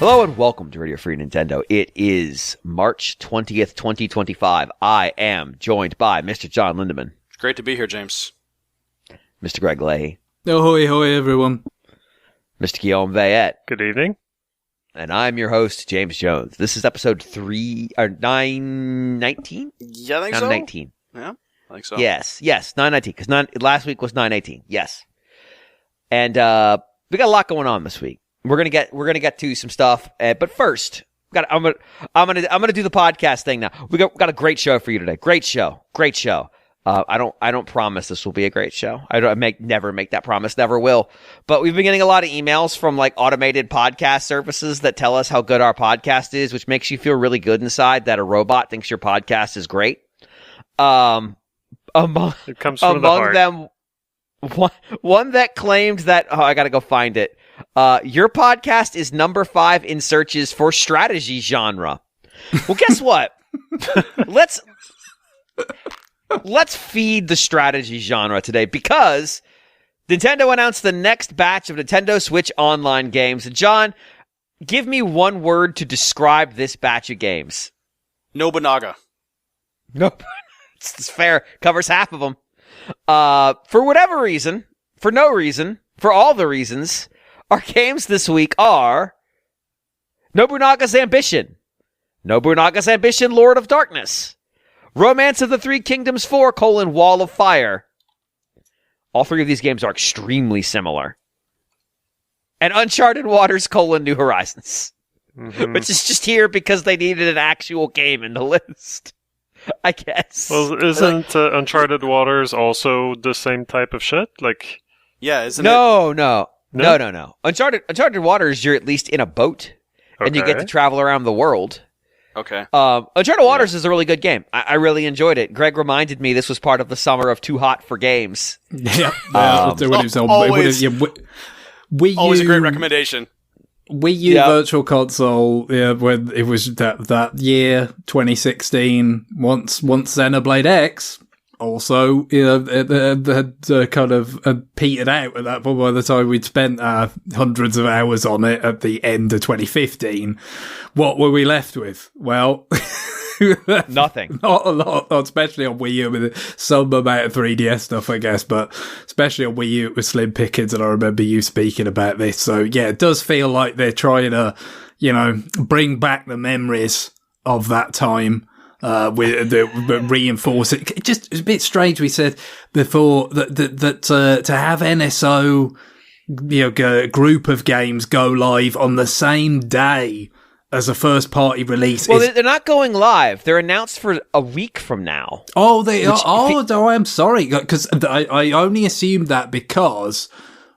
Hello and welcome to Radio Free Nintendo. It is March 20th, 2025. I am joined by Mr. John Lindemann. It's great to be here, James. Mr. Greg Leahy. Ahoy, hoy, everyone. Mr. Guillaume Vayette. Good evening. And I'm your host, James Jones. This is episode 919? Yeah, I think so. 919. Yeah, I think so. Yes, 919, because last week was 918. Yes. And we got a lot going on this week. We're gonna get to some stuff, but first, I'm gonna do the podcast thing now. We got a great show for you today. Great show. I don't promise this will be a great show. Never make that promise. Never will. But we've been getting a lot of emails from like automated podcast services that tell us how good our podcast is, which makes you feel really good inside that a robot thinks your podcast is great. Among it comes from the heart. them, one that claimed that I gotta go find it. Your podcast is number 5 in searches for strategy genre. Well, guess what? Let's feed the strategy genre today because Nintendo announced the next batch of Nintendo Switch Online games. John, give me one word to describe this batch of games. Nobunaga. Nope. It's fair. Covers half of them. For whatever reason, for no reason, for all the reasons, our games this week are Nobunaga's Ambition, Nobunaga's Ambition Lord of Darkness, Romance of the Three Kingdoms 4, Wall of Fire. All three of these games are extremely similar. And Uncharted Waters, New Horizons. Mm-hmm. Which is just here because they needed an actual game in the list, I guess. Well, isn't Uncharted Waters also the same type of shit? Like, yeah, isn't it? No. Uncharted Waters, you're at least in a boat, and you get to travel around the world. Okay. Uncharted Waters is a really good game. I really enjoyed it. Greg reminded me this was part of the summer of Too Hot for Games. Yeah. Always a great recommendation. Wii U Virtual Console, when it was that year, 2016, once Xenoblade X also, had kind of petered out at that point by the time we'd spent hundreds of hours on it at the end of 2015. What were we left with? Well, nothing. Not a lot, especially on Wii U with some amount of 3DS stuff, I guess, but especially on Wii U it was slim pickings, and I remember you speaking about this. So yeah, it does feel like they're trying to, bring back the memories of that time. Reinforce it. It's a bit strange. We said before that to have NSO, a group of games go live on the same day as a first party release. Well, they're not going live. They're announced for a week from now. Oh, they are. Oh, no, I'm sorry, because I only assumed that because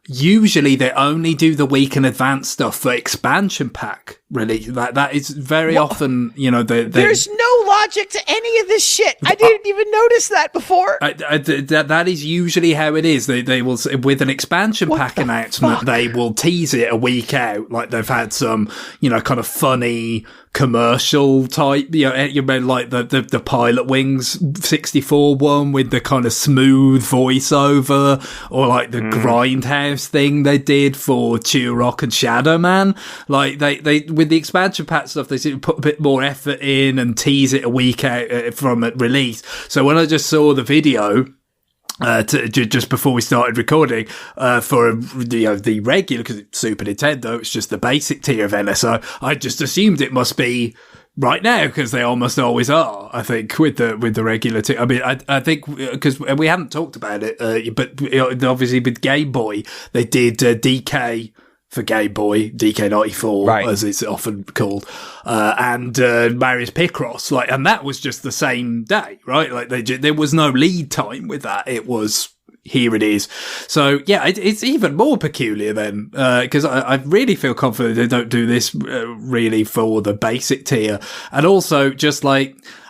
usually they only do the week in advance stuff for expansion pack release. That is very often, there's no logic to any of this shit. I didn't even notice that before. That is usually how it is. They will, with an expansion pack announcement, they will tease it a week out. Like they've had some, kind of funny commercial type, you mean like the Pilot Wings 64 one with the kind of smooth voiceover, or like the Grindhouse thing they did for Turok and Shadow Man. Like they with the expansion pack stuff, they seem to put a bit more effort in and tease it a week out from release. So when I just saw the video just before we started recording for the regular, because it's Super Nintendo, it's just the basic tier of NSO, I just assumed it must be right now, because they almost always are, I think, with the regular tier. I mean, I think, because we haven't talked about it, but obviously with Game Boy they did DK for Game Boy, DK94, right, as it's often called, and Marius Picross, and that was just the same day, right? Like there was no lead time with that. It was, here it is. So yeah, it's even more peculiar then, because I really feel confident they don't do this really for the basic tier. And also, just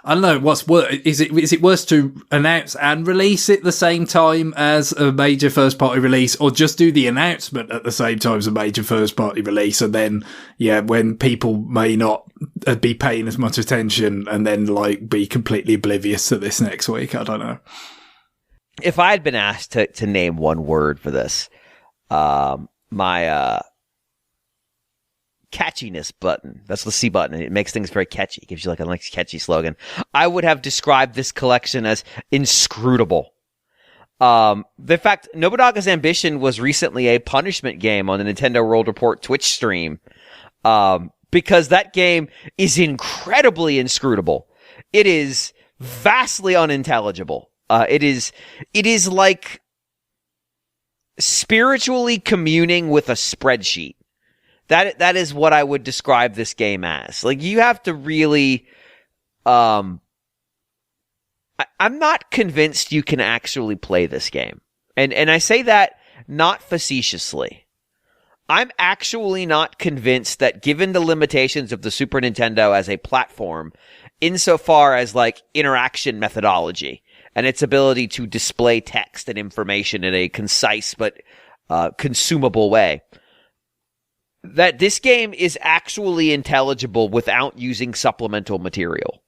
I don't know, what's worse? Is it worse to announce and release it the same time as a major first party release, or just do the announcement at the same time as a major first party release, and then when people may not be paying as much attention, and then be completely oblivious to this next week? I don't know. If I had been asked to name one word for this, my catchiness button. That's the C button. It makes things very catchy. It gives you like a nice catchy slogan. I would have described this collection as inscrutable. The fact Nobunaga's Ambition was recently a punishment game on the Nintendo World Report Twitch stream. Because that game is incredibly inscrutable. It is vastly unintelligible. It is like spiritually communing with a spreadsheet. That is what I would describe this game as. Like, you have to really, I'm not convinced you can actually play this game. And I say that not facetiously. I'm actually not convinced that, given the limitations of the Super Nintendo as a platform, insofar as like interaction methodology and its ability to display text and information in a concise but consumable way, that this game is actually intelligible without using supplemental material.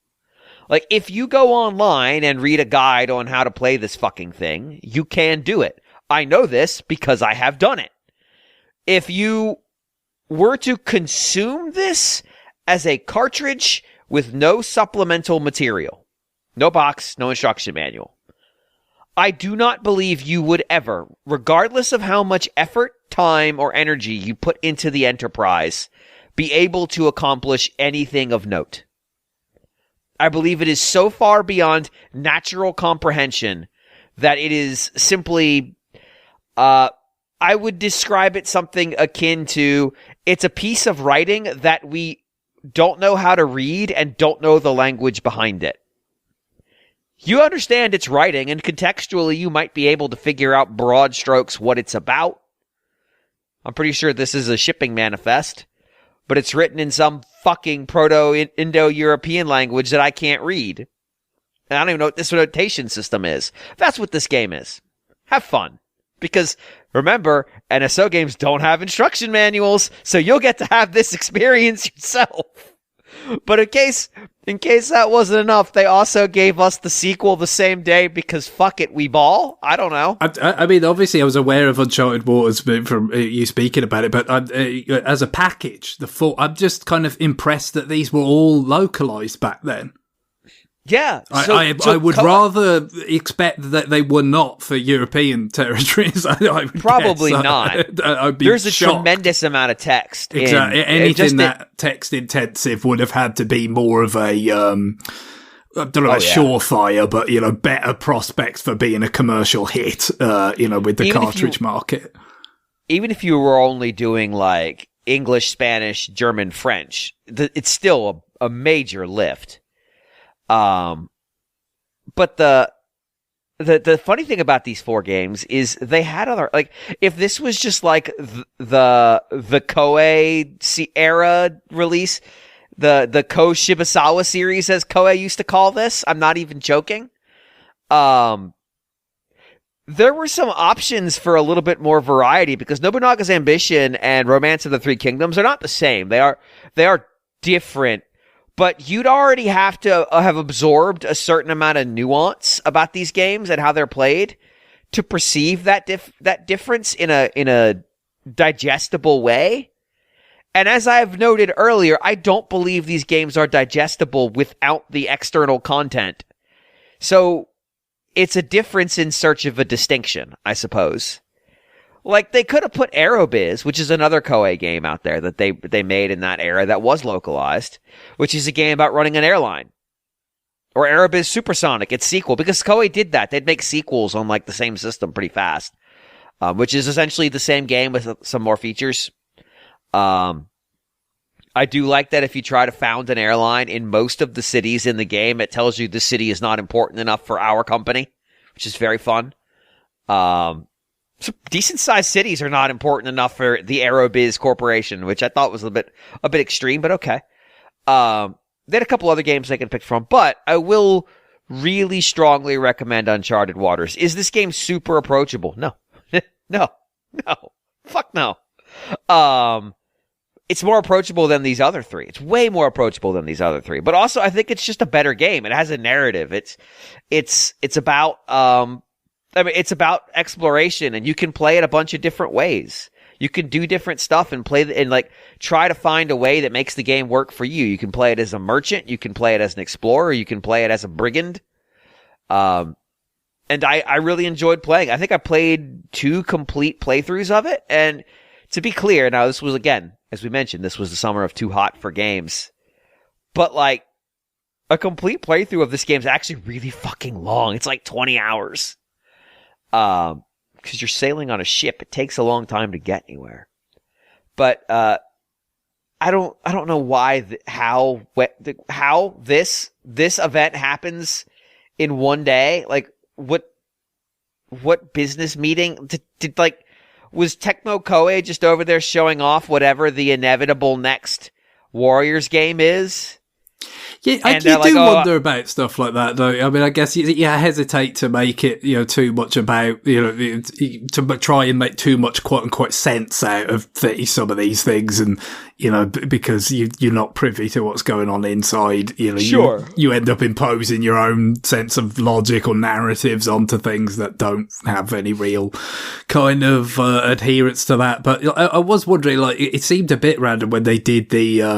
Like, if you go online and read a guide on how to play this fucking thing, you can do it. I know this because I have done it. If you were to consume this as a cartridge with no supplemental material, no box, no instruction manual, I do not believe you would ever, regardless of how much effort, time, or energy you put into the enterprise, be able to accomplish anything of note. I believe it is so far beyond natural comprehension that it is simply, I would describe it something akin to, it's a piece of writing that we don't know how to read and don't know the language behind it. You understand it's writing, and contextually you might be able to figure out broad strokes what it's about. I'm pretty sure this is a shipping manifest, but it's written in some fucking Proto-Indo-European language that I can't read. And I don't even know what this notation system is. That's what this game is. Have fun. Because, remember, NSO games don't have instruction manuals, so you'll get to have this experience yourself. But in case that wasn't enough, they also gave us the sequel the same day because fuck it, we ball? I don't know. I mean, obviously I was aware of Uncharted Waters from you speaking about it, but as a package, I'm just kind of impressed that these were all localized back then. Yeah. I would rather expect that they were not for European territories. I would probably guess. not. I'd be There's a shocked. tremendous amount of text. Exactly. Anything that text intensive would have had to be more of a, I don't know, surefire, but, better prospects for being a commercial hit, with the cartridge market. Even if you were only doing like English, Spanish, German, French, it's still a major lift. But the funny thing about these four games is they had other, like, if this was just like the Koei era release, the Ko Shibusawa series, as Koei used to call this, I'm not even joking. There were some options for a little bit more variety, because Nobunaga's Ambition and Romance of the Three Kingdoms are not the same. They are different. But you'd already have to have absorbed a certain amount of nuance about these games and how they're played to perceive that difference in a digestible way. And as I've noted earlier, I don't believe these games are digestible without the external content. So it's a difference in search of a distinction, I suppose. Like, they could have put Aerobiz, which is another Koei game out there that they made in that era that was localized, which is a game about running an airline. Or Aerobiz Supersonic, its sequel, because Koei did that. They'd make sequels on, like, the same system pretty fast, which is essentially the same game with some more features. I do like that if you try to found an airline in most of the cities in the game, it tells you the city is not important enough for our company, which is very fun. So decent-sized cities are not important enough for the Aerobiz Corporation, which I thought was a bit extreme, but okay. They had a couple other games they could pick from, but I will really strongly recommend Uncharted Waters. Is this game super approachable? No. No. Fuck no. It's more approachable than these other three. It's way more approachable than these other three. But also, I think it's just a better game. It has a narrative. It's about, it's about exploration, and you can play it a bunch of different ways. You can do different stuff and and like try to find a way that makes the game work for you. You can play it as a merchant, you can play it as an explorer, you can play it as a brigand. And I really enjoyed playing. I think I played 2 complete playthroughs of it. And to be clear, now this was, again, as we mentioned, this was the summer of Too Hot for games. But like, a complete playthrough of this game is actually really fucking long. It's like 20 hours. Because you're sailing on a ship. It takes a long time to get anywhere. But, I don't know why, how this event happens in one day. Like, what business meeting did like, was Tecmo Koei just over there showing off whatever the inevitable next Warriors game is? Yeah, you do wonder about stuff like that, though. I mean, I guess you hesitate to make it, too much about, to try and make too much quote unquote sense out of some of these things, and because you're not privy to what's going on inside. Sure. You end up imposing your own sense of logic or narratives onto things that don't have any real kind of adherence to that. But I was wondering, like, it seemed a bit random when they did the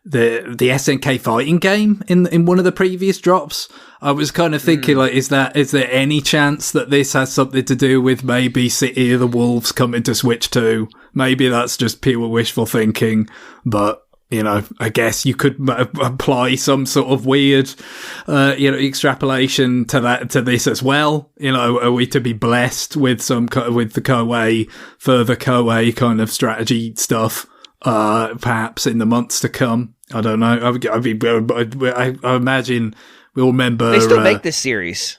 SNK fighting game in one of the previous drops. I was kind of thinking, like, is there any chance that this has something to do with maybe City of the Wolves coming to Switch 2? Maybe that's just pure wishful thinking, but I guess you could apply some sort of weird, extrapolation to this as well. Are we to be blessed with with the further Koei kind of strategy stuff? Perhaps in the months to come. I don't know. I imagine we'll remember. They still make this series.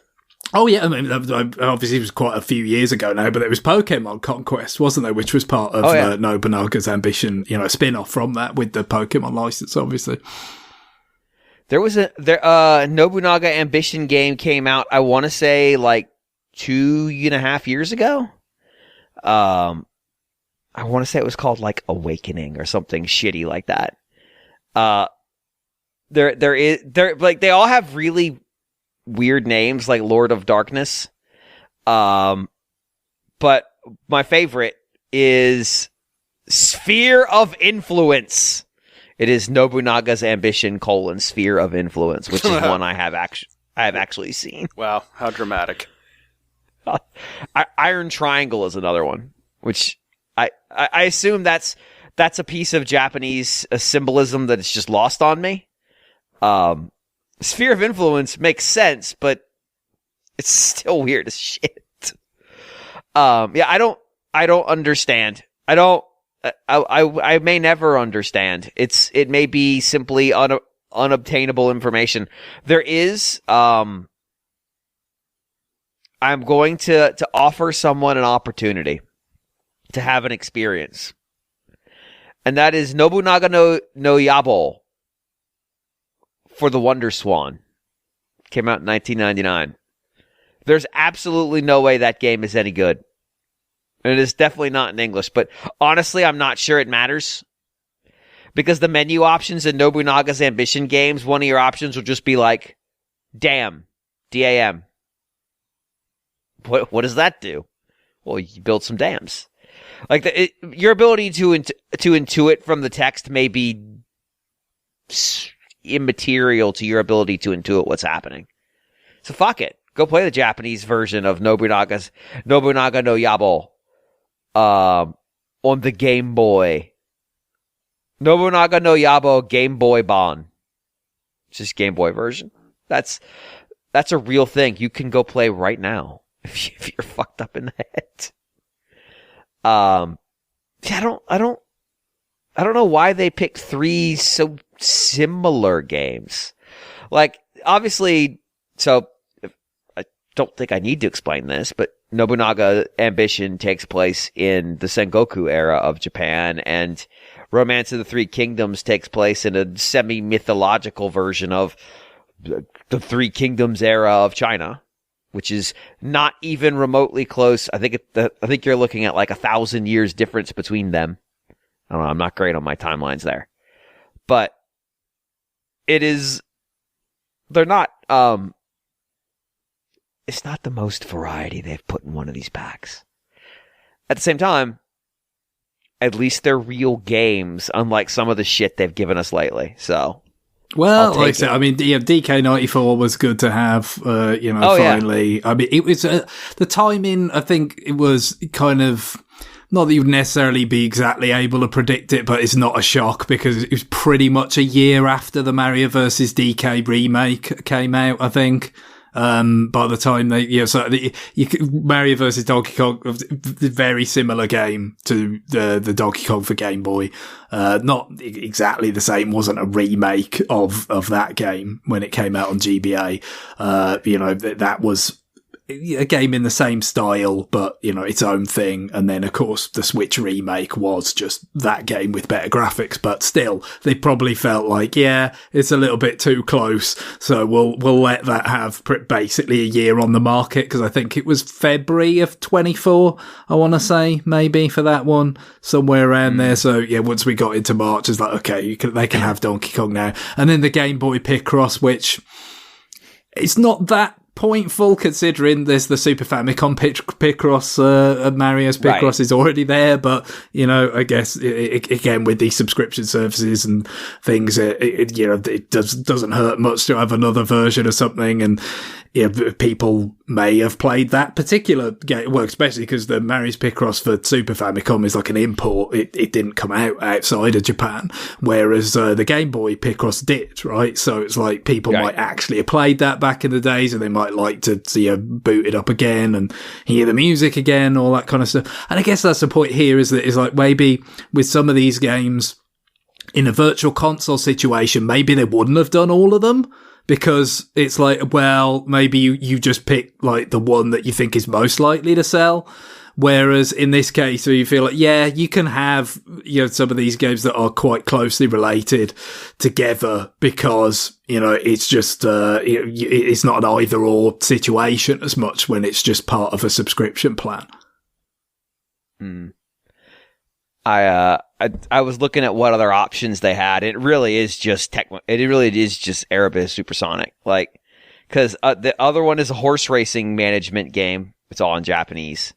Oh yeah, I mean, obviously it was quite a few years ago now, but it was Pokemon Conquest, wasn't there? Which was part of Nobunaga's Ambition, spin-off from that with the Pokemon license, obviously. There was Nobunaga Ambition game came out, I want to say, like 2.5 years ago. I want to say it was called like Awakening or something shitty like that. They all have really weird names like Lord of Darkness. But my favorite is Sphere of Influence. It is Nobunaga's Ambition : Sphere of Influence, which is one I have actually seen. Wow, how dramatic. Iron Triangle is another one, which I assume that's a piece of Japanese symbolism that it's just lost on me. Sphere of Influence makes sense, but it's still weird as shit. I don't understand. I may never understand. It may be simply unobtainable information. There is, I'm going to offer someone an opportunity to have an experience. And that is Nobunaga no Yabo for the Wonder Swan. Came out in 1999. There's absolutely no way that game is any good. And it is definitely not in English, but honestly, I'm not sure it matters. Because the menu options in Nobunaga's Ambition games, one of your options will just be like, damn, D-A-M. What does that do? Well, you build some dams. Like your ability to intuit from the text may be immaterial to your ability to intuit what's happening. So fuck it. Go play the Japanese version of Nobunaga no Yabo on the Game Boy. Nobunaga no Yabo Game Boy Bon. It's just Game Boy version. That's a real thing. You can go play right now if you're fucked up in the head. I don't know why they picked 3 so similar games. Like, obviously, so I don't think I need to explain this, but Nobunaga Ambition takes place in the Sengoku era of Japan, and Romance of the Three Kingdoms takes place in a semi-mythological version of the Three Kingdoms era of China, which is not even remotely close. I think you're looking at like 1,000 years difference between them. I don't know. I'm not great on my timelines there, but they're not, it's not the most variety they've put in one of these packs. At the same time, at least they're real games, unlike some of the shit they've given us lately. So, well, like I said, I mean, yeah, DK94 was good to have, finally. Yeah. I mean, it was, the timing, I think it was kind of, not that you'd necessarily be exactly able to predict it, but it's not a shock because it was pretty much a year after the Mario vs. DK remake came out, I think. By the time Mario vs. Donkey Kong, very similar game to the Donkey Kong for Game Boy. Not exactly the same, wasn't a remake of that game when it came out on GBA. That was a game in the same style, but, its own thing. And then, of course, the Switch remake was just that game with better graphics, but still, they probably felt like, yeah, it's a little bit too close. So we'll let that have basically a year on the market, because I think it was February of 24, I want to say, maybe, for that one, somewhere around there. So, yeah, once we got into March, it's like, okay, they can have Donkey Kong now. And then the Game Boy Picross, which it's not that pointful considering there's the Super Famicom Picross, Mario's Picross is already there, but I guess again with these subscription services and things, it doesn't hurt much to have another version of something, and people may have played that particular game, well, especially because the Mario's Picross for Super Famicom is like an import. It didn't come out outside of Japan, whereas the Game Boy Picross did, right? So it's like people might actually have played that back in the days, and they might like to see boot it up again and hear the music again, all that kind of stuff. And I guess that's the point here, is like maybe with some of these games in a virtual console situation, maybe they wouldn't have done all of them, because it's like, well, maybe you just pick like the one that you think is most likely to sell. Whereas in this case, where you feel like, yeah, you can have, some of these games that are quite closely related together, because, it's just, it's not an either or situation as much when it's just part of a subscription plan. I was looking at what other options they had. It really is just Erebus Supersonic, like, because the other one is a horse racing management game. It's all in Japanese.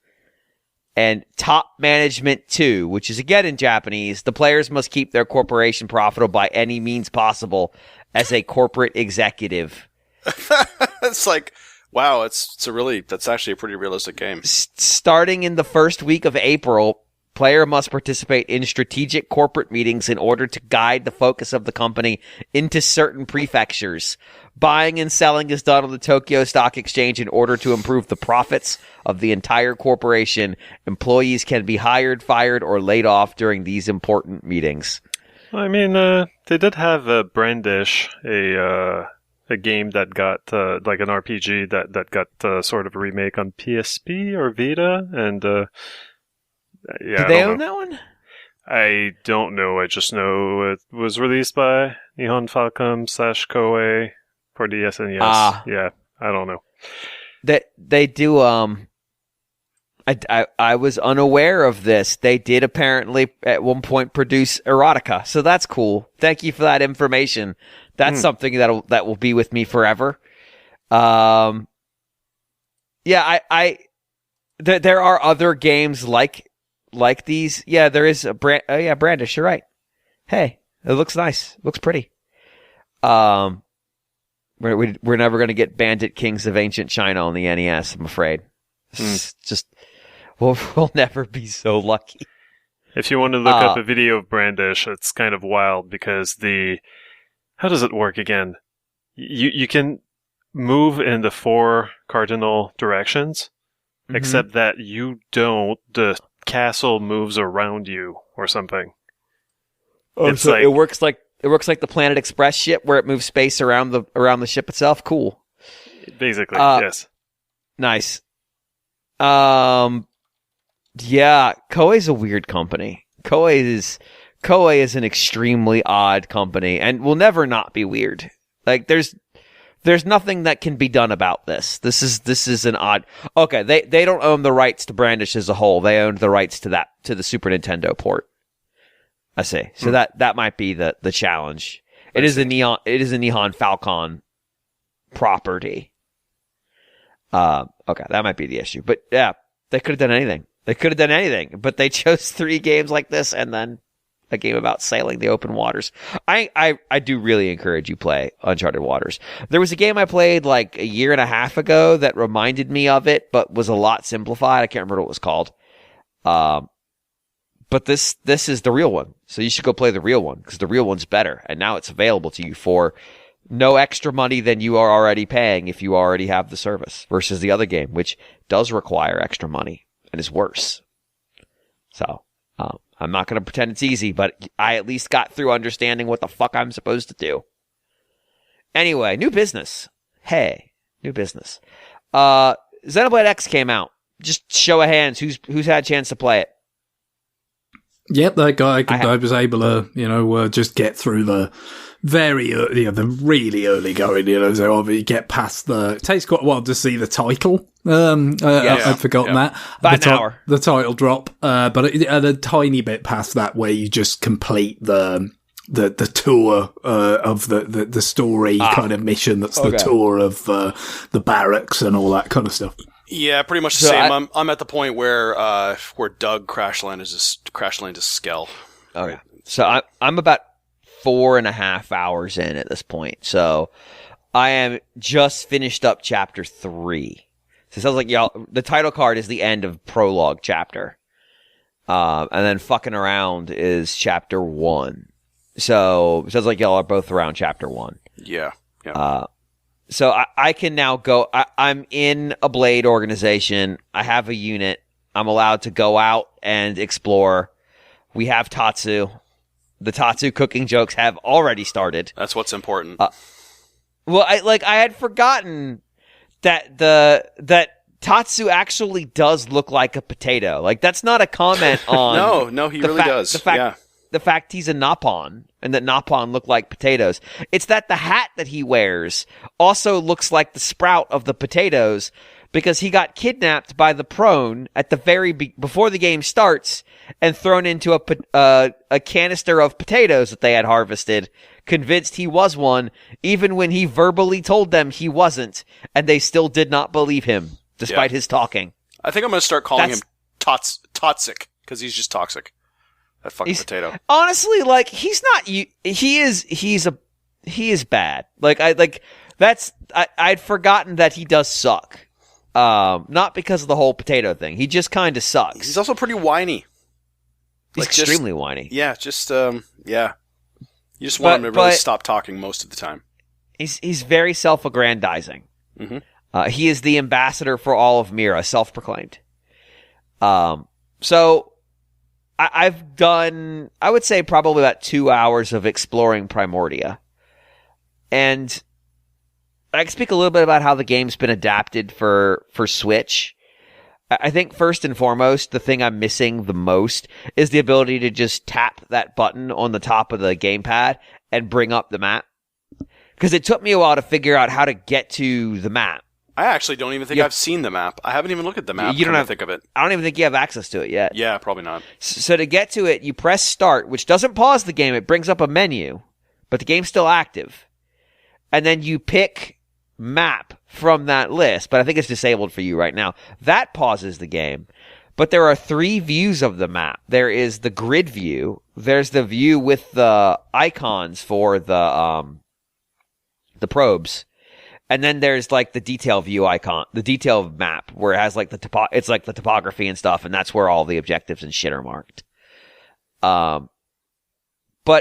And Top Management 2, which is again in Japanese. The players must keep their corporation profitable by any means possible as a corporate executive. It's like, wow, that's actually a pretty realistic game. Starting in the first week of April, player must participate in strategic corporate meetings in order to guide the focus of the company into certain prefectures. Buying and selling is done on the Tokyo Stock Exchange in order to improve the profits of the entire corporation. Employees can be hired, fired, or laid off during these important meetings. I mean, they did have Brandish, a game that got, like an RPG that got sort of a remake on PSP or Vita, and yeah. Do they own that one? I don't know. I just know it was released by Nihon Falcom / Koei for the SNES. Yeah, I don't know. They do. I was unaware of this. They did apparently at one point produce erotica, so that's cool. Thank you for that information. That's something that will be with me forever. Yeah, there are other games like these. Yeah, there is a Brandish. You're right. Hey, it looks nice. It looks pretty. We're never going to get Bandit Kings of Ancient China on the NES, I'm afraid. Just we'll never be so lucky. If you want to look up a video of Brandish, it's kind of wild because how does it work again? You can move in the 4 cardinal directions, except that you don't. The castle moves around you or something. Oh, so it works like the Planet Express ship where it moves space around the ship itself. Cool. Basically, yes. Nice. Yeah, Koei's a weird company. Koei is an extremely odd company and will never not be weird. Like there's nothing that can be done about this. This is an odd. Okay, they don't own the rights to Brandish as a whole. They owned the rights to the Super Nintendo port. I see. So that might be the challenge. It is a Nihon Falcon property. Okay, that might be the issue. But yeah, they could have done anything. They could have done anything, but they chose 3 games like this and then a game about sailing the open waters. I do really encourage you play Uncharted Waters. There was a game I played like a year and a half ago that reminded me of it, but was a lot simplified. I can't remember what it was called. But this is the real one. So you should go play the real one because the real one's better. And now it's available to you for no extra money than you are already paying if you already have the service versus the other game, which does require extra money and is worse. So, I'm not going to pretend it's easy, but I at least got through understanding what the fuck I'm supposed to do. Anyway, new business. Hey, new business. Xenoblade X came out. Just show of hands. Who's had a chance to play it? Yep, that guy. I was able to, just get through the very early, the really early going. So you get past the. It takes quite a while to see the title. I'd forgotten that. About an hour. The title drop, but a tiny bit past that, where you just complete the tour of the story kind of mission. That's the tour of the barracks and all that kind of stuff. Yeah, pretty much the same. I'm at the point where Doug crash landed his Skell. Okay, so I'm about 4.5 hours in at this point. So I am just finished up chapter 3. So it sounds like y'all. The title card is the end of prologue chapter, and then fucking around is chapter 1. So it sounds like y'all are both around chapter 1. Yeah. So I can now go. I'm in a Blade organization. I have a unit. I'm allowed to go out and explore. We have Tatsu. The Tatsu cooking jokes have already started. That's what's important. Well, I had forgotten that Tatsu actually does look like a potato. Like that's not a comment on. No, he really does. The fact he's a Naupon and that Naupon look like potatoes. It's that the hat that he wears also looks like the sprout of the potatoes because he got kidnapped by the prone at the before the game starts and thrown into a canister of potatoes that they had harvested, convinced he was one, even when he verbally told them he wasn't, and they still did not believe him despite his talking. I think I'm going to start calling him Toxic because he's just toxic. That fucking potato. Honestly, like he's not. He is bad. I'd forgotten that he does suck. Not because of the whole potato thing. He just kind of sucks. He's also pretty whiny. He's extremely whiny. Yeah, just You just want him to really stop talking most of the time. He's very self-aggrandizing. Mm-hmm. He is the ambassador for all of Mira, self-proclaimed. So. I've done, I would say, probably about 2 hours of exploring Primordia. And I can speak a little bit about how the game's been adapted for Switch. I think first and foremost, the thing I'm missing the most is the ability to just tap that button on the top of the gamepad and bring up the map. Because it took me a while to figure out how to get to the map. I actually don't even think I've seen the map. I haven't even looked at the map. You don't think of it. I don't even think you have access to it yet. Yeah, probably not. So to get to it, you press start, which doesn't pause the game. It brings up a menu, but the game's still active. And then you pick map from that list, but I think it's disabled for you right now. That pauses the game. But there are 3 views of the map. There is the grid view. There's the view with the icons for the probes. And then there's like the detail view icon, the detail map where it has like it's like the topography and stuff, and that's where all the objectives and shit are marked. But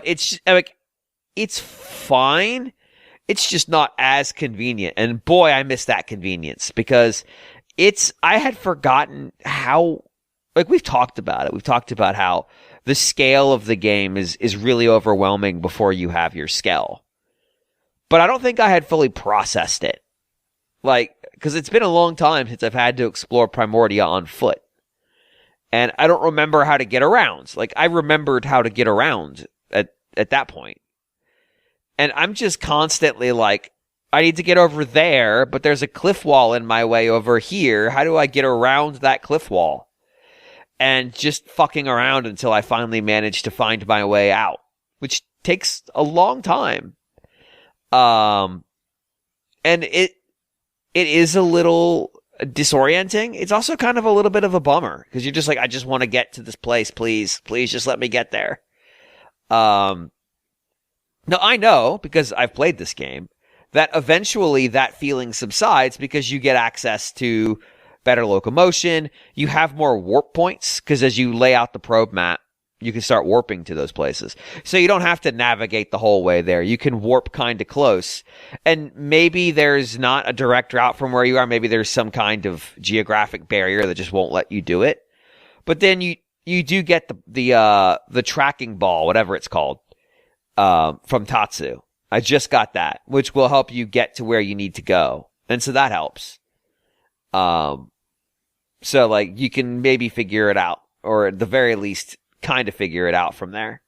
it's like it's fine. It's just not as convenient. And boy, I miss that convenience because I had forgotten how, like we've talked about it. We've talked about how the scale of the game is really overwhelming before you have your Skell. But I don't think I had fully processed it. Like, because it's been a long time since I've had to explore Primordia on foot. And I don't remember how to get around. Like, I remembered how to get around at that point. And I'm just constantly like, I need to get over there, but there's a cliff wall in my way over here. How do I get around that cliff wall? And just fucking around until I finally manage to find my way out, which takes a long time. And it is a little, disorienting. It's also kind of a little bit of a bummer because you're just like, I just want to get to this place. Please just let me get there. Now I know because I've played this game that eventually that feeling subsides because you get access to better locomotion. You have more warp points because as you lay out the probe map, you can start warping to those places. So you don't have to navigate the whole way there. You can warp kind of close. And maybe there's not a direct route from where you are. Maybe there's some kind of geographic barrier that just won't let you do it. But then you do get the tracking ball, whatever it's called, from Tatsu. I just got that, which will help you get to where you need to go. And so that helps. So like you can maybe figure it out, or at the very least kind of figure it out from there.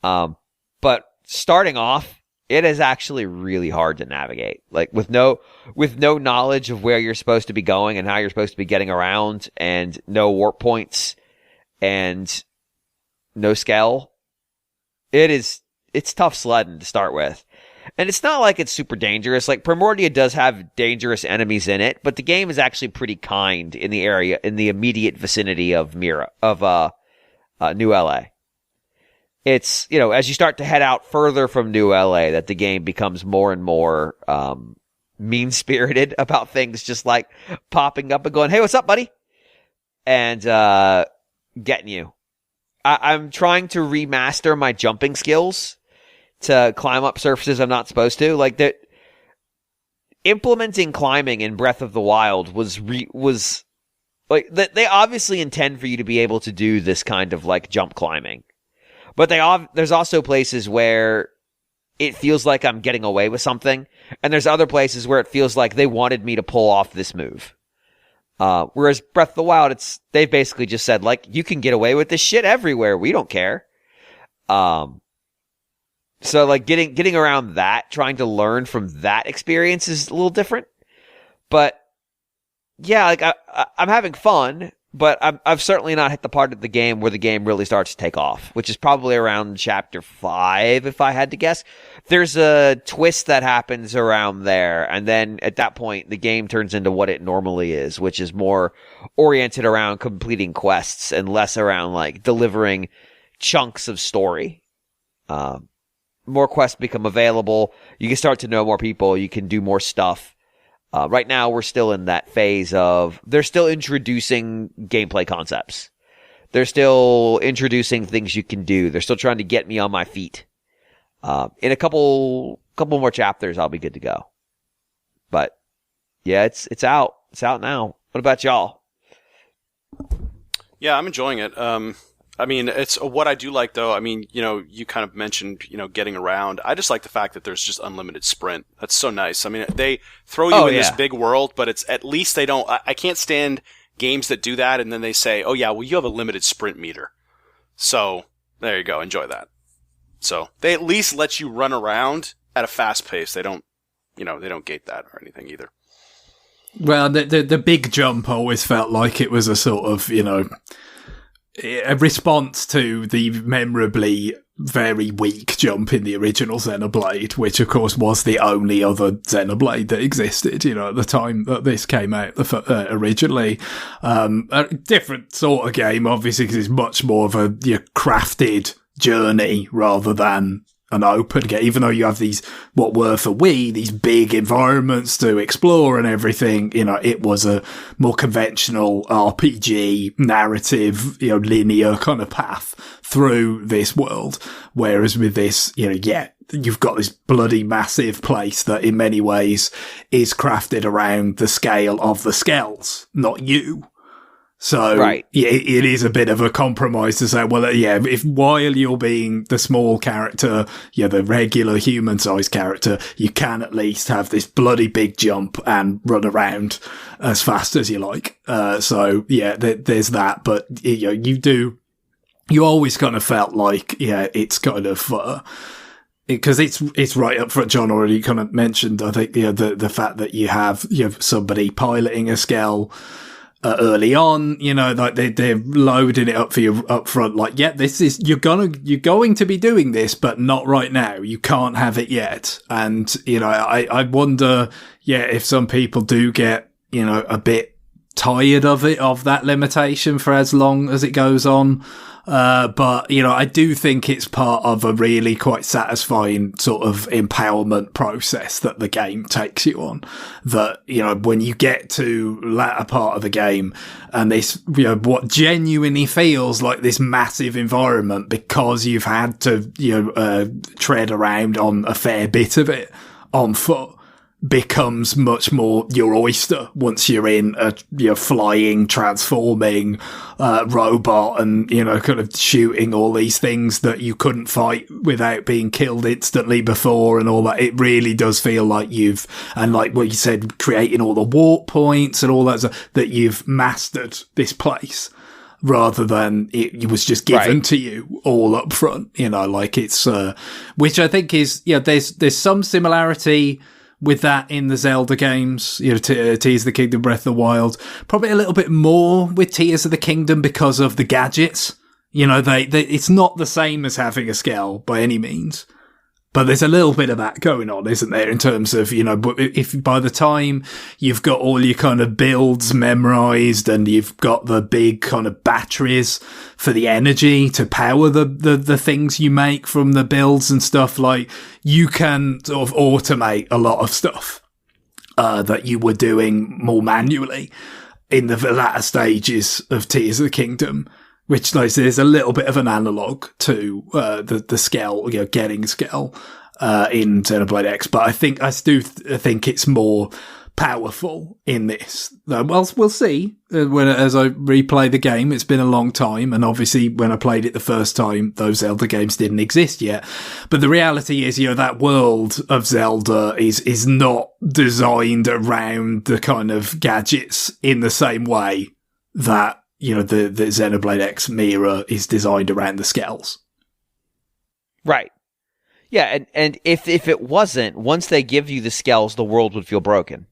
But starting off, it is actually really hard to navigate. Like with no knowledge of where you're supposed to be going and how you're supposed to be getting around, and no warp points and no scale. It's tough sledding to start with. And it's not like it's super dangerous. Like Primordia does have dangerous enemies in it, but the game is actually pretty kind in the area, in the immediate vicinity of New LA. It's, as you start to head out further from New LA, that the game becomes more and more mean-spirited about things, just like popping up and going, "Hey, what's up, buddy?" And getting you. I'm trying to remaster my jumping skills to climb up surfaces I'm not supposed to. Like that, implementing climbing in Breath of the Wild was like they obviously intend for you to be able to do this kind of like jump climbing, but there's also places where it feels like I'm getting away with something, and there's other places where it feels like they wanted me to pull off this move. Whereas Breath of the Wild, they've basically just said like, you can get away with this shit everywhere. We don't care. So like getting around that, trying to learn from that experience is a little different. But yeah, like I'm having fun, but I've certainly not hit the part of the game where the game really starts to take off, which is probably around chapter 5, if I had to guess. There's a twist that happens around there, and then at that point, the game turns into what it normally is, which is more oriented around completing quests and less around like delivering chunks of story. More quests become available. You can start to know more people. You can do more stuff. Right now, we're still in that phase of they're still introducing gameplay concepts. They're still introducing things you can do. They're still trying to get me on my feet. In a couple more chapters, I'll be good to go. But yeah, it's out. It's out now. What about y'all? Yeah, I'm enjoying it. I mean, it's what I do like, though. I mean, you kind of mentioned, getting around. I just like the fact that there's just unlimited sprint. That's so nice. I mean, they throw you in this big world, but it's at least they don't. I can't stand games that do that, and then they say, "Oh yeah, well you have a limited sprint meter." So there you go. Enjoy that. So they at least let you run around at a fast pace. They don't, they don't gate that or anything either. Well, the big jump always felt like it was a sort of, a response to the memorably very weak jump in the original Xenoblade, which of course was the only other Xenoblade that existed, at the time that this came out originally. A different sort of game, obviously, because it's much more of a crafted journey rather than an open game, even though you have these, what were for Wii, these big environments to explore and everything, it was a more conventional RPG narrative, linear kind of path through this world. Whereas with this, you've got this bloody massive place that in many ways is crafted around the scale of the Skells, not you. So, right. Yeah, it is a bit of a compromise to say, well, if while you're being the small character, the regular human-sized character, you can at least have this bloody big jump and run around as fast as you like. So, yeah, there's that. But, you always kind of felt like, it's kind of, because it's right up front. John already kind of mentioned, I think, the fact that you have somebody piloting a Skell, early on, like they're loading it up for you up front. Like, this is, you're going to be doing this, but not right now. You can't have it yet. And, I wonder, if some people do get, a bit tired of that limitation for as long as it goes on. But, I do think it's part of a really quite satisfying sort of empowerment process that the game takes you on. That, when you get to latter part of the game and this, what genuinely feels like this massive environment because you've had to, tread around on a fair bit of it on foot, becomes much more your oyster once you're in a flying, transforming robot and kind of shooting all these things that you couldn't fight without being killed instantly before and all that. It really does feel like and like what you said, creating all the warp points and all that stuff, that you've mastered this place rather than it was just given to you all up front. Like it's which I think is there's some similarity with that in the Zelda games, Tears of the Kingdom, Breath of the Wild. Probably a little bit more with Tears of the Kingdom because of the gadgets. It's not the same as having a Skell by any means. But there's a little bit of that going on, isn't there, in terms of, if by the time you've got all your kind of builds memorized and you've got the big kind of batteries for the energy to power the things you make from the builds and stuff, like, you can sort of automate a lot of stuff, that you were doing more manually in the latter stages of Tears of the Kingdom. Which, like, there's a little bit of an analog to the Skell, getting Skell in Xenoblade X, but I think think it's more powerful in this. Well, we'll see as I replay the game. It's been a long time, and obviously when I played it the first time, those Zelda games didn't exist yet. But the reality is, that world of Zelda is not designed around the kind of gadgets in the same way that the Xenoblade X mirror is designed around the Skells. Right. Yeah, and if it wasn't, once they give you the Skells, the world would feel broken.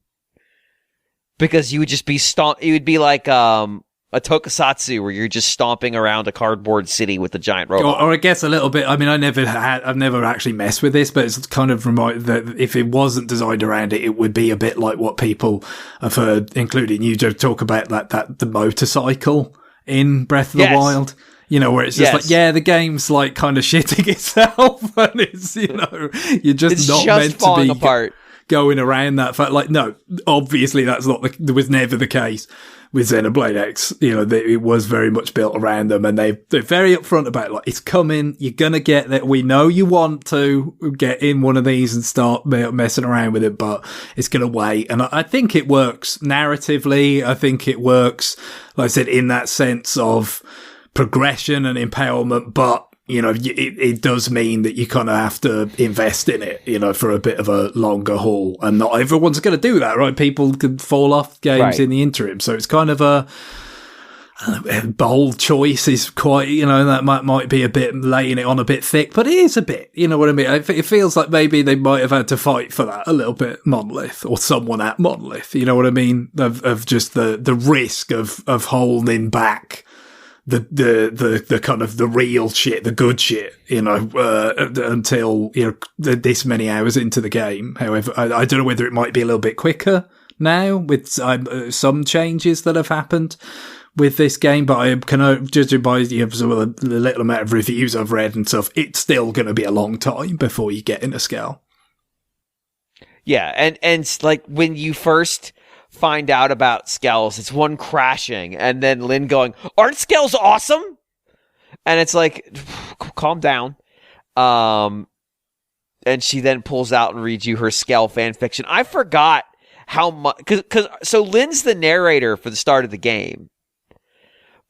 Because you would just be it would be like a tokusatsu where you're just stomping around a cardboard city with a giant robot. Or I guess a little bit. I mean, I've never actually messed with this, but it's kind of that if it wasn't designed around it, it would be a bit like what people have heard, including you, talk about the motorcycle in Breath of the Wild. Where it's just the game's like kind of shitting itself, and it's you're just not meant to be apart. Going around that. Like, no, obviously that's there was never the case with Xenoblade X. It was very much built around them, and they're very upfront about, like, it's coming, you're gonna get that, we know you want to get in one of these and start messing around with it, but it's gonna wait. And I think it works narratively. I think it works, like I said, in that sense of progression and empowerment, but it does mean that you kind of have to invest in it, for a bit of a longer haul. And not everyone's going to do that, right? People could fall off games in the interim. So it's kind of a bold choice is quite, that might be a bit laying it on a bit thick, but it is a bit, you know what I mean? It feels like maybe they might have had to fight for that a little bit, Monolith, or someone at Monolith, you know what I mean? Of just the risk of holding back the kind of the real shit, the good shit, until, this many hours into the game. However, I don't know whether it might be a little bit quicker now with some changes that have happened with this game, but I can, judging by the little amount of reviews I've read and stuff, it's still going to be a long time before you get in a Skell. Yeah, and like when you first find out about Skells, it's one crashing, and then Lynn going, "Aren't Skells awesome?" And it's like, calm down. And she then pulls out and reads you her Skell fanfiction. I forgot how much, so Lynn's the narrator for the start of the game,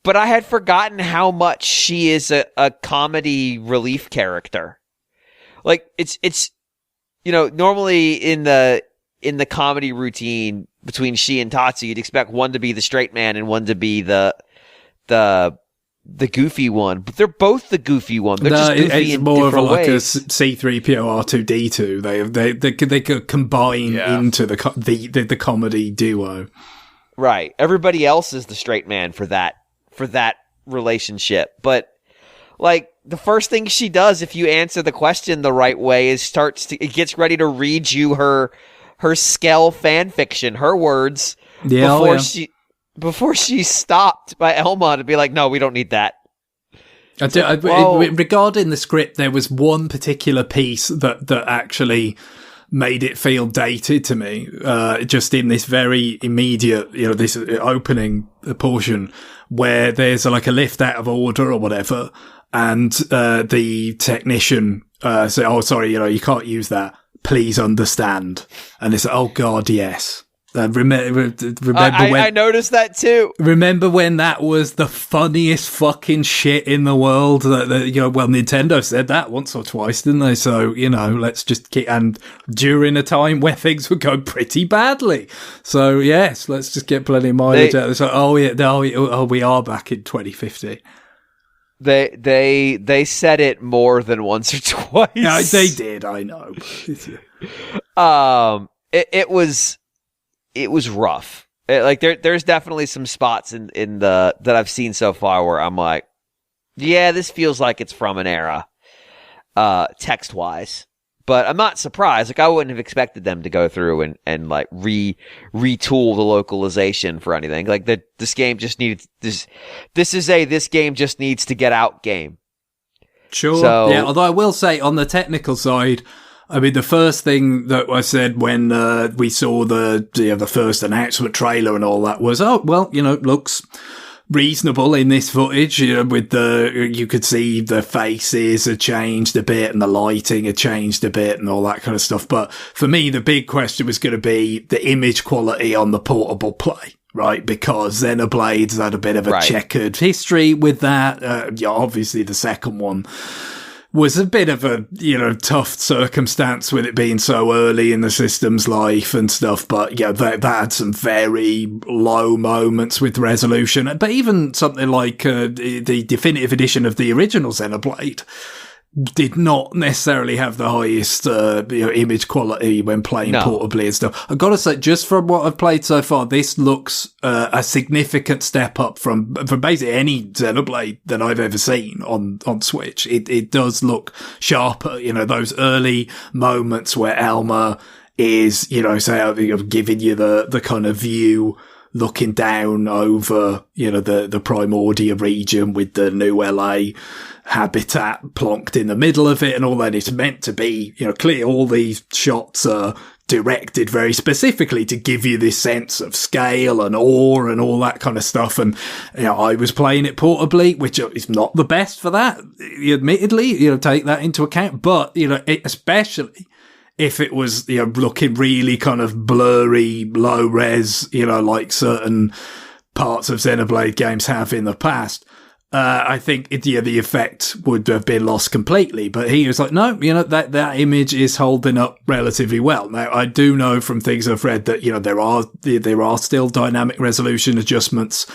but I had forgotten how much she is a comedy relief character. Like, it's normally in the comedy routine between she and Tatsu, you'd expect one to be the straight man and one to be the goofy one, but they're both the goofy one. They're just goofy in more of different ways. Like a C-3PO R2D2. They could combine into the comedy duo. Right. Everybody else is the straight man for that relationship. But like, the first thing she does, if you answer the question the right way, is it gets ready to read you her Skell fan fiction, her words, before she stopped by Elma to be like, no, we don't need that. Regarding the script, there was one particular piece that actually made it feel dated to me, just in this very immediate, this opening portion where there's like a lift out of order or whatever, and the technician say, oh, sorry, you can't use that. Please understand. And it's, oh God, yes. Remember when I noticed that too. Remember when that was the funniest fucking shit in the world? Nintendo said that once or twice, didn't they? So let's just keep, and during a time where things would go pretty badly. So yes, let's just get plenty of mileage out of this. We are back in 2050. They said it more than once or twice. Yeah, they did. I know. It was rough. There's definitely some spots in that I've seen so far where I'm like, yeah, this feels like it's from an era, text wise. But I'm not surprised. I wouldn't have expected them to go through and retool the localization for anything. This game just needed this. This game just needs to get out game. Sure. So, yeah. Although I will say on the technical side, I mean, the first thing that I said when we saw the first announcement trailer and all that was, looks reasonable in this footage. With you could see the faces had changed a bit and the lighting had changed a bit and all that kind of stuff. But for me, the big question was going to be the image quality on the portable play. Right, because Xenoblade's had a bit of a checkered history with that. Obviously, the second one was a bit of a, tough circumstance with it being so early in the system's life and stuff. But yeah, they had some very low moments with resolution. But even something like the definitive edition of the original Xenoblade did not necessarily have the highest image quality when playing portably and stuff. I've got to say, just from what I've played so far, this looks a significant step up from basically any Xenoblade that I've ever seen on Switch. It does look sharper. Those early moments where Elma is, giving you the kind of view looking down over, the Primordia region with the new LA habitat plonked in the middle of it and all that. It's meant to be, clear. All these shots are directed very specifically to give you this sense of scale and awe and all that kind of stuff. And, I was playing it portably, which is not the best for that, admittedly, take that into account. But, especially if it was, looking really kind of blurry, low res, like certain parts of Xenoblade games have in the past, I think the effect would have been lost completely. But he was like, no, that image is holding up relatively well. Now, I do know from things I've read that, there are still dynamic resolution adjustments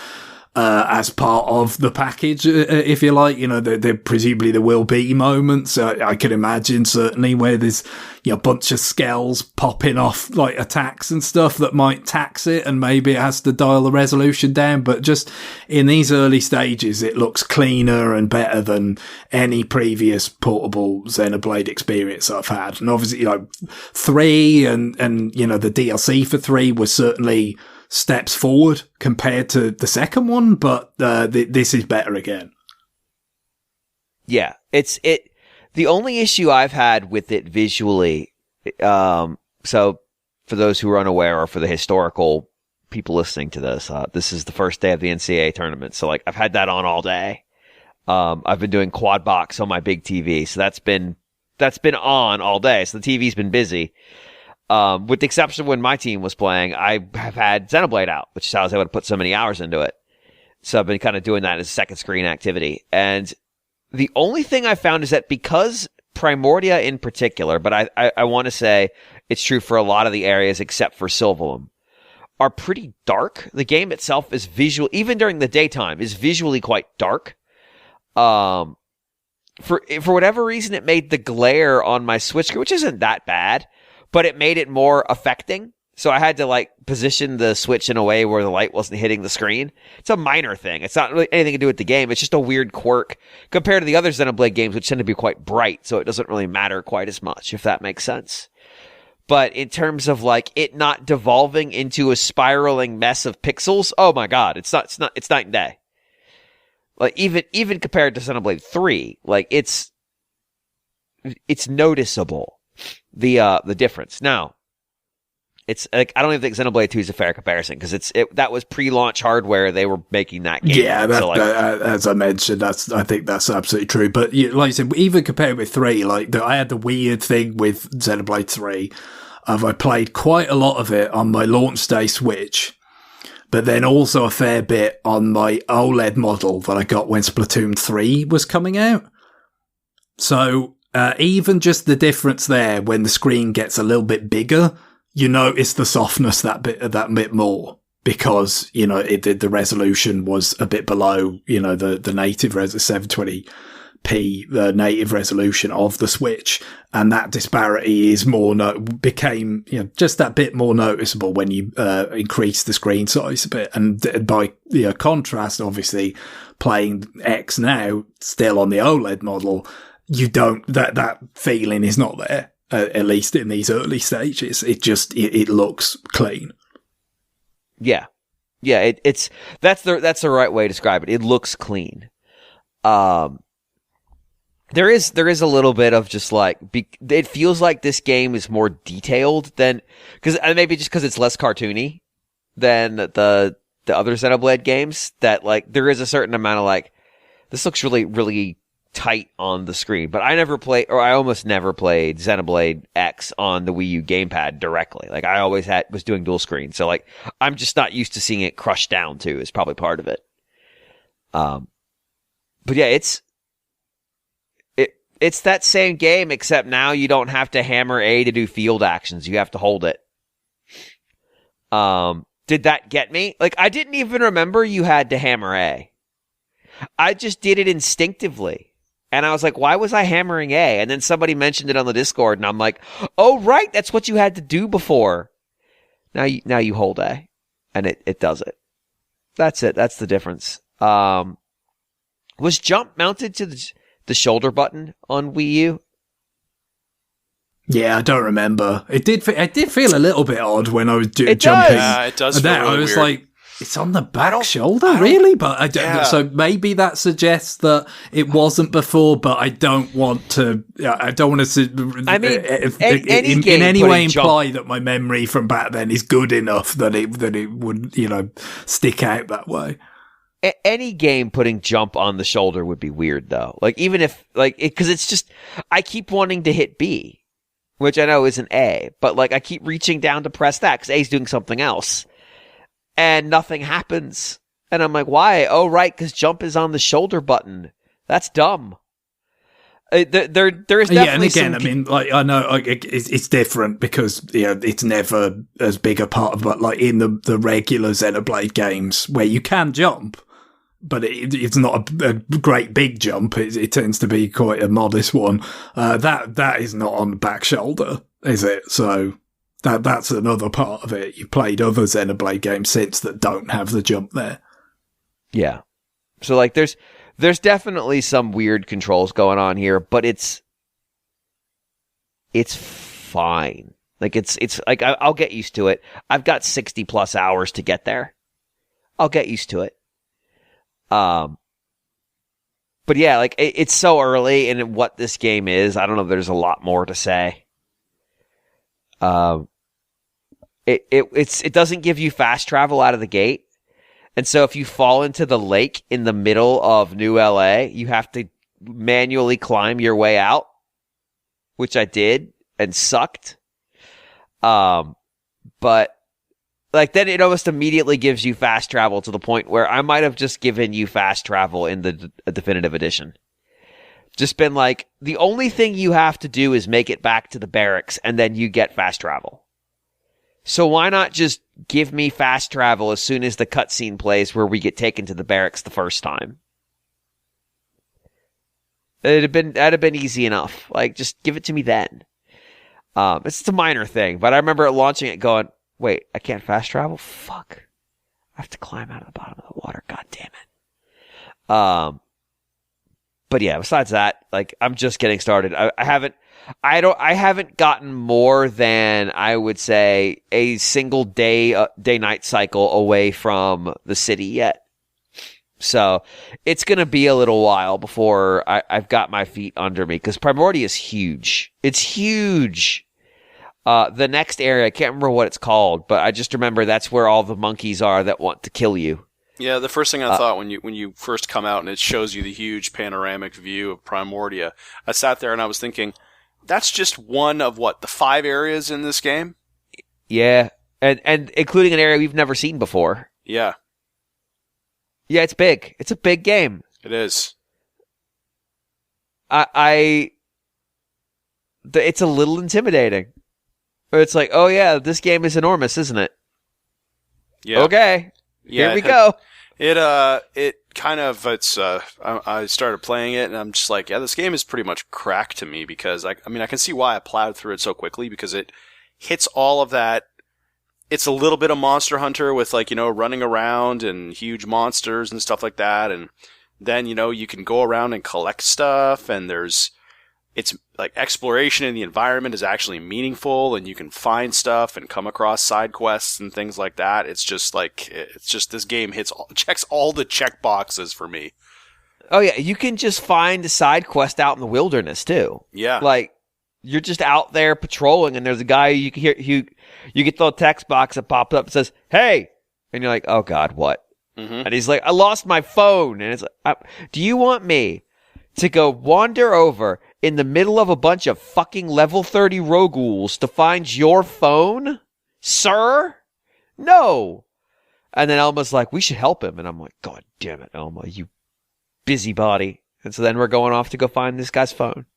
as part of the package, if you like. There presumably there will be moments, I could imagine, certainly, where there's, a bunch of skells popping off, like, attacks and stuff that might tax it, and maybe it has to dial the resolution down. But just in these early stages, it looks cleaner and better than any previous portable Xenoblade experience I've had. And obviously, 3 and the DLC for 3 was certainly steps forward compared to the second one, but this is better again. Yeah, the only issue I've had with it visually, so for those who are unaware, or for the historical people listening to this, this is the first day of the NCAA tournament, so I've had that on all day. I've been doing quad box on my big TV, so that's been on all day, so the TV's been busy. With the exception of when my team was playing, I have had Xenoblade out, which is how I was able to put so many hours into it. So I've been kind of doing that as a second screen activity. And the only thing I found is that because Primordia in particular, but I want to say it's true for a lot of the areas except for Sylvalum, are pretty dark. The game itself is visual, even during the daytime, is visually quite dark. For whatever reason, it made the glare on my Switch, which isn't that bad, but it made it more affecting. So I had to position the Switch in a way where the light wasn't hitting the screen. It's a minor thing. It's not really anything to do with the game. It's just a weird quirk compared to the other Xenoblade games, which tend to be quite bright. So it doesn't really matter quite as much, if that makes sense. But in terms of like it not devolving into a spiraling mess of pixels, oh my god, it's night and day. Like even compared to Xenoblade 3, like it's noticeable the difference. Now, it's like I don't even think Xenoblade 2 is a fair comparison because that was pre-launch hardware. They were making that game. Yeah, as I mentioned, I think that's absolutely true. But like I said, even compared with 3, like I had the weird thing with Xenoblade 3 of I played quite a lot of it on my launch day Switch, but then also a fair bit on my OLED model that I got when Splatoon 3 was coming out. So even just the difference there when the screen gets a little bit bigger, you notice the softness that bit more because, you know, the resolution was a bit below, you know, the native 720p, the native resolution of the Switch. And that disparity is became, you know, just that bit more noticeable when you, increase the screen size a bit. And by, you know, contrast, obviously playing X now, still on the OLED model, you don't, that feeling is not there. At least in these early stages, it looks clean. Yeah. That's the right way to describe it. It looks clean. There is a little bit of just like it feels like this game is more detailed than maybe just because it's less cartoony than the other Xenoblade games. That like there is a certain amount of like this looks really really tight on the screen, but I almost never played Xenoblade X on the Wii U gamepad directly. Like I always was doing dual screen, so like I'm just not used to seeing it crushed down too. Is probably part of it. But yeah, it's that same game except now you don't have to hammer A to do field actions. You have to hold it. Did that get me? Like I didn't even remember you had to hammer A. I just did it instinctively. And I was like, why was I hammering A? And then somebody mentioned it on the Discord, and I'm like, oh, right, that's what you had to do before. Now you hold A, and it does it. That's it. That's the difference. Was jump mounted to the shoulder button on Wii U? Yeah, I don't remember. It did feel a little bit odd when I was jumping. Yeah, it does feel really I was weird. Like, it's on the back shoulder, really? But I don't. Yeah. So maybe that suggests that it wasn't before. But I don't want to. I don't want to. I mean, in any way imply that my memory from back then is good enough that it would, you know, stick out that way. Any game putting jump on the shoulder would be weird, though. Like even if because it's just I keep wanting to hit B, which I know isn't A, but like I keep reaching down to press that because A's doing something else. And nothing happens. And I'm like, why? Oh, right, because jump is on the shoulder button. That's dumb. There is definitely and again, I mean, like I know it's different because you know it's never as big a part of, but like in the regular Xenoblade games where you can jump, but it's not a great big jump. It tends to be quite a modest one. That is not on the back shoulder, is it? So. That's another part of it. You played other Xenoblade games since that don't have the jump there. Yeah. So like there's definitely some weird controls going on here, but it's fine. Like it's like I'll get used to it. I've got 60 plus hours to get there. I'll get used to it. But yeah, like it's so early in what this game is. I don't know if there's a lot more to say. It doesn't give you fast travel out of the gate. And so if you fall into the lake in the middle of New LA, you have to manually climb your way out, which I did and sucked. But like then it almost immediately gives you fast travel to the point where I might have just given you fast travel in the definitive edition. Just been like, the only thing you have to do is make it back to the barracks and then you get fast travel. So why not just give me fast travel as soon as the cutscene plays where we get taken to the barracks the first time? That'd have been easy enough. Like, just give it to me then. It's just a minor thing, but I remember launching it going, wait, I can't fast travel? Fuck. I have to climb out of the bottom of the water. God damn it. But yeah, besides that, like, I'm just getting started. I haven't gotten more than, I would say, a single day-night cycle away from the city yet. So it's going to be a little while before I've got my feet under me, because Primordia is huge. It's huge. The next area, I can't remember what it's called, but I just remember that's where all the monkeys are that want to kill you. Yeah, the first thing I thought when you first come out and it shows you the huge panoramic view of Primordia, I sat there and I was thinking, that's just one of the 5 areas in this game? Yeah, and including an area we've never seen before. Yeah. Yeah, it's big. It's a big game. It is. It's a little intimidating. It's like, oh yeah, this game is enormous, isn't it? Yeah. Okay. Yeah, here we go. It kind of, I started playing it and I'm just like, yeah, this game is pretty much crack to me, because I can see why I plowed through it so quickly, because it hits all of that. It's a little bit of Monster Hunter with, like, running around and huge monsters and stuff like that. And then, you can go around and collect stuff, and it's like exploration in the environment is actually meaningful, and you can find stuff and come across side quests and things like that. It's just this game checks all the check boxes for me. Oh yeah, you can just find a side quest out in the wilderness too. Yeah. Like, you're just out there patrolling, and there's a guy you can hear, you get the text box that pops up and says, "Hey," and you're like, "Oh God, what?" Mm-hmm. And he's like, "I lost my phone," and it's like, "Do you want me to go wander over in the middle of a bunch of fucking level 30 rogules to find your phone, sir? No." And then Elma's like, "We should help him," and I'm like, "God damn it, Elma, you busybody!" And so then we're going off to go find this guy's phone.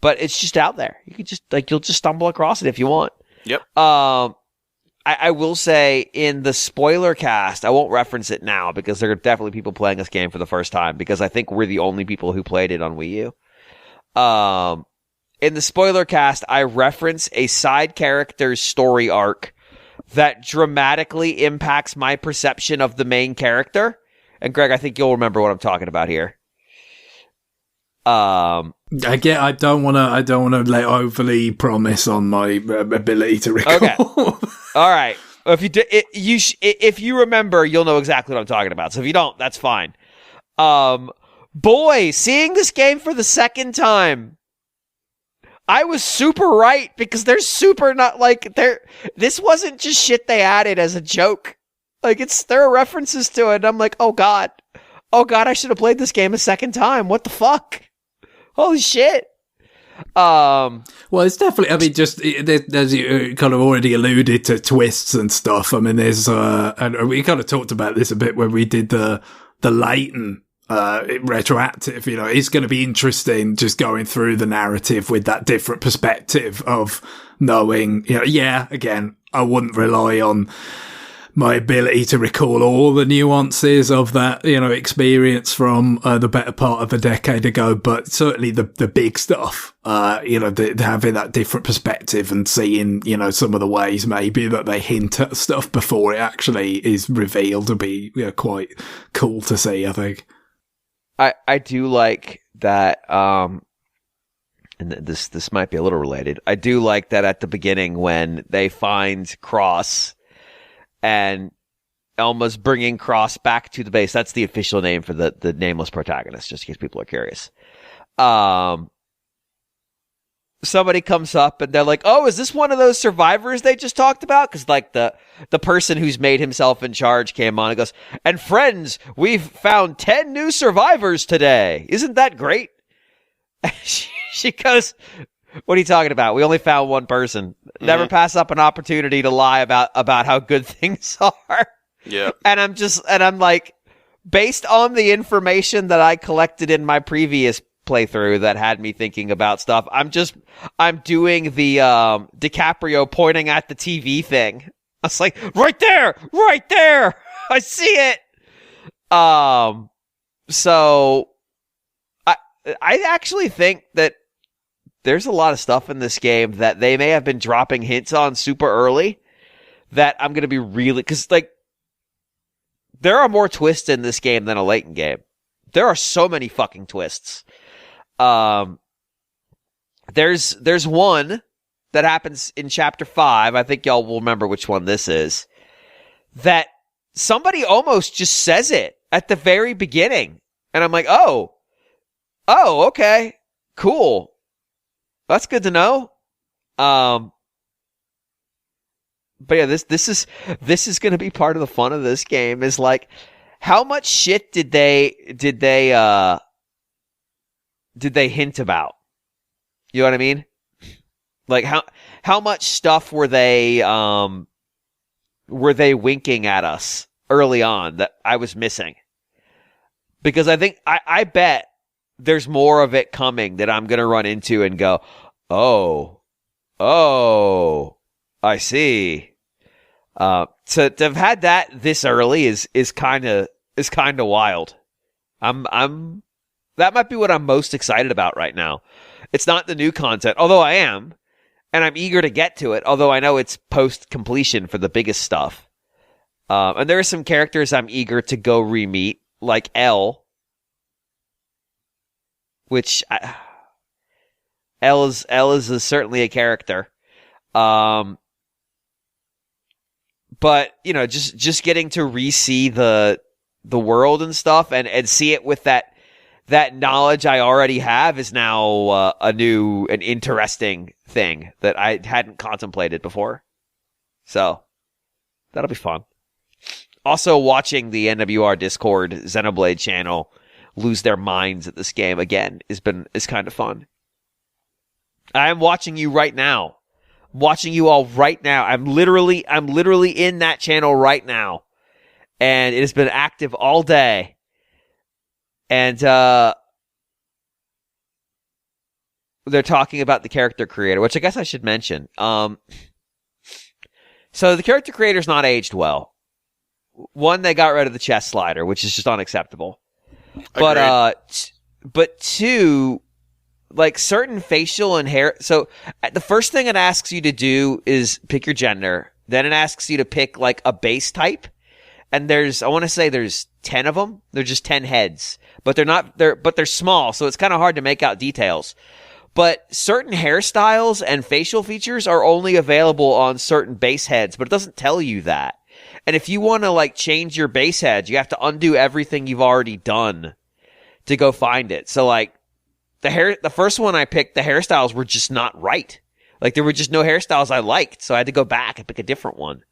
But it's just out there. You can just, like, you'll just stumble across it if you want. Yep. I will say, in the spoiler cast, I won't reference it now because there are definitely people playing this game for the first time, because I think we're the only people who played it on Wii U. In the spoiler cast, I reference a side character's story arc that dramatically impacts my perception of the main character. And Greg, I think you'll remember what I'm talking about here. I don't want to let overly promise on my ability to recall. Okay. All right. If you remember, you'll know exactly what I'm talking about. So if you don't, that's fine. Boy, seeing this game for the second time, I was super right, because they're super not like this wasn't just shit they added as a joke. Like, there are references to it. And I'm like, oh God, I should have played this game a second time. What the fuck? Holy shit. Well, it's definitely, I mean, just as you kind of already alluded to twists and stuff. I mean, there's, and we kind of talked about this a bit when we did the Layton retroactive. It's going to be interesting just going through the narrative with that different perspective of knowing, again, I wouldn't rely on my ability to recall all the nuances of that, experience from the better part of a decade ago, but certainly the big stuff, having that different perspective and seeing, some of the ways maybe that they hint at stuff before it actually is revealed to be quite cool to see, I think. I do like that, and this might be a little related. I do like that at the beginning when they find Cross, and Elma's bringing Cross back to the base. That's the official name for the nameless protagonist, just in case people are curious. Somebody comes up and they're like, "Oh, is this one of those survivors they just talked about?" Because, like, the person who's made himself in charge came on and goes, "And friends, we've found 10 new survivors today. Isn't that great?" She goes, "What are you talking about? We only found one person." Mm-hmm. Never pass up an opportunity to lie about how good things are. Yeah. And I'm like, based on the information that I collected in my previous playthrough that had me thinking about stuff, I'm doing the DiCaprio pointing at the TV thing. I was like, right there, I see it. So I actually think that there's a lot of stuff in this game that they may have been dropping hints on super early that I'm going to be really, because, like, there are more twists in this game than a Layton game. There are so many fucking twists. There's one that happens in chapter 5. I think y'all will remember which one this is. That somebody almost just says it at the very beginning. And I'm like, oh, okay, cool. That's good to know. But yeah, this is going to be part of the fun of this game, is like, how much shit did they hint about? You know what I mean? Like how much stuff were they winking at us early on that I was missing? Because I think I bet there's more of it coming that I'm going to run into and go, oh, I see. To have had that this early is kind of wild. That might be what I'm most excited about right now. It's not the new content, although I am, and I'm eager to get to it, although I know it's post-completion for the biggest stuff. And there are some characters I'm eager to go re-meet, like L, which L is certainly a character. But, you know, just getting to re-see the world and stuff and see it with that knowledge I already have is now an interesting thing that I hadn't contemplated before. So, that'll be fun. Also, watching the NWR Discord Xenoblade channel lose their minds at this game again is kind of fun. I'm watching you right now. I'm watching you all right now. I'm literally in that channel right now. And it has been active all day. And they're talking about the character creator, which I guess I should mention. So the character creator's not aged well. One, they got rid of the chest slider, which is just unacceptable. But two, like certain facial and hair. So the first thing it asks you to do is pick your gender. Then it asks you to pick like a base type. And I want to say there's 10 of them. They're just 10 heads, but they're small. So it's kind of hard to make out details. But certain hairstyles and facial features are only available on certain base heads, but it doesn't tell you that. And if you want to like change your base head, you have to undo everything you've already done to go find it. So like the first one I picked, the hairstyles were just not right. Like there were just no hairstyles I liked. So I had to go back and pick a different one.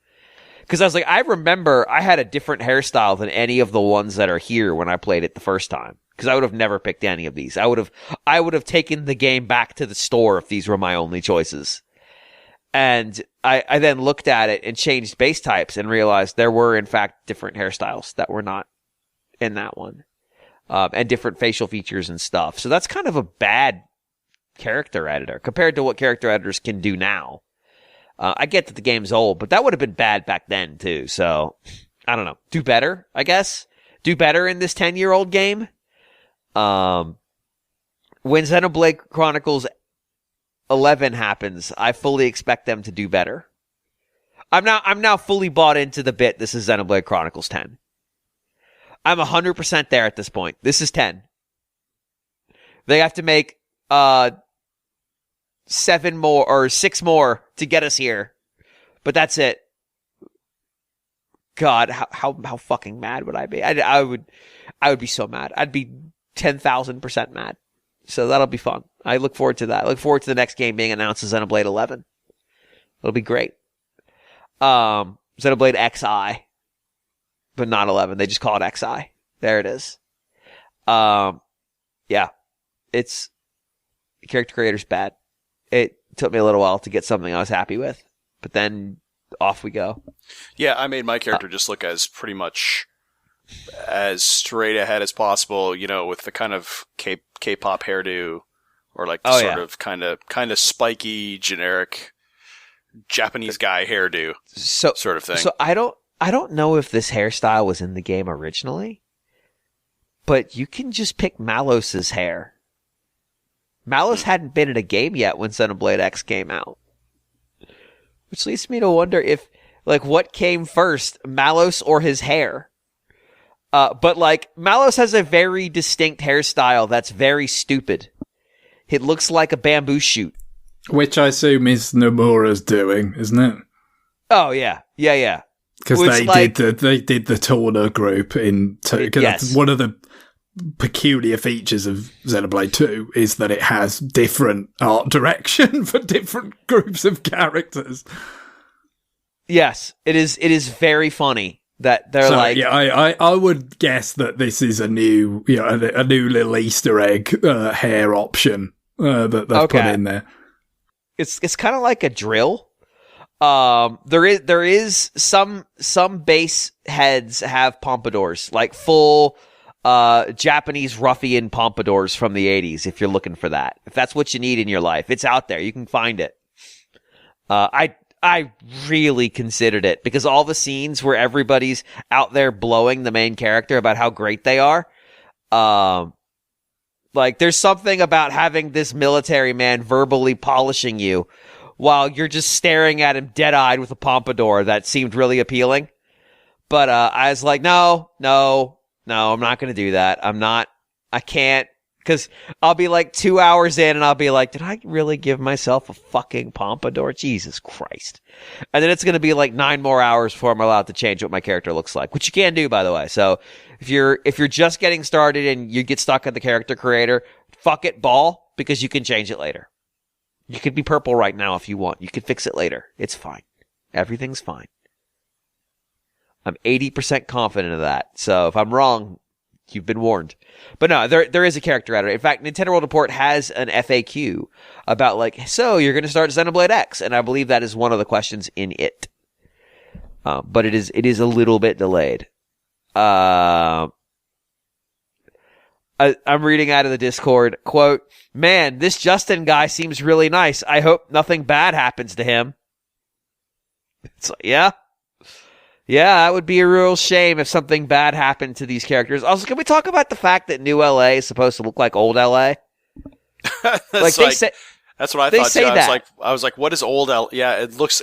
Cause I was like, I remember I had a different hairstyle than any of the ones that are here when I played it the first time. Cause I would have never picked any of these. I would have taken the game back to the store if these were my only choices. And I then looked at it and changed base types and realized there were, in fact, different hairstyles that were not in that one. And different facial features and stuff. So that's kind of a bad character editor compared to what character editors can do now. I get that the game's old, but that would have been bad back then, too. So, I don't know. Do better, I guess. Do better in this 10-year-old game. When Xenoblade Chronicles 11 happens, I fully expect them to do better. I'm now fully bought into the bit. This is Xenoblade Chronicles 10. I'm 100% there at this point. This is 10. They have to make 7 more or 6 more to get us here, but that's it. God, how fucking mad would I be? I would be so mad. I'd be 10,000% mad. So that'll be fun. I look forward to that. I look forward to the next game being announced as Xenoblade 11. It'll be great. Xenoblade XI, but not 11. They just call it XI. There it is. Yeah, it's character creator's bad. It took me a little while to get something I was happy with, but then off we go. Yeah, I made my character just look as pretty much as straight ahead as possible, you know, with the kind of K-pop hairdo, or like the sort of kind of spiky, generic Japanese guy hairdo, sort of thing. So I don't know if this hairstyle was in the game originally, but you can just pick Malos's hair. Malos hadn't been in a game yet when Xenoblade X came out, which leads me to wonder if, like, what came first, Malos or his hair? But like Malos has a very distinct hairstyle that's very stupid. It looks like a bamboo shoot. Which I assume is Nomura's doing, isn't it? Oh, yeah. Yeah. Because they did the Torna group in... Yes. One of the peculiar features of Xenoblade 2 is that it has different art direction for different groups of characters. Yes, it is very funny that they're Yeah, I would guess that this is a new little Easter egg hair option that they've put in there. It's kind of like a drill. There is some base heads have pompadours, like full Japanese ruffian pompadours from the 80s, if you're looking for that. If that's what you need in your life, it's out there. You can find it. I really considered it because all the scenes where everybody's out there blowing the main character about how great they are, like there's something about having this military man verbally polishing you while you're just staring at him dead-eyed with a pompadour that seemed really appealing. But I was like, no, I'm not going to do that. I can't, because I'll be like 2 hours in and I'll be like, did I really give myself a fucking pompadour? Jesus Christ. And then it's going to be like 9 more hours before I'm allowed to change what my character looks like, which you can do, by the way. So if you're just getting started and you get stuck in the character creator, fuck it, ball, because you can change it later. You could be purple right now if you want. You could fix it later. It's fine. Everything's fine. I'm 80% confident of that. So if I'm wrong, you've been warned. But no, there is a character editor. In fact, Nintendo World Report has an FAQ about like, so you're going to start Xenoblade X, and I believe that is one of the questions in it. But it is a little bit delayed. I'm reading out of the Discord, quote, man, this Justin guy seems really nice. I hope nothing bad happens to him. It's like, yeah, that would be a real shame if something bad happened to these characters. Also, can we talk about the fact that New LA is supposed to look like old LA? That's what I thought too. I was like, what is old LA? Yeah, it looks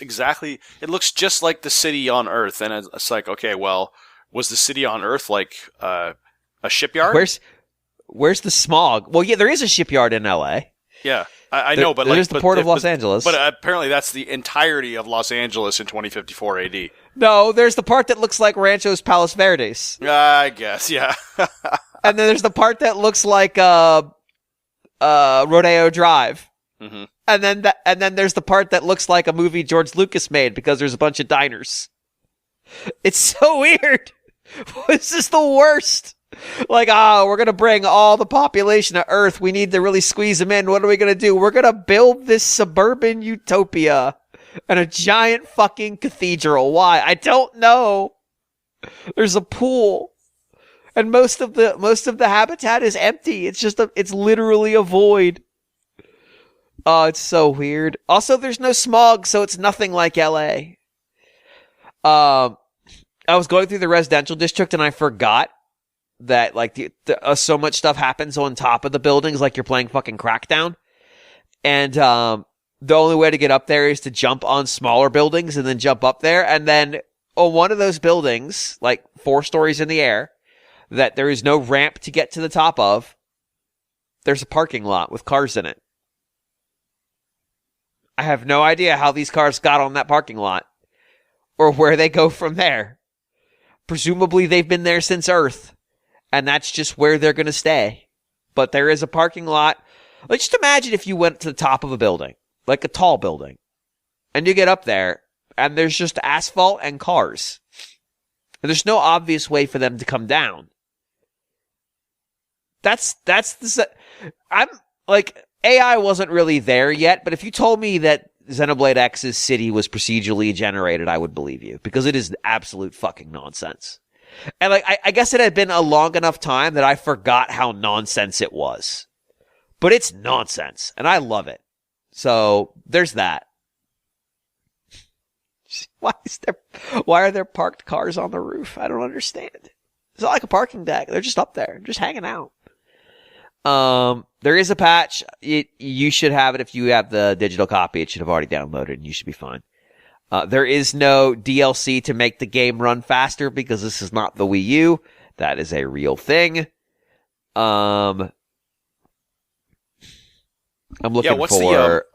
just like the city on Earth. And it's like, okay, well, was the city on Earth like a shipyard? Where's the smog? Well, yeah, there is a shipyard in LA. Yeah, I know, but there's the port of Los Angeles. But apparently that's the entirety of Los Angeles in 2054 AD. No, there's the part that looks like Rancho's Palos Verdes. I guess, yeah. And then there's the part that looks like Rodeo Drive. Mm-hmm. And then there's the part that looks like a movie George Lucas made because there's a bunch of diners. It's so weird. This is the worst. Like, we're going to bring all the population of Earth. We need to really squeeze them in. What are we going to do? We're going to build this suburban utopia and a giant fucking cathedral. Why? I don't know. There's a pool. And most of the habitat is empty. It's literally a void. Oh, it's so weird. Also, there's no smog, so it's nothing like LA. I was going through the residential district and I forgot that like so much stuff happens on top of the buildings, like you're playing fucking Crackdown. And the only way to get up there is to jump on smaller buildings and then jump up there. And then on one of those buildings, like 4 stories in the air, that there is no ramp to get to the top of, there's a parking lot with cars in it. I have no idea how these cars got on that parking lot or where they go from there. Presumably they've been there since Earth. And that's just where they're going to stay. But there is a parking lot. Like, just imagine if you went to the top of a building, like a tall building, and you get up there, and there's just asphalt and cars. And there's no obvious way for them to come down. I'm, like, AI wasn't really there yet, but if you told me that Xenoblade X's city was procedurally generated, I would believe you. Because it is absolute fucking nonsense. And like, I guess it had been a long enough time that I forgot how nonsense it was. But it's nonsense, and I love it. So, there's that. Why are there parked cars on the roof? I don't understand. It's not like a parking deck. They're just up there, just hanging out. There is a patch. You should have it if you have the digital copy. It should have already downloaded, and you should be fine. There is no DLC to make the game run faster because this is not the Wii U. that is a real thing. I'm looking what's for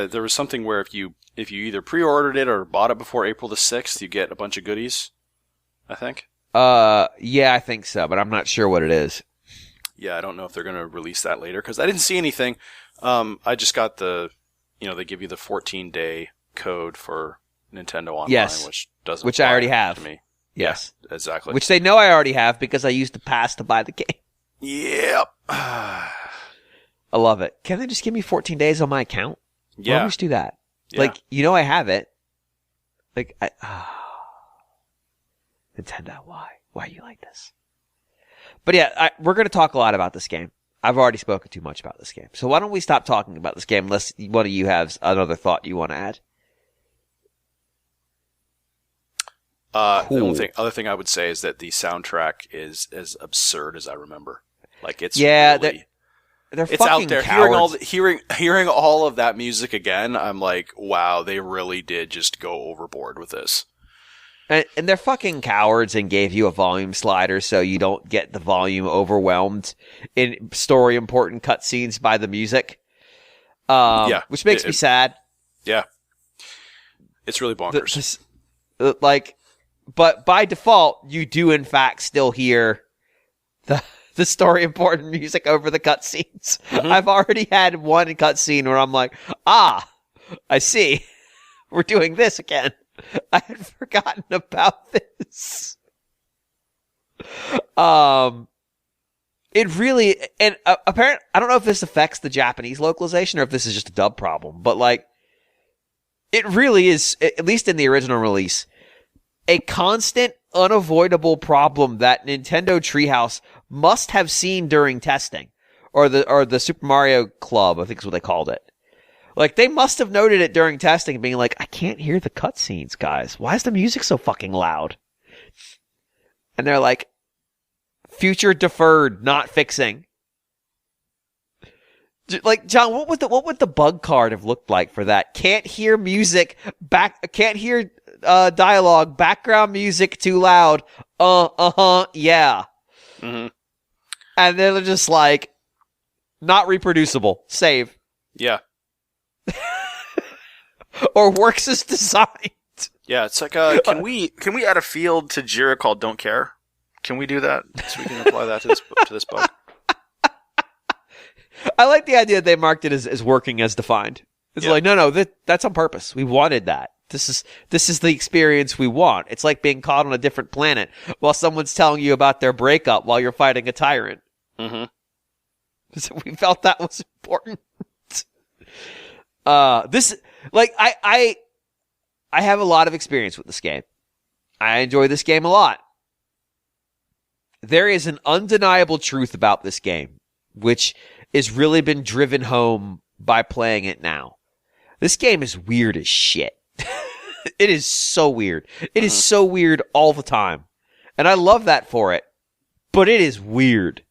there was something where if you either pre-ordered it or bought it before April the 6th, you get a bunch of goodies, I think. Yeah, I think so, but I'm not sure what it is. Yeah, I don't know if they're going to release that later because I didn't see anything. I just got they give you the 14-day code for Nintendo Online, yes, which I already have. To me. Yes, yeah, exactly. Which they know I already have because I used the pass to buy the game. Yep. I love it. Can they just give me 14 days on my account? Yeah. Why don't we just do that? Yeah. Like, I have it. Like, Nintendo, why? Why are you like this? But yeah, we're going to talk a lot about this game. I've already spoken too much about this game. So why don't we stop talking about this game unless one of you has another thought you want to add? Cool. The other thing I would say is that the soundtrack is as absurd as I remember. Like it's they're it's fucking out there. cowards. Hearing all of that music again, I'm like, wow, they really did just go overboard with this. And they're fucking cowards and gave you a volume slider so you don't get the volume overwhelmed in story important cutscenes by the music. Which makes me sad. Yeah. It's really bonkers. But by default, you do in fact still hear the story important music over the cutscenes. Mm-hmm. I've already had one cutscene where I'm like, I see. We're doing this again. I had forgotten about this. It really, and apparently, I don't know if this affects the Japanese localization or if this is just a dub problem, but like, it really is, at least in the original release, a constant, unavoidable problem that Nintendo Treehouse must have seen during testing, or the Super Mario Club, I think is what they called it. Like, they must have noted it during testing and being like, I can't hear the cutscenes, guys. Why is the music so fucking loud? And they're like, future deferred, not fixing. Like, John, what would the bug card have looked like for that? Can't hear music, can't hear dialogue, background music too loud. Yeah. Mm-hmm. And then they're just like, not reproducible. Save. Yeah. Or works as designed. Yeah, it's like, can we add a field to Jira called "Don't Care"? Can we do that so we can apply that to this bug? I like the idea that they marked it as working as defined. It's like, no, that's on purpose. We wanted that. This is the experience we want. It's like being caught on a different planet while someone's telling you about their breakup while you're fighting a tyrant. Mm-hmm. So we felt that was important. I have a lot of experience with this game. I enjoy this game a lot. There is an undeniable truth about this game, which has really been driven home by playing it now. This game is weird as shit. It is so weird. It is so weird all the time. And I love that for it. But it is weird.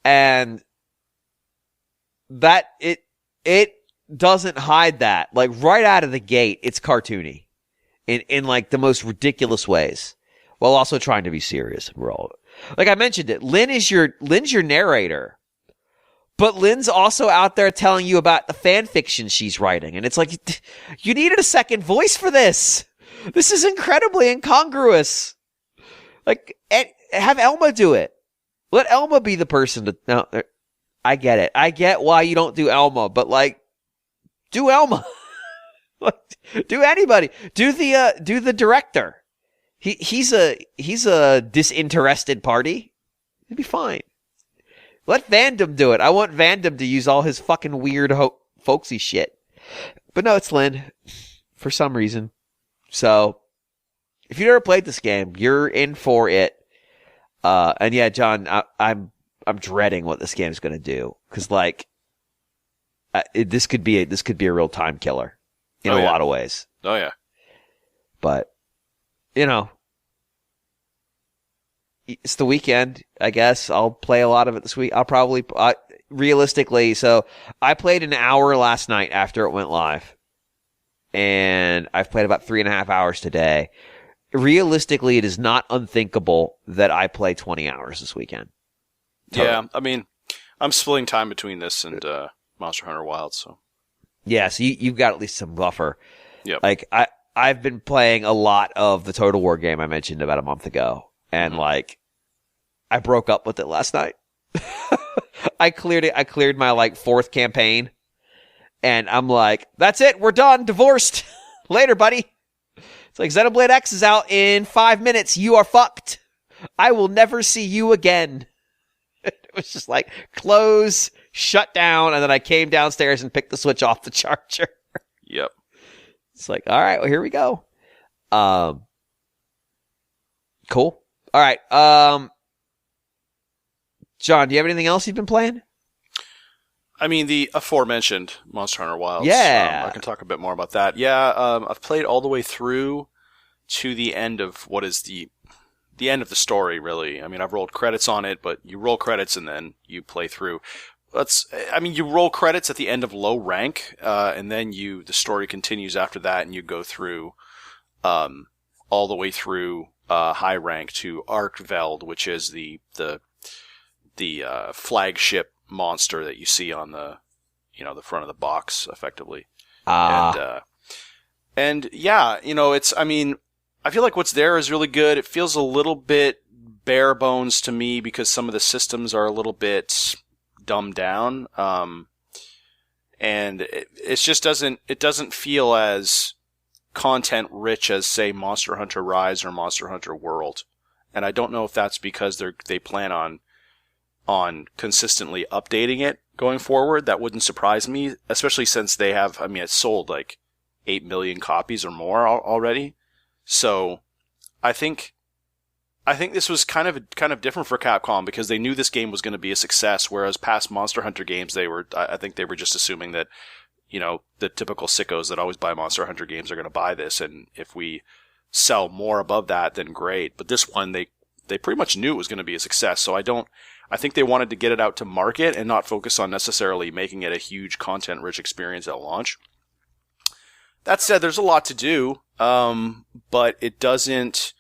And that it doesn't hide that. Like right out of the gate, it's cartoony. In like the most ridiculous ways. While also trying to be serious. We're all like I mentioned it. Lynn's your narrator. But Lynn's also out there telling you about the fan fiction she's writing. And it's like, you needed a second voice for this. This is incredibly incongruous. Like, have Elma do it. Let Elma be the person to... No, I get it. I get why you don't do Elma, but like, do Elma. Like, do anybody. Do the director. He's a disinterested party. It'd be fine. Let Vandom do it. I want Vandom to use all his fucking weird folksy shit. But no, it's Lynn. For some reason. So, if you've never played this game, you're in for it. And yeah, John, I'm dreading what this game's gonna do. Cause like, this could be a real time killer. In a lot of ways. Oh yeah. But, you know. It's the weekend, I guess. I'll play a lot of it this week. I'll probably, realistically, so I played an hour last night after it went live. And I've played about 3.5 hours today. realistically, it is not unthinkable that I play 20 hours this weekend. Total. Yeah, I mean, I'm splitting time between this and Monster Hunter Wilds, so. Yeah, so you've got at least some buffer. Yep. Like, I've been playing a lot of the Total War game I mentioned about a month ago, and like, I broke up with it last night. I cleared my like 4th campaign, and I'm like, that's it, we're done, divorced. Later, buddy. It's like Xenoblade X is out in 5 minutes. You are fucked. I will never see you again. It was just like close, shut down, and then I came downstairs and picked the Switch off the charger. Yep. It's like, all right, well, here we go. Cool. All right. John, do you have anything else you've been playing? I mean, the aforementioned Monster Hunter Wilds. Yeah. I can talk a bit more about that. Yeah, I've played all the way through to the end of what is the end of the story, really. I mean, I've rolled credits on it, but you roll credits and then you play through. You roll credits at the end of low rank, and then the story continues after that, and you go through, all the way through, high rank to Arkveld, which is the flagship monster that you see on the front of the box, effectively. And yeah, I feel like what's there is really good. It feels a little bit bare bones to me because some of the systems are a little bit dumbed down. And it just doesn't feel as content rich as, say, Monster Hunter Rise or Monster Hunter World. And I don't know if that's because they plan on consistently updating it going forward. That wouldn't surprise me, especially since they have, it's sold like 8 million copies or more already. So I think this was kind of different for Capcom because they knew this game was going to be a success, whereas past Monster Hunter games, I think they were just assuming that, the typical sickos that always buy Monster Hunter games are going to buy this, and if we sell more above that, then great. But this one, they pretty much knew it was going to be a success, so I think they wanted to get it out to market and not focus on necessarily making it a huge content-rich experience at launch. That said, there's a lot to do, but it doesn't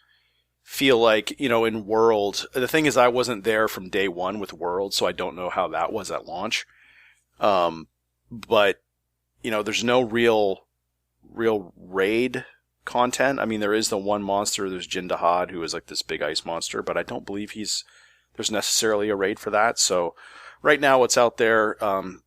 feel like, in World. The thing is, I wasn't there from day one with World, so I don't know how that was at launch. But, there's no real raid content. There is the one monster, there's Jindahad, who is like this big ice monster, but I don't believe there's necessarily a raid for that. So right now what's out there,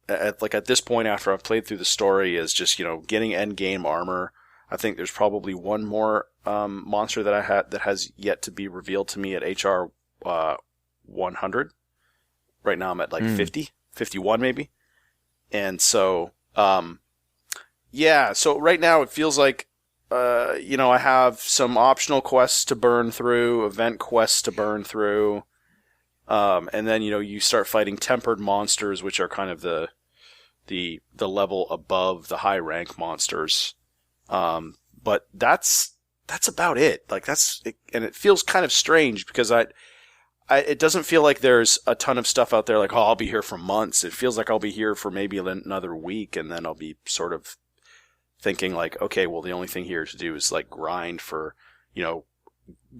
at this point after I've played through the story is just, getting end game armor. I think there's probably one more, monster that has yet to be revealed to me at HR, 100. Right now I'm at like 50, 51 maybe. And so, so right now it feels like, I have some optional quests to burn through, event quests to burn through. And then, you start fighting tempered monsters, which are kind of the level above the high rank monsters. But that's about it. Like and it feels kind of strange because it doesn't feel like there's a ton of stuff out there like, I'll be here for months. It feels like I'll be here for maybe another week, and then I'll be sort of thinking like, okay, well, the only thing here to do is like grind for,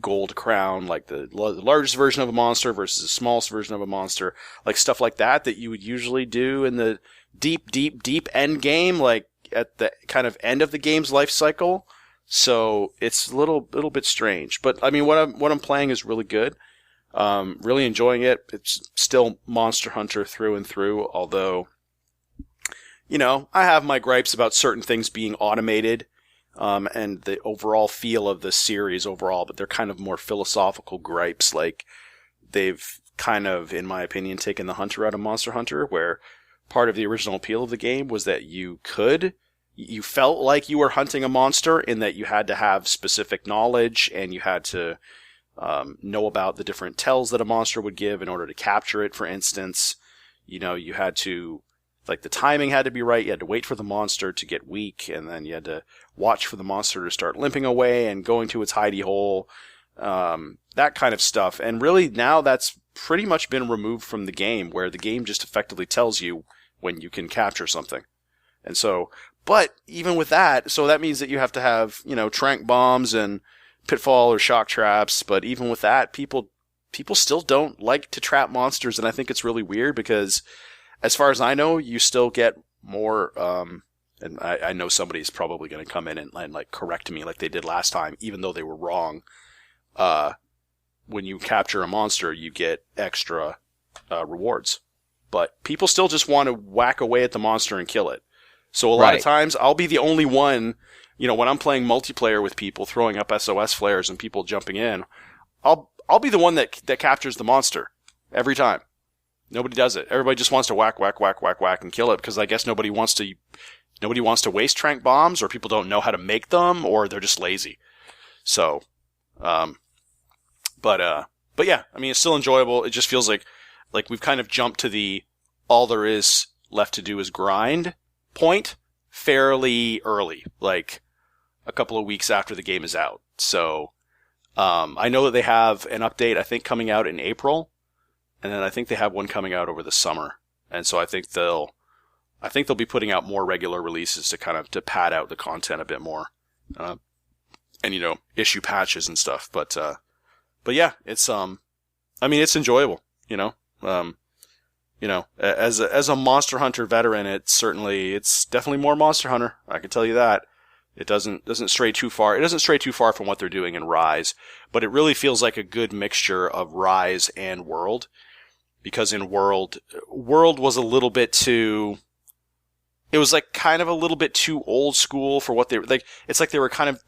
gold crown, like the largest version of a monster versus the smallest version of a monster, like stuff like that you would usually do in the deep end game, like at the kind of end of the game's life cycle. So it's a little bit strange, but what I'm playing is really good. Really enjoying it. It's still Monster Hunter through and through, although, I have my gripes about certain things being automated, and the overall feel of the series overall, but they're kind of more philosophical gripes. Like, they've kind of, in my opinion, taken the hunter out of Monster Hunter, where part of the original appeal of the game was that you felt like you were hunting a monster in that you had to have specific knowledge and you had to know about the different tells that a monster would give in order to capture it, for instance. You had to, like, the timing had to be right. You had to wait for the monster to get weak, and then you had to watch for the monster to start limping away and going to its hidey hole. That kind of stuff. And really now that's pretty much been removed from the game, where the game just effectively tells you when you can capture something. And so, but even with that, so that means that you have to have, trank bombs and pitfall or shock traps, but even with that, people still don't like to trap monsters, and I think it's really weird because, as far as I know, you still get more. And I know somebody's probably going to come in and like correct me like they did last time, even though they were wrong. When you capture a monster, you get extra rewards, but people still just want to whack away at the monster and kill it. So a lot of times, I'll be the only one. When I'm playing multiplayer with people, throwing up SOS flares and people jumping in, I'll be the one that captures the monster every time. Nobody does it. Everybody just wants to whack, and kill it because I guess nobody wants to waste tranq bombs, or people don't know how to make them, or they're just lazy. So, but yeah, I mean, it's still enjoyable. It just feels like we've kind of jumped to the all there is left to do is grind point fairly early, like a couple of weeks after the game is out. So, I know that they have an update, I think, coming out in April, and then I think they have one coming out over the summer. And so I think they'll be putting out more regular releases to pad out the content a bit more, and issue patches and stuff. But yeah, it's I mean, it's enjoyable. As a Monster Hunter veteran, it's definitely more Monster Hunter. I can tell you that. It doesn't stray too far. It doesn't stray too far from what they're doing in Rise, but it really feels like a good mixture of Rise and World, because in World was a little bit too. It was like kind of a little bit too old school for what they were like. It's like they were trying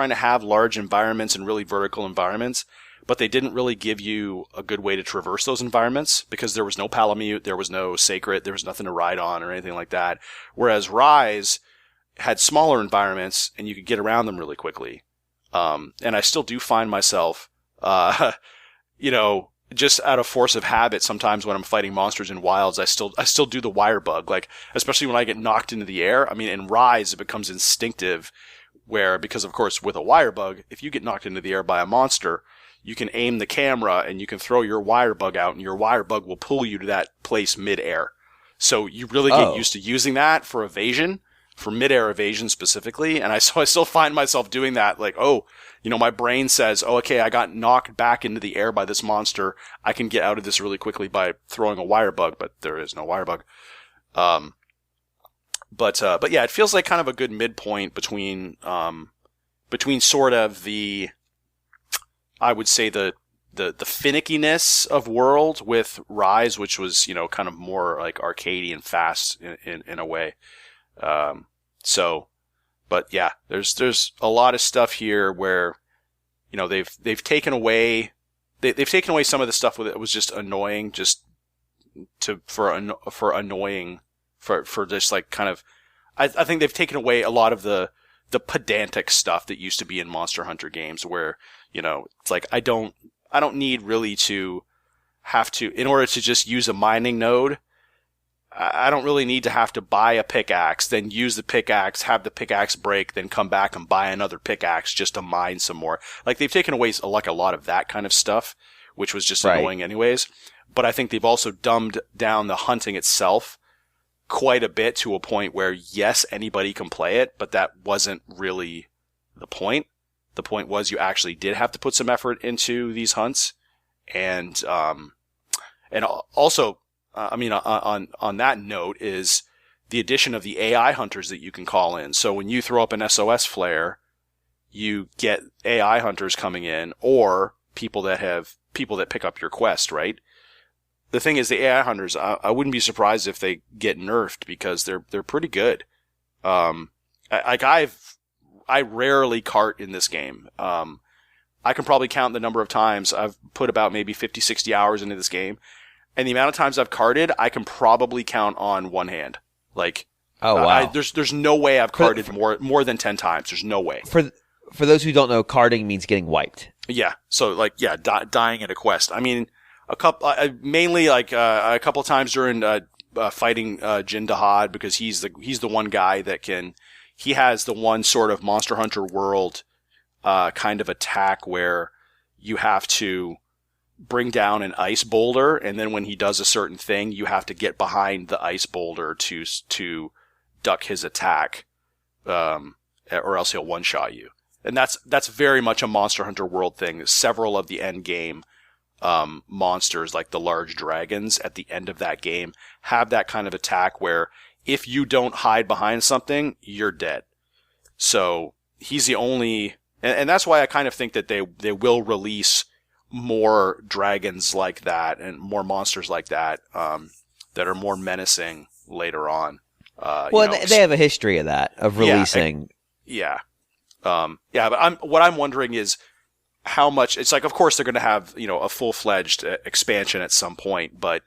to have large environments and really vertical environments, but they didn't really give you a good way to traverse those environments because there was no Palamute, there was no Sacred, there was nothing to ride on or anything like that. Whereas Rise had smaller environments and you could get around them really quickly. And I still do find myself, just out of force of habit, sometimes when I'm fighting monsters in wilds, I still do the wire bug, like, especially when I get knocked into the air. I mean, in Rise, it becomes instinctive because of course, with a wire bug, if you get knocked into the air by a monster, you can aim the camera and you can throw your wire bug out and your wire bug will pull you to that place mid-air. So you really get used to using that for evasion, for mid-air evasion specifically. And I still find myself doing that, like, my brain says, okay, I got knocked back into the air by this monster. I can get out of this really quickly by throwing a wire bug, but there is no wire bug. But yeah, it feels like kind of a good midpoint between sort of I would say the finickiness of World with Rise, which was, kind of more like arcadey and fast in a way. But yeah, there's a lot of stuff here where, they've taken away, they've taken away some of the stuff that was just annoying, for annoying, for just like kind of, I think they've taken away a lot of the pedantic stuff that used to be in Monster Hunter games where, it's like, I don't need really to have to, in order to just use a mining node, I don't really need to have to buy a pickaxe, then use the pickaxe, have the pickaxe break, then come back and buy another pickaxe just to mine some more. Like, they've taken away a lot of that kind of stuff, which was just annoying anyways. But I think they've also dumbed down the hunting itself quite a bit to a point where, yes, anybody can play it, but that wasn't really the point. The point was you actually did have to put some effort into these hunts. And also, on that note is the addition of the AI hunters that you can call in. So when you throw up an SOS flare, you get AI hunters coming in, or people that pick up your quest, right? The thing is, the AI hunters, I wouldn't be surprised if they get nerfed because they're pretty good. I rarely cart in this game. I can probably count the number of times I've put about maybe 50, 60 hours into this game. And the amount of times I've carted, I can probably count on one hand. Like, wow. There's no way I've carted more than 10 times. There's no way. For those who don't know, carding means getting wiped. Yeah. So dying at a quest. I mean, mainly a couple of times during fighting Jin Dahad, because he's the one guy that he has the one sort of Monster Hunter World kind of attack where you have to bring down an ice boulder, and then when he does a certain thing, you have to get behind the ice boulder to duck his attack, or else he'll one-shot you. and that's very much a Monster Hunter World thing. Several of the end game monsters, like the large dragons at the end of that game, have that kind of attack where if you don't hide behind something, you're dead. So he's the only, and that's why I kind of think that they will release more dragons like that and more monsters like that that are more menacing later on. They have a history of that, of releasing. But what I'm wondering is how much. It's like, of course, they're going to have a full-fledged expansion at some point, but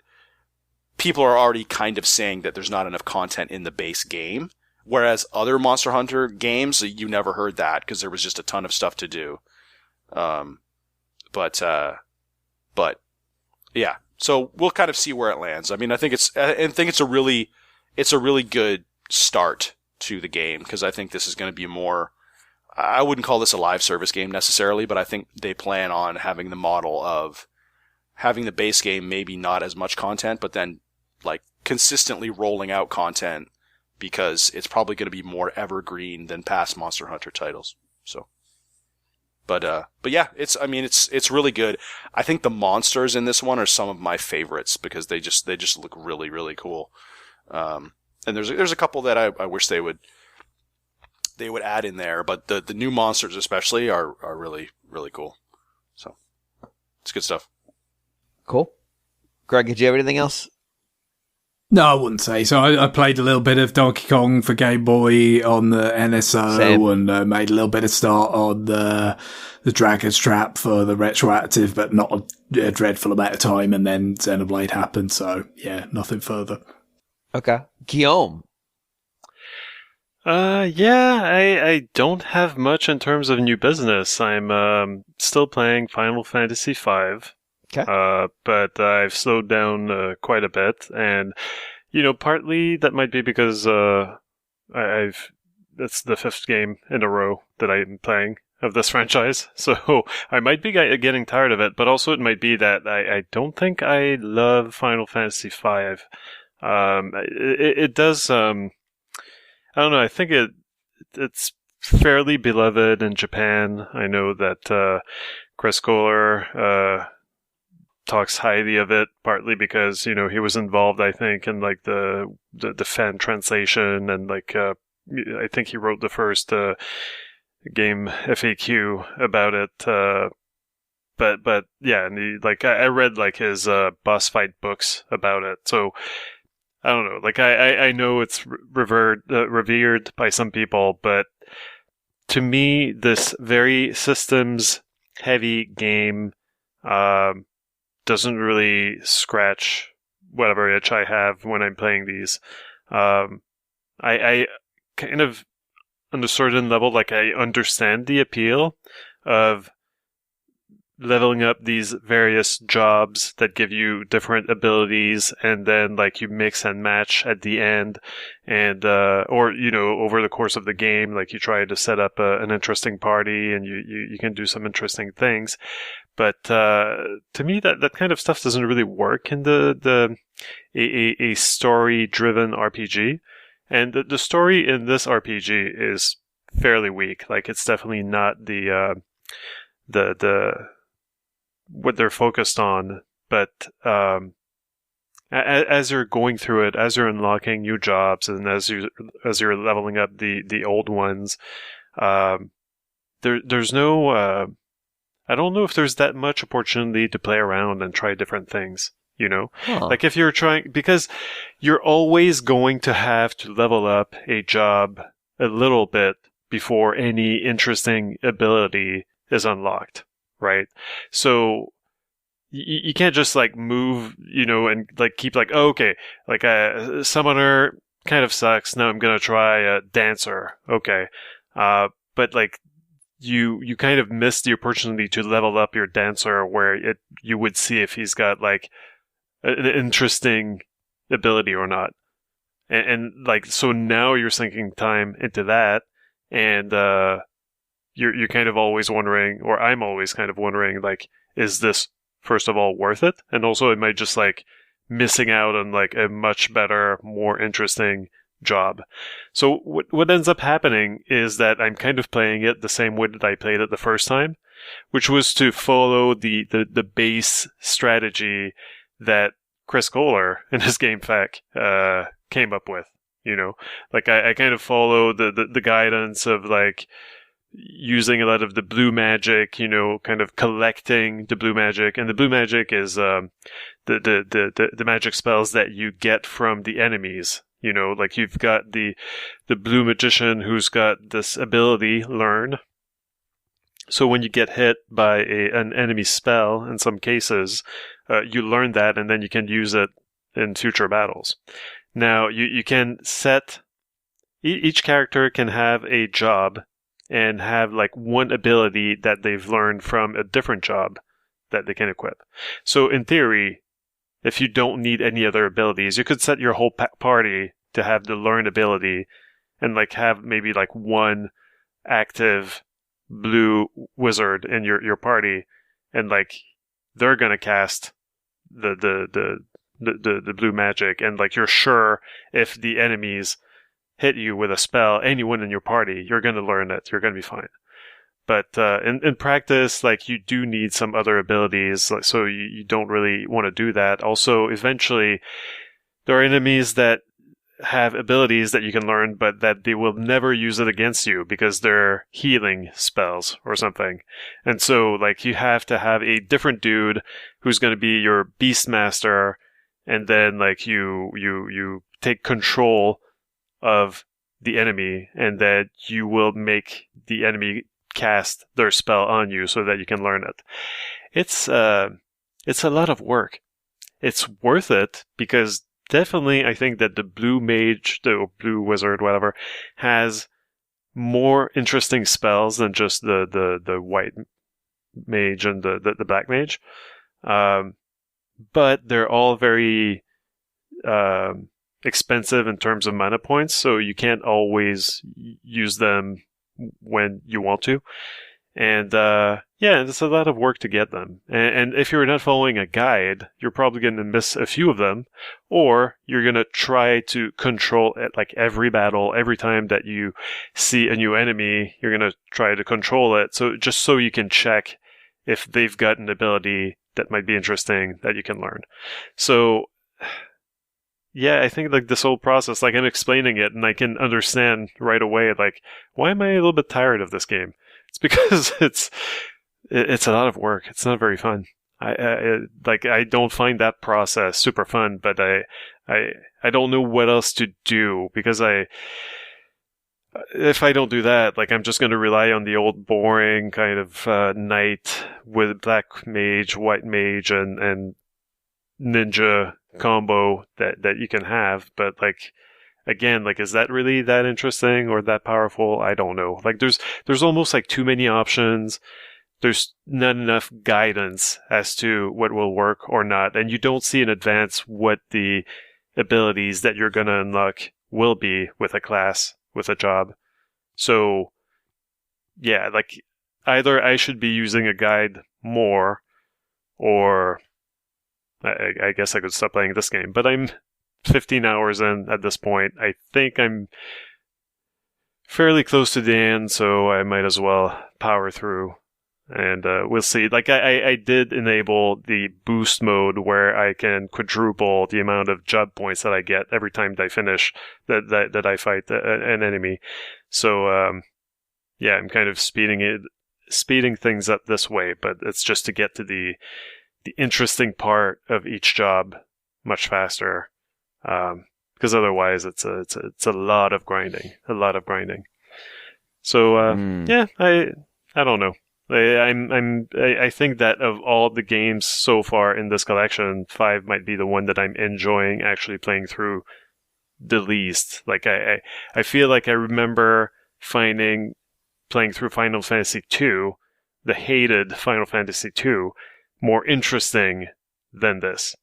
people are already kind of saying that there's not enough content in the base game. Whereas other Monster Hunter games, you never heard that because there was just a ton of stuff to do. But yeah. So we'll kind of see where it lands. I mean, I think it's a really good start to the game because I think this is going to be more. I wouldn't call this a live service game necessarily, but I think they plan on having the model of having the base game maybe not as much content, but then like consistently rolling out content because it's probably going to be more evergreen than past Monster Hunter titles. So, but yeah, it's really good. I think the monsters in this one are some of my favorites because they just look really, really cool. And there's a couple that I wish they would add in there, but the new monsters especially are really, really cool. So it's good stuff. Cool. Greg, did you have anything else? No, I wouldn't say so. I played a little bit of Donkey Kong for Game Boy on the NSO. Same. And made a little bit of start on the Dragon's Trap for the retroactive, but not a dreadful amount of time. And then Xenoblade happened, so yeah, nothing further. Okay. Guillaume. I don't have much in terms of new business. I'm still playing Final Fantasy V. Okay. But I've slowed down quite a bit, and partly that might be because that's the 5th game in a row that I'm playing of this franchise, so I might be getting tired of it. But also it might be that I don't think I love Final Fantasy V. It does. I don't know. I think it's fairly beloved in Japan. I know that Chris Kohler talks highly of it, partly because he was involved, I think, in like the fan translation, and like I think he wrote the first game FAQ about it. But yeah, and I read like his boss fight books about it, so I don't know. Like I know it's revered by some people, but to me, this very systems heavy game doesn't really scratch whatever itch I have when I'm playing these. I kind of, on a certain level, like I understand the appeal of leveling up these various jobs that give you different abilities, and then like you mix and match at the end, and or over the course of the game, like you try to set up an interesting party, and you can do some interesting things. But to me, that kind of stuff doesn't really work in a story-driven RPG. And the story in this RPG is fairly weak. Like it's definitely not the what they're focused on. But as you're going through it, as you're unlocking new jobs, and as you're leveling up the old ones, there's no. I don't know if there's that much opportunity to play around and try different things, Huh. Like if you're trying, because you're always going to have to level up a job a little bit before any interesting ability is unlocked, right? So you can't just like move, and like keep like, oh, okay, like a summoner kind of sucks. Now I'm going to try a dancer. Okay. But like, you kind of miss the opportunity to level up your dancer where you would see if he's got like an interesting ability or not. And like, so now you're sinking time into that, and you're kind of always wondering, or I'm always kind of wondering, like, is this first of all worth it? And also, am I just like missing out on like a much better, more interesting job. So what ends up happening is that I'm kind of playing it the same way that I played it the first time, which was to follow the base strategy that Chris Kohler in his Game FAQ came up with. Like I kind of follow the guidance of like using a lot of the blue magic, kind of collecting the blue magic, and the blue magic is the magic spells that you get from the enemies. Like you've got the blue magician who's got this ability, Learn. So when you get hit by an enemy spell, in some cases, you learn that, and then you can use it in future battles. Now, you can set... Each character can have a job and have like one ability that they've learned from a different job that they can equip. So in theory, if you don't need any other abilities, you could set your whole party to have the learn ability and like have maybe like one active blue wizard in your party, and like they're gonna cast the blue magic, and like you're sure if the enemies hit you with a spell, anyone in your party, you're gonna learn it. You're gonna be fine. But in practice, like you do need some other abilities, like, so you don't really want to do that. Also, eventually, there are enemies that have abilities that you can learn, but that they will never use it against you because they're healing spells or something. And so, like, you have to have a different dude who's going to be your Beastmaster, and then, like, you take control of the enemy, and that you will make the enemy cast their spell on you so that you can learn it. It's a lot of work. It's worth it because definitely I think that the blue mage, the blue wizard, whatever, has more interesting spells than just the white mage and the black mage. But they're all very expensive in terms of mana points, so you can't always use them when you want to. And yeah, it's a lot of work to get them. And if you're not following a guide, you're probably going to miss a few of them, or you're going to try to control it like every battle, every time that you see a new enemy, you're going to try to control it. So just so you can check if they've got an ability that might be interesting that you can learn. So yeah, I think like this whole process, like I'm explaining it and I can understand right away, like, why am I a little bit tired of this game? It's because it's a lot of work. It's not very fun. I don't find that process super fun, but I don't know what else to do because if I don't do that, like I'm just going to rely on the old boring kind of knight with black mage, white mage, and ninja combo that you can have. But like, again, like, is that really that interesting or that powerful? I don't know. Like, there's almost like too many options. There's not enough guidance as to what will work or not, and you don't see in advance what the abilities that you're going to unlock will be with a class, with a job. So yeah, like, either I should be using a guide more, or I guess I could stop playing this game. But I'm 15 hours in at this point. I think I'm fairly close to the end, so I might as well power through. And we'll see. Like, I did enable the boost mode where I can quadruple the amount of job points that I get every time I finish that I fight an enemy. So yeah, I'm kind of speeding things up this way, but it's just to get to the interesting part of each job much faster. Because otherwise it's a lot of grinding. So yeah, I don't know. I think that of all the games so far in this collection, 5 might be the one that I'm enjoying actually playing through the least. Like I feel like I remember playing through Final Fantasy II, the hated Final Fantasy II, more interesting than this.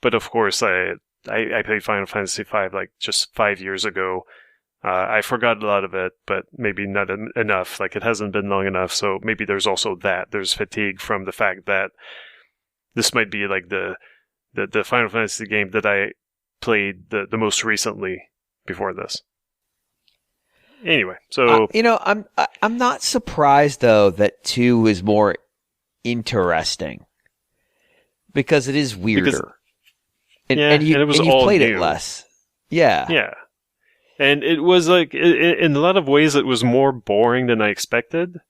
But of course, I played Final Fantasy V like just 5 years ago. I forgot a lot of it, but maybe not enough. Like, it hasn't been long enough, so maybe there's also that. There's fatigue from the fact that this might be like the Final Fantasy game that I played the most recently, before this. Anyway, so I'm not surprised though that 2 is more interesting because it is weirder, and you played it less. Yeah. And it was like, in a lot of ways, it was more boring than I expected.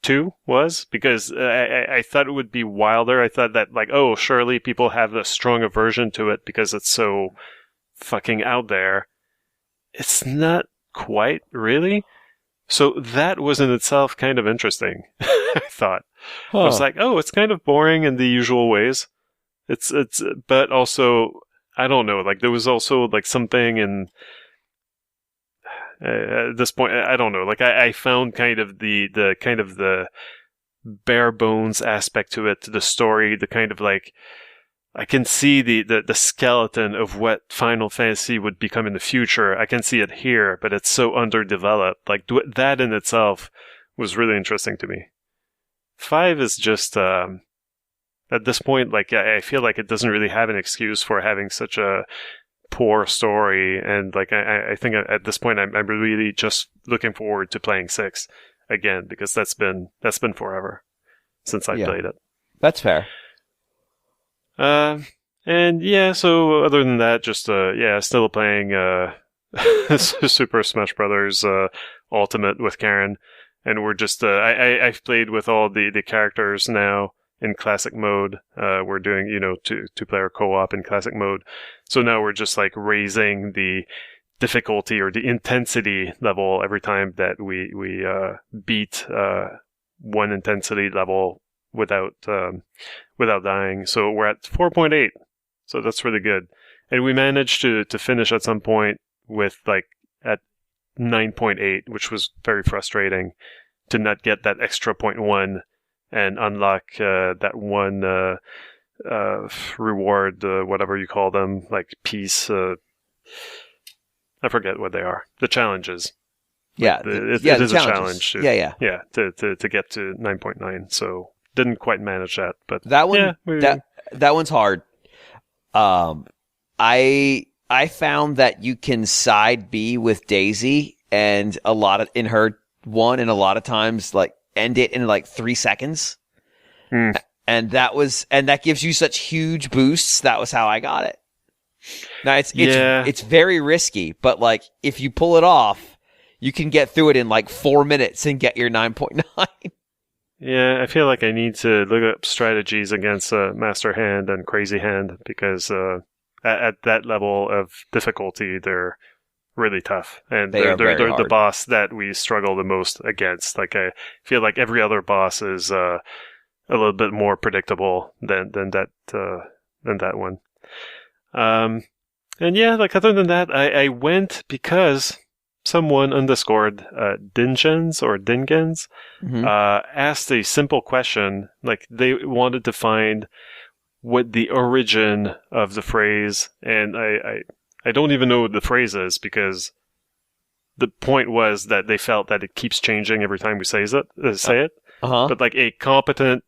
2 was, because I thought it would be wilder. I thought that, like, oh, surely people have a strong aversion to it because it's so fucking out there. It's not quite, really. So that was in itself kind of interesting, I thought. I was like, oh, it's kind of boring in the usual ways. But also, I don't know, like, there was also, like, something in... at this point, I don't know. Like I found kind of the bare bones aspect to it, to the story, the kind of like I can see the skeleton of what Final Fantasy would become in the future. I can see it here, but it's so underdeveloped. Like that in itself was really interesting to me. 5 is just at this point, like I feel like it doesn't really have an excuse for having such a poor story, and like I think at this point I'm really just looking forward to playing 6 again, because that's been forever since I played it. That's fair. And yeah, so other than that, just still playing Super Smash Brothers Ultimate with Karen, and we're just I've played with all the characters now in classic mode. We're doing, two-player co-op in classic mode. So now we're just like raising the difficulty or the intensity level every time that we beat one intensity level without dying. So we're at 4.8. So that's really good. And we managed to finish at some point with like at 9.8, which was very frustrating to not get that extra 0.1 and unlock that one reward, whatever you call them, like piece. I forget what they are. The challenges. Yeah, it is a challenge. To get to 9.9. So didn't quite manage that, but that one, that one's hard. I found that you can side B with Daisy, and a lot of in her one, and a lot of times like end it in like 3 seconds. And that gives you such huge boosts. That was how I got it. Now it's very risky, but like if you pull it off, you can get through it in like 4 minutes and get your 9.9. Yeah, I feel like I need to look up strategies against Master Hand and Crazy Hand, because at that level of difficulty, they're really tough, and they're the boss that we struggle the most against. Like I feel like every other boss is a little bit more predictable than that one. And yeah, like other than that, I went because someone on Discord, Dingens asked a simple question. Like they wanted to find what the origin of the phrase, and I don't even know what the phrase is, because the point was that they felt that it keeps changing every time we say it. Uh-huh. But like a competent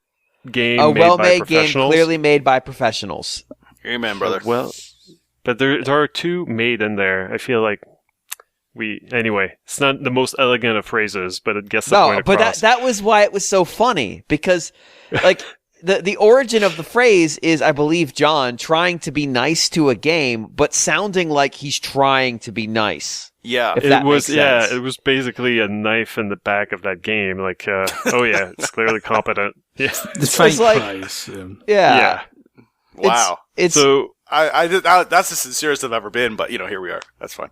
game, a well-made game, clearly made by professionals. Amen, brother. Well, but there are 2 made in there. I feel like anyway, it's not the most elegant of phrases, but it gets the point across. But that was why it was so funny, because like the origin of the phrase is, I believe, John trying to be nice to a game, but sounding like he's trying to be nice. Yeah, it was basically a knife in the back of that game. Like, oh yeah, it's clearly competent. Yeah, the fake praise. Yeah. Wow. It's so that's the sincerest I've ever been, but here we are. That's fine.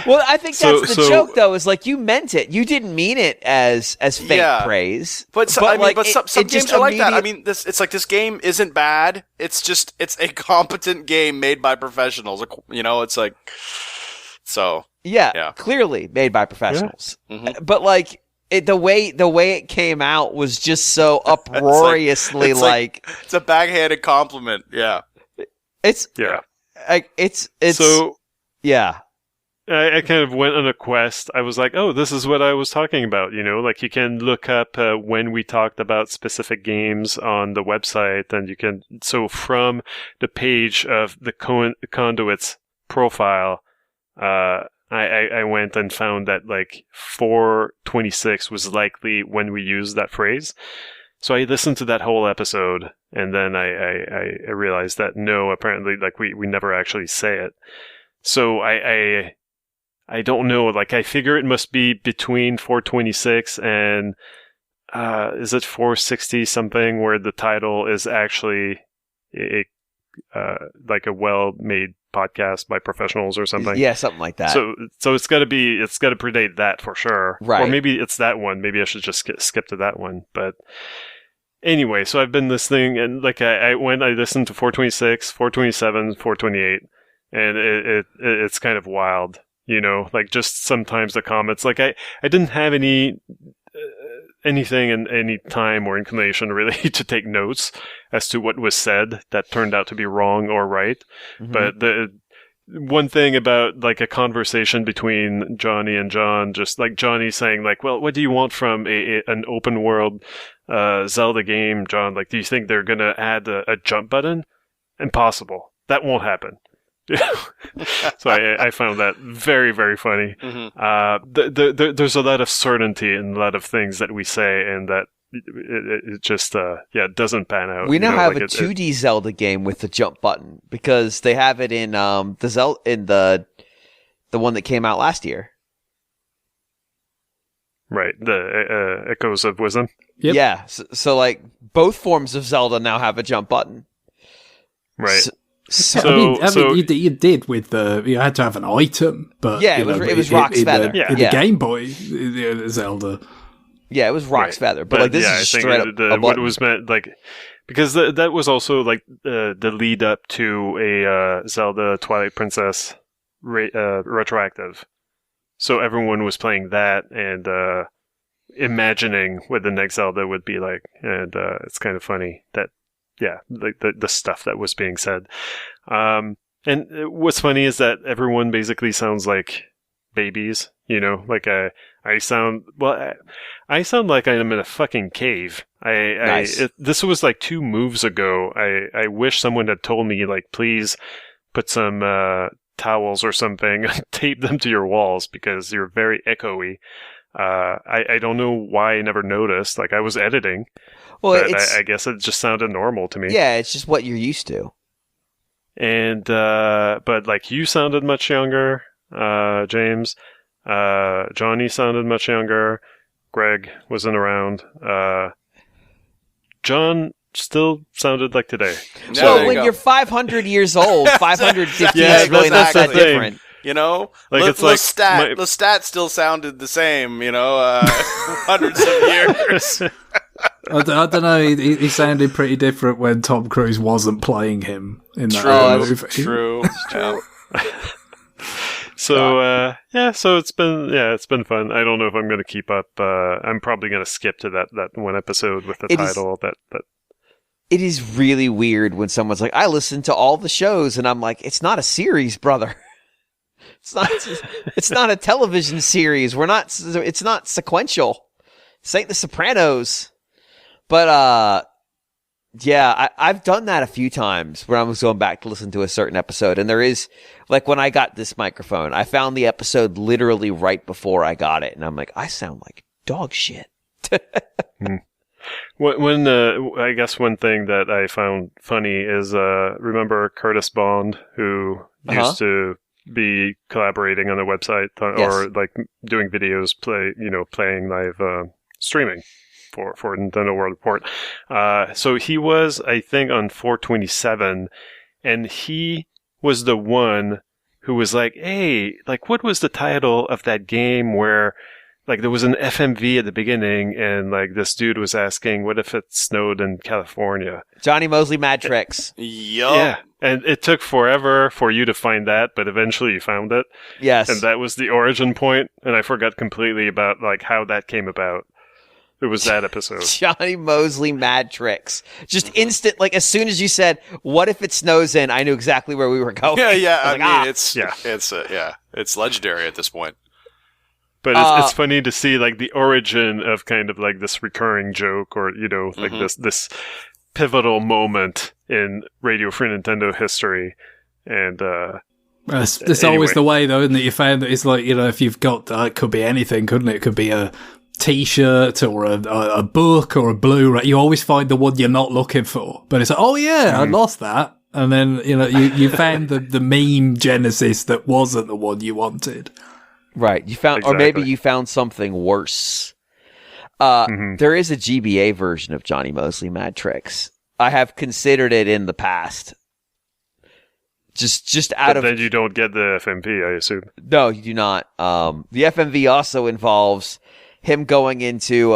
Well, I think that's the joke, though, is like you meant it. You didn't mean it as fake praise. But some games are like that. I mean, it's like this game isn't bad. It's a competent game made by professionals. It's like so. Yeah, clearly made by professionals. Yeah. Mm-hmm. But like the way it came out was just so uproariously it's a backhanded compliment. Yeah. It's so yeah. I kind of went on a quest. I was like, oh, this is what I was talking about. Like you can look up when we talked about specific games on the website, and you can, so from the page of the Conduit's profile, I went and found that like 426 was likely when we used that phrase. So I listened to that whole episode, and then I realized that no, apparently, like we never actually say it. So I don't know. Like I figure it must be between 426 and is it 460 something, where the title is actually like a well-made podcast by professionals or something. Yeah, something like that. So it's got to predate that for sure. Right. Or maybe it's that one. Maybe I should just skip to that one. But anyway, so I've been listening, and like I listened to 426, 427, 428, and it's kind of wild, you know, like just sometimes the comments, like I didn't have anything in any time or inclination really to take notes as to what was said that turned out to be wrong or right. Mm-hmm. But the one thing about like a conversation between Johnny and John, just like Johnny saying like, well, what do you want from an open world Zelda game, John? Like, do you think they're going to add a jump button? Impossible. That won't happen. So I found that very, very funny. Mm-hmm. There's a lot of certainty in a lot of things that we say, and that it just it doesn't pan out. We now have like a 2D Zelda game with the jump button, because they have it in the one that came out last year. Right, the Echoes of Wisdom. Yep. Yeah, so like both forms of Zelda now have a jump button. Right. So you did with you had to have an item, but yeah, it was Rock's Feather in the Game Boy Zelda. Yeah, it was Rock's Feather, but like this is just straight up what was meant, like, because that was also like the lead up to a Zelda Twilight Princess retroactive. So everyone was playing that and imagining what the next Zelda would be like, and it's kind of funny that. Yeah, like the stuff that was being said. And what's funny is that everyone basically sounds like babies, you know, like I sound like I'm in a fucking cave. Nice. This was like 2 moves ago. I wish someone had told me, like, please put some towels or something, tape them to your walls because you're very echoey. I don't know why I never noticed. Like, I was editing. Well, I guess it just sounded normal to me. Yeah, it's just what you're used to. And but like you sounded much younger, James. Johnny sounded much younger. Greg wasn't around. John still sounded like today. Well, when you're 500 years old, 550 is really not that different. You know, like Lestat still sounded the same, you know, hundreds of years. I don't know. He sounded pretty different when Tom Cruise wasn't playing him in that movie. True. So so it's been fun. I don't know if I'm going to keep up. I'm probably going to skip to that one episode with the title. That it is really weird when someone's like, "I listened to all the shows," and I'm like, "It's not a series, brother. It's not a television series. It's not sequential. This ain't The Sopranos." But, I've done that a few times where I was going back to listen to a certain episode. And there is, like, when I got this microphone, I found the episode literally right before I got it. And I'm like, I sound like dog shit. When I guess one thing that I found funny is, remember Curtis Bond, who used to be collaborating on the website or like doing videos, playing live, streaming for Nintendo World Report. So he was, I think, on 427, and he was the one who was like, hey, like, what was the title of that game where, like, there was an FMV at the beginning, and, like, this dude was asking, what if it snowed in California? Johnny Mosley Mad Tricks. Yup. Yeah, and it took forever for you to find that, but eventually you found it. Yes. And that was the origin point, and I forgot completely about, like, how that came about. It was that episode. Johnny Mosley Mad Tricks. Just instant, like, as soon as you said, what if it snows in, I knew exactly where we were going. Yeah, I mean, it's legendary at this point. But it's funny to see, like, the origin of kind of, like, this recurring joke or, you know, like this pivotal moment in Radio Free Nintendo history. And It's always the way, though, isn't it? You found that it's like, if you've got, it could be anything, couldn't it? It could be a T-shirt or a book or a Blu-ray. You always find the one you're not looking for. But it's like, oh yeah, I lost that. And then, you found the meme genesis that wasn't the one you wanted. Right. You found, exactly. Or maybe you found something worse. There is a GBA version of Johnny Mosley Mad Tricks. I have considered it in the past. Just out of. Then you don't get the FMV, I assume. No, you do not. The FMV also involves him going into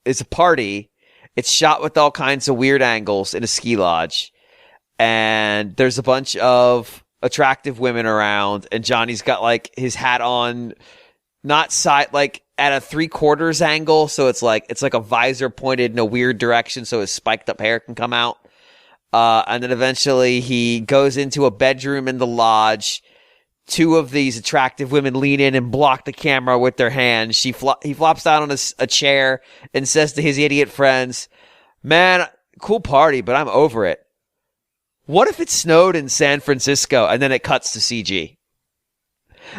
it's a party. It's shot with all kinds of weird angles in a ski lodge, and there's a bunch of attractive women around, and Johnny's got like his hat on, not side like at a 3/4 angle, so it's like a visor pointed in a weird direction, so his spiked up hair can come out. And then eventually he goes into a bedroom in the lodge. Two of these attractive women lean in and block the camera with their hands. He flops down on a chair and says to his idiot friends, "Man, cool party, but I'm over it. What if it snowed in San Francisco?" And then it cuts to CG.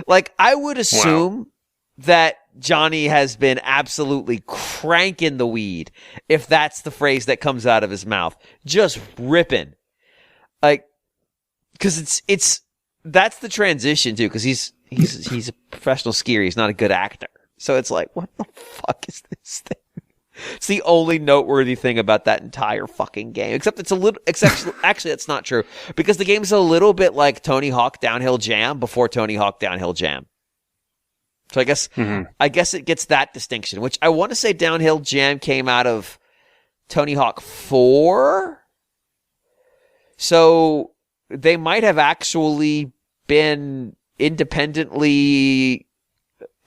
Like, I would assume that Johnny has been absolutely cranking the weed, if that's the phrase that comes out of his mouth. Just ripping. Like, cause that's the transition too, cause he's a professional skier. He's not a good actor. So it's like, what the fuck is this thing? It's the only noteworthy thing about that entire fucking game. Except actually that's not true, because the game's a little bit like Tony Hawk Downhill Jam before Tony Hawk Downhill Jam. So I guess it gets that distinction, which I want to say Downhill Jam came out of Tony Hawk 4. So they might have actually been independently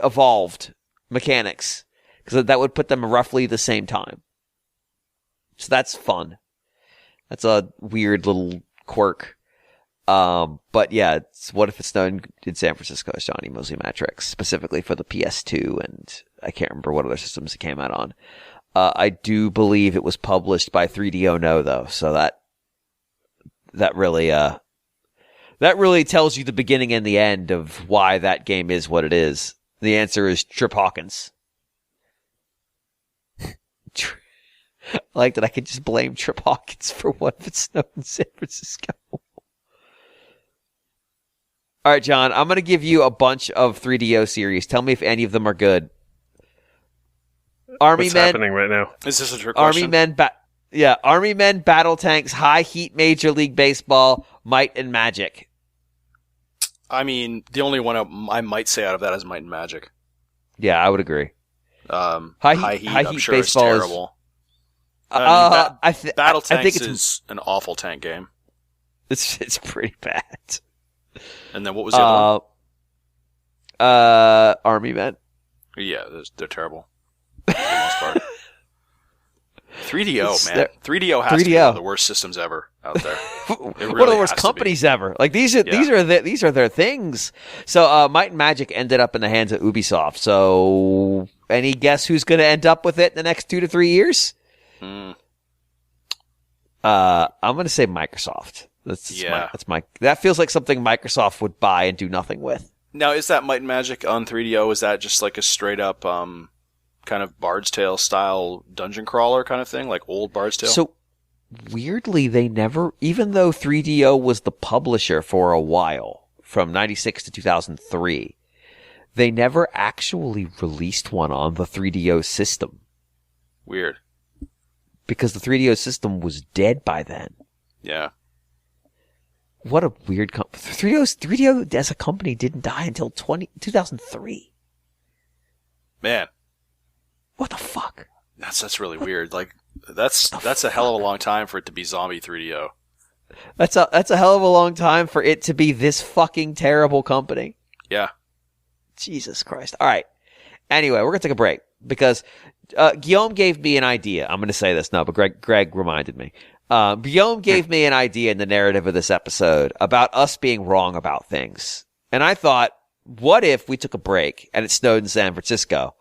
evolved mechanics, because that would put them roughly the same time. So that's fun. That's a weird little quirk. But yeah, What If It Snowed in San Francisco is Johnny Mosley Mad Tricks, specifically for the PS2, and I can't remember what other systems it came out on. I do believe it was published by 3DO No, though, so that really tells you the beginning and the end of why that game is what it is. The answer is Trip Hawkins. I like that I could just blame Trip Hawkins for What If It Snowed in San Francisco. All right, John, I'm going to give you a bunch of 3DO series. Tell me if any of them are good. What's happening right now? Is this a trick question? Army Men, Battle Tanks, High Heat, Major League Baseball, Might and Magic. I mean, the only one I might say out of that is Might and Magic. Yeah, I would agree. High Heat, I'm sure, is terrible. Battle Tanks is an awful tank game. It's pretty bad. And then what was the other one? Army Men. Yeah, they're terrible. For the most part. 3DO, man. 3DO has to be one of the worst systems ever out there. Really one of the worst companies ever. Like these are their things. So Might and Magic ended up in the hands of Ubisoft. So any guess who's going to end up with it in the next 2 to 3 years? I'm going to say Microsoft. That feels like something Microsoft would buy and do nothing with. Now, is that Might and Magic on 3DO? Is that just like a straight up kind of Bard's Tale style dungeon crawler kind of thing, like old Bard's Tale? So weirdly, they never, even though 3DO was the publisher for a while, from 96 to 2003, they never actually released one on the 3DO system. Weird. Because the 3DO system was dead by then. Yeah. What a weird 3DO as a company didn't die until 2003. Man. What the fuck? That's really weird. Like that's a hell of a long time for it to be zombie 3DO. That's a hell of a long time for it to be this fucking terrible company. Yeah. Jesus Christ. All right. Anyway, we're going to take a break because Guillaume gave me an idea. I'm going to say this now, but Greg reminded me. Guillaume gave me an idea in the narrative of this episode about us being wrong about things. And I thought, what if we took a break and it snowed in San Francisco?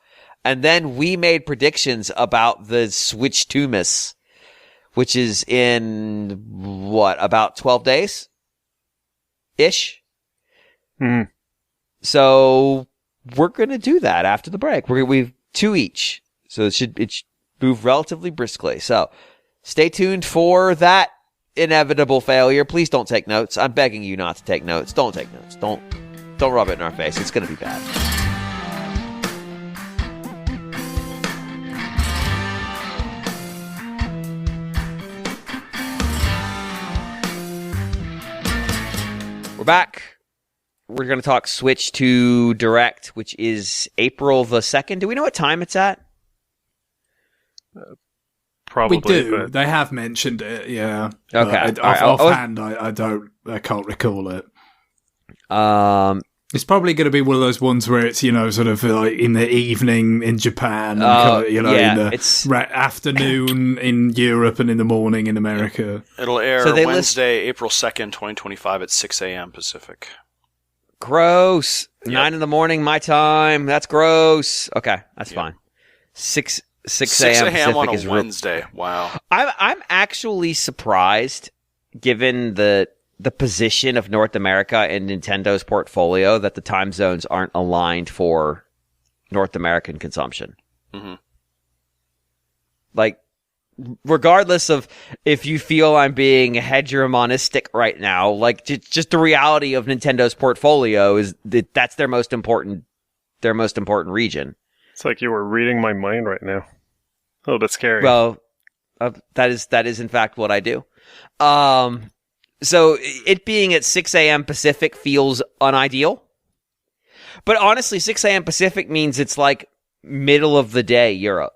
And then we made predictions about the Switch 2-miss, which is in, about 12 days? Ish? Mm. So we're going to do that after the break. We've 2 each. So it should move relatively briskly. So stay tuned for that inevitable failure. Please don't take notes. I'm begging you not to take notes. Don't take notes. Don't rub it in our face. It's going to be bad. We're back. We're going to talk Switch to Direct, which is April the 2nd. Do we know what time it's at? Probably. We do. But They have mentioned it, yeah. Okay. Offhand, I can't recall it. It's probably going to be one of those ones where it's, sort of like in the evening in Japan, and in the afternoon in Europe and in the morning in America. It'll air Wednesday, April 2nd, 2025 at 6 a.m. Pacific. Gross. Yep. 9 in the morning, my time. That's gross. Okay, that's fine. 6 a.m. Pacific on a is Wednesday. Wow. I'm actually surprised, given the position of North America and Nintendo's portfolio, that the time zones aren't aligned for North American consumption. Mm-hmm. Like, regardless of if you feel I'm being hegemonistic right now, like just the reality of Nintendo's portfolio is that that's their most important region. It's like you were reading my mind right now. A little bit scary. Well, that is in fact what I do. So it being at 6 a.m. Pacific feels unideal. But honestly, 6 a.m. Pacific means it's like middle of the day Europe.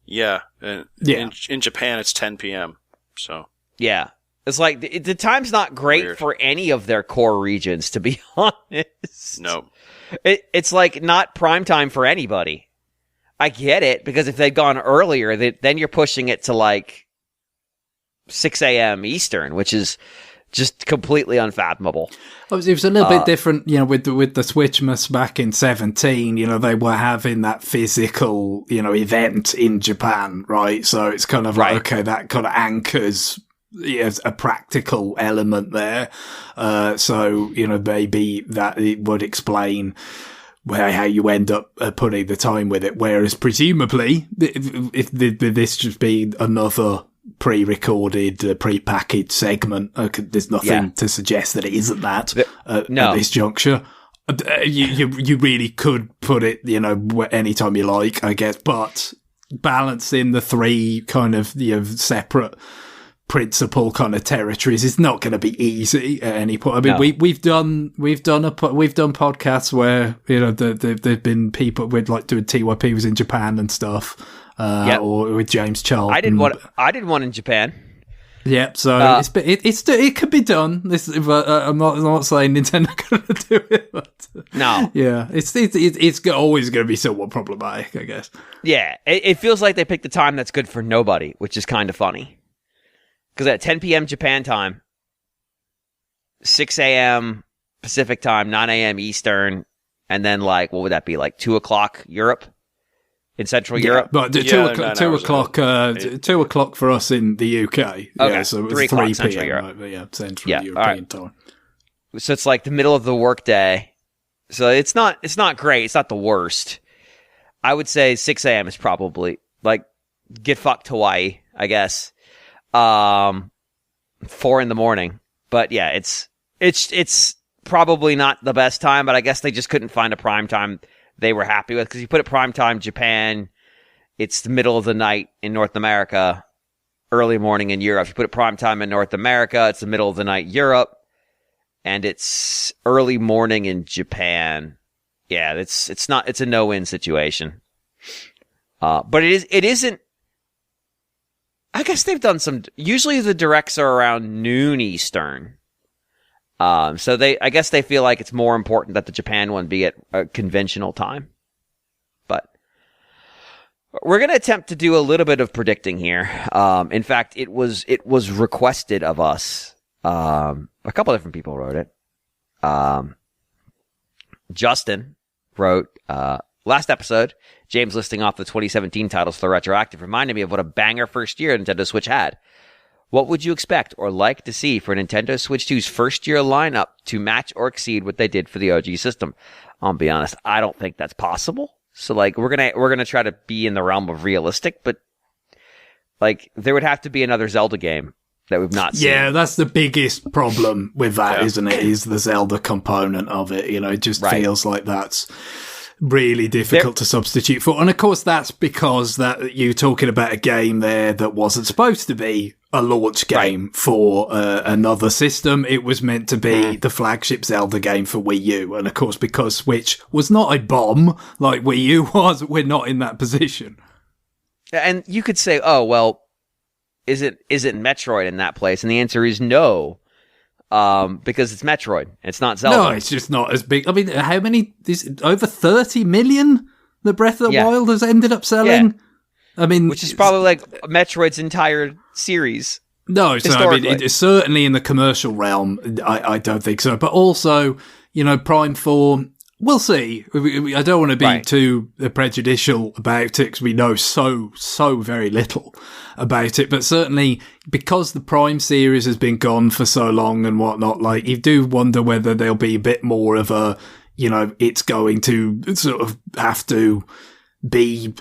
Yeah. In Japan, it's 10 p.m. So yeah. It's like the time's not great for any of their core regions, to be honest. No. It's like not prime time for anybody. I get it, because if they'd gone earlier, then you're pushing it to like 6 a.m. Eastern, which is just completely unfathomable. It was a little bit different, with the Switchmas back in 2017. They were having that physical, event in Japan, right? So it's kind of like, okay, that kind of anchors a practical element there. So maybe that it would explain how you end up putting the time with it. Whereas presumably, if this just be another pre-recorded, pre-packaged segment, there's nothing to suggest that it isn't that at this juncture. You really could put it, anytime you like, I guess, but balancing the 3 kind of, separate principal kind of territories is not going to be easy at any point. I mean, we've done podcasts where there've been people with like doing TYP was in Japan and stuff, or with James Charlton. I did one in Japan. Yeah, so it could be done. I'm not saying Nintendo gonna do it, but no, yeah, it's always going to be somewhat problematic, I guess. Yeah, it feels like they picked the time that's good for nobody, which is kind of funny. Because at 10 p.m. Japan time, 6 a.m. Pacific time, 9 a.m. Eastern, and then like, what would that be, like 2 o'clock Europe? In Central Europe? But 2 o'clock for us in the UK. Okay, yeah, so it was 3 Central p.m. Europe. Right, yeah, Central European time. So it's like the middle of the workday. So it's not great. It's not the worst. I would say 6 a.m. is probably like get fucked Hawaii, I guess. 4 in the morning. But yeah, it's probably not the best time, but I guess they just couldn't find a prime time they were happy with, because you put it prime time Japan, it's the middle of the night in North America, early morning in Europe. If you put it prime time in North America, it's the middle of the night Europe, and it's early morning in Japan. Yeah, it's a no-win situation. But it isn't. I guess they've done some. Usually the directs are around noon Eastern. So I guess they feel like it's more important that the Japan one be at a conventional time. But we're going to attempt to do a little bit of predicting here. In fact, it was requested of us. A couple different people wrote it. Justin wrote, last episode, James listing off the 2017 titles for the retroactive reminded me of what a banger first year Nintendo Switch had. What would you expect or like to see for Nintendo Switch 2's first-year lineup to match or exceed what they did for the OG system? I'll be honest, I don't think that's possible. So, like, we're gonna try to be in the realm of realistic, but like, there would have to be another Zelda game that we've not seen. Yeah, that's the biggest problem with that, isn't it? Is the Zelda component of it. You know, it just feels like that's really difficult to substitute for. And of course, that's because that you're talking about a game there that wasn't supposed to be a launch game for another system. It was meant to be the flagship Zelda game for Wii U. And of course, because Switch was not a bomb like Wii U was, we're not in that position. And you could say, oh, well, is it Metroid in that place? And the answer is no. Because it's Metroid. It's not Zelda. No, it's just not as big. I mean, how many? Over 30 million the Breath of the Wild has ended up selling? Yeah. I mean, which is probably like Metroid's entire series. No, so I mean, it's certainly in the commercial realm. I don't think so. But also, you know, Prime 4, we'll see. I don't want to be too prejudicial about it because we know so very little about it. But certainly, because the Prime series has been gone for so long and whatnot, like, you do wonder whether there'll be a bit more of a, you know, it's going to sort of have to be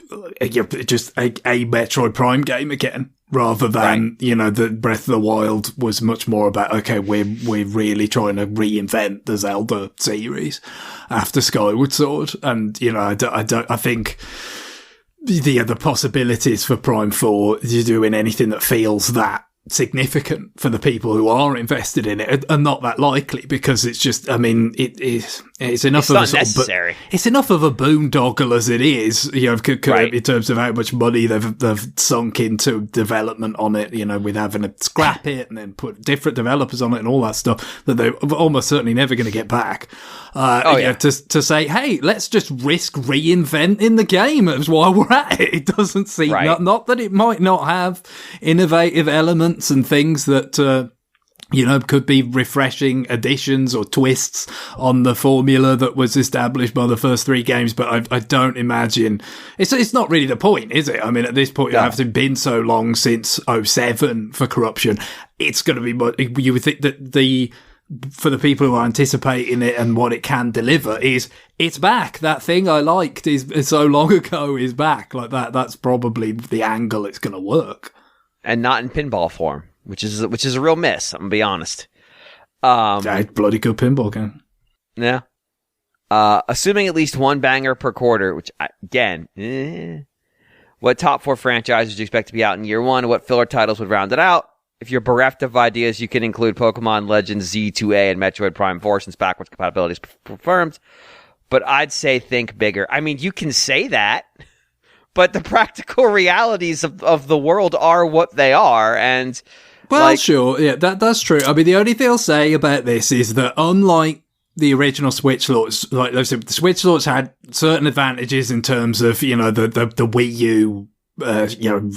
just a Metroid Prime game again. Rather than, you know, the Breath of the Wild was much more about, okay, we're really trying to reinvent the Zelda series after Skyward Sword. And, you know, I think the possibilities for Prime 4 doing anything that feels that significant for the people who are invested in it are not that likely, because it's just, I mean, it's enough of a sort of, it's enough of a boondoggle as it is, you know, in terms of how much money they've sunk into development on it, you know, with having to scrap it and then put different developers on it and all that stuff that they're almost certainly never going to get back. To say, hey, let's just risk reinventing the game as while we're at it. It doesn't seem, not that it might not have innovative elements and things that, you know, could be refreshing additions or twists on the formula that was established by the first three games, but I don't imagine it's not really the point, is it? I mean, at this point, it has been so long since 07 for Corruption. It's going to be, you would think that for the people who are anticipating it and what it can deliver it's back. That thing I liked is so long ago is back. Like that's probably the angle it's going to work. And not in pinball form, which is a real miss. I'm gonna be honest. Bloody good pinball game. Yeah. Assuming at least one banger per quarter, which what top 4 franchises do you expect to be out in year one? What filler titles would round it out? If you're bereft of ideas, you can include Pokemon Legends Z2A and Metroid Prime 4 since backwards compatibility is confirmed. But I'd say think bigger. I mean, you can say that, but the practical realities of the world are what they are. And well, sure. Yeah, that's true. I mean, the only thing I'll say about this is that unlike the original Switch launch, like I said, the Switch launch had certain advantages in terms of, you know, the Wii U,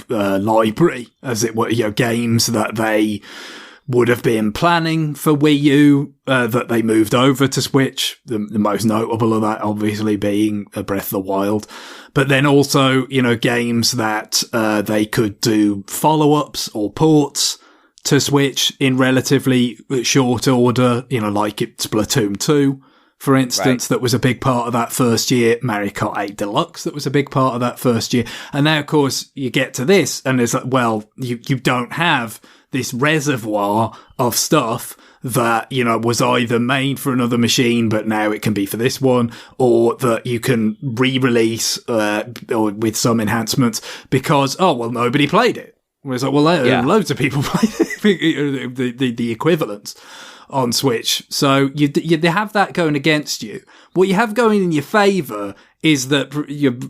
library, as it were, you know, games that they would have been planning for Wii U, that they moved over to Switch. The most notable of that obviously being Breath of the Wild. But then also, you know, games that, they could do follow-ups or ports to Switch in relatively short order, you know, like Splatoon 2. For instance, that was a big part of that first year. Mario Kart 8 Deluxe, that was a big part of that first year. And now, of course, you get to this and it's like, well, you don't have this reservoir of stuff that, you know, was either made for another machine, but now it can be for this one, or that you can re-release, or with some enhancements because, oh, well, nobody played it. Whereas like, well, loads of people played it, the equivalents on Switch. So you have that going against you. What you have going in your favour is that,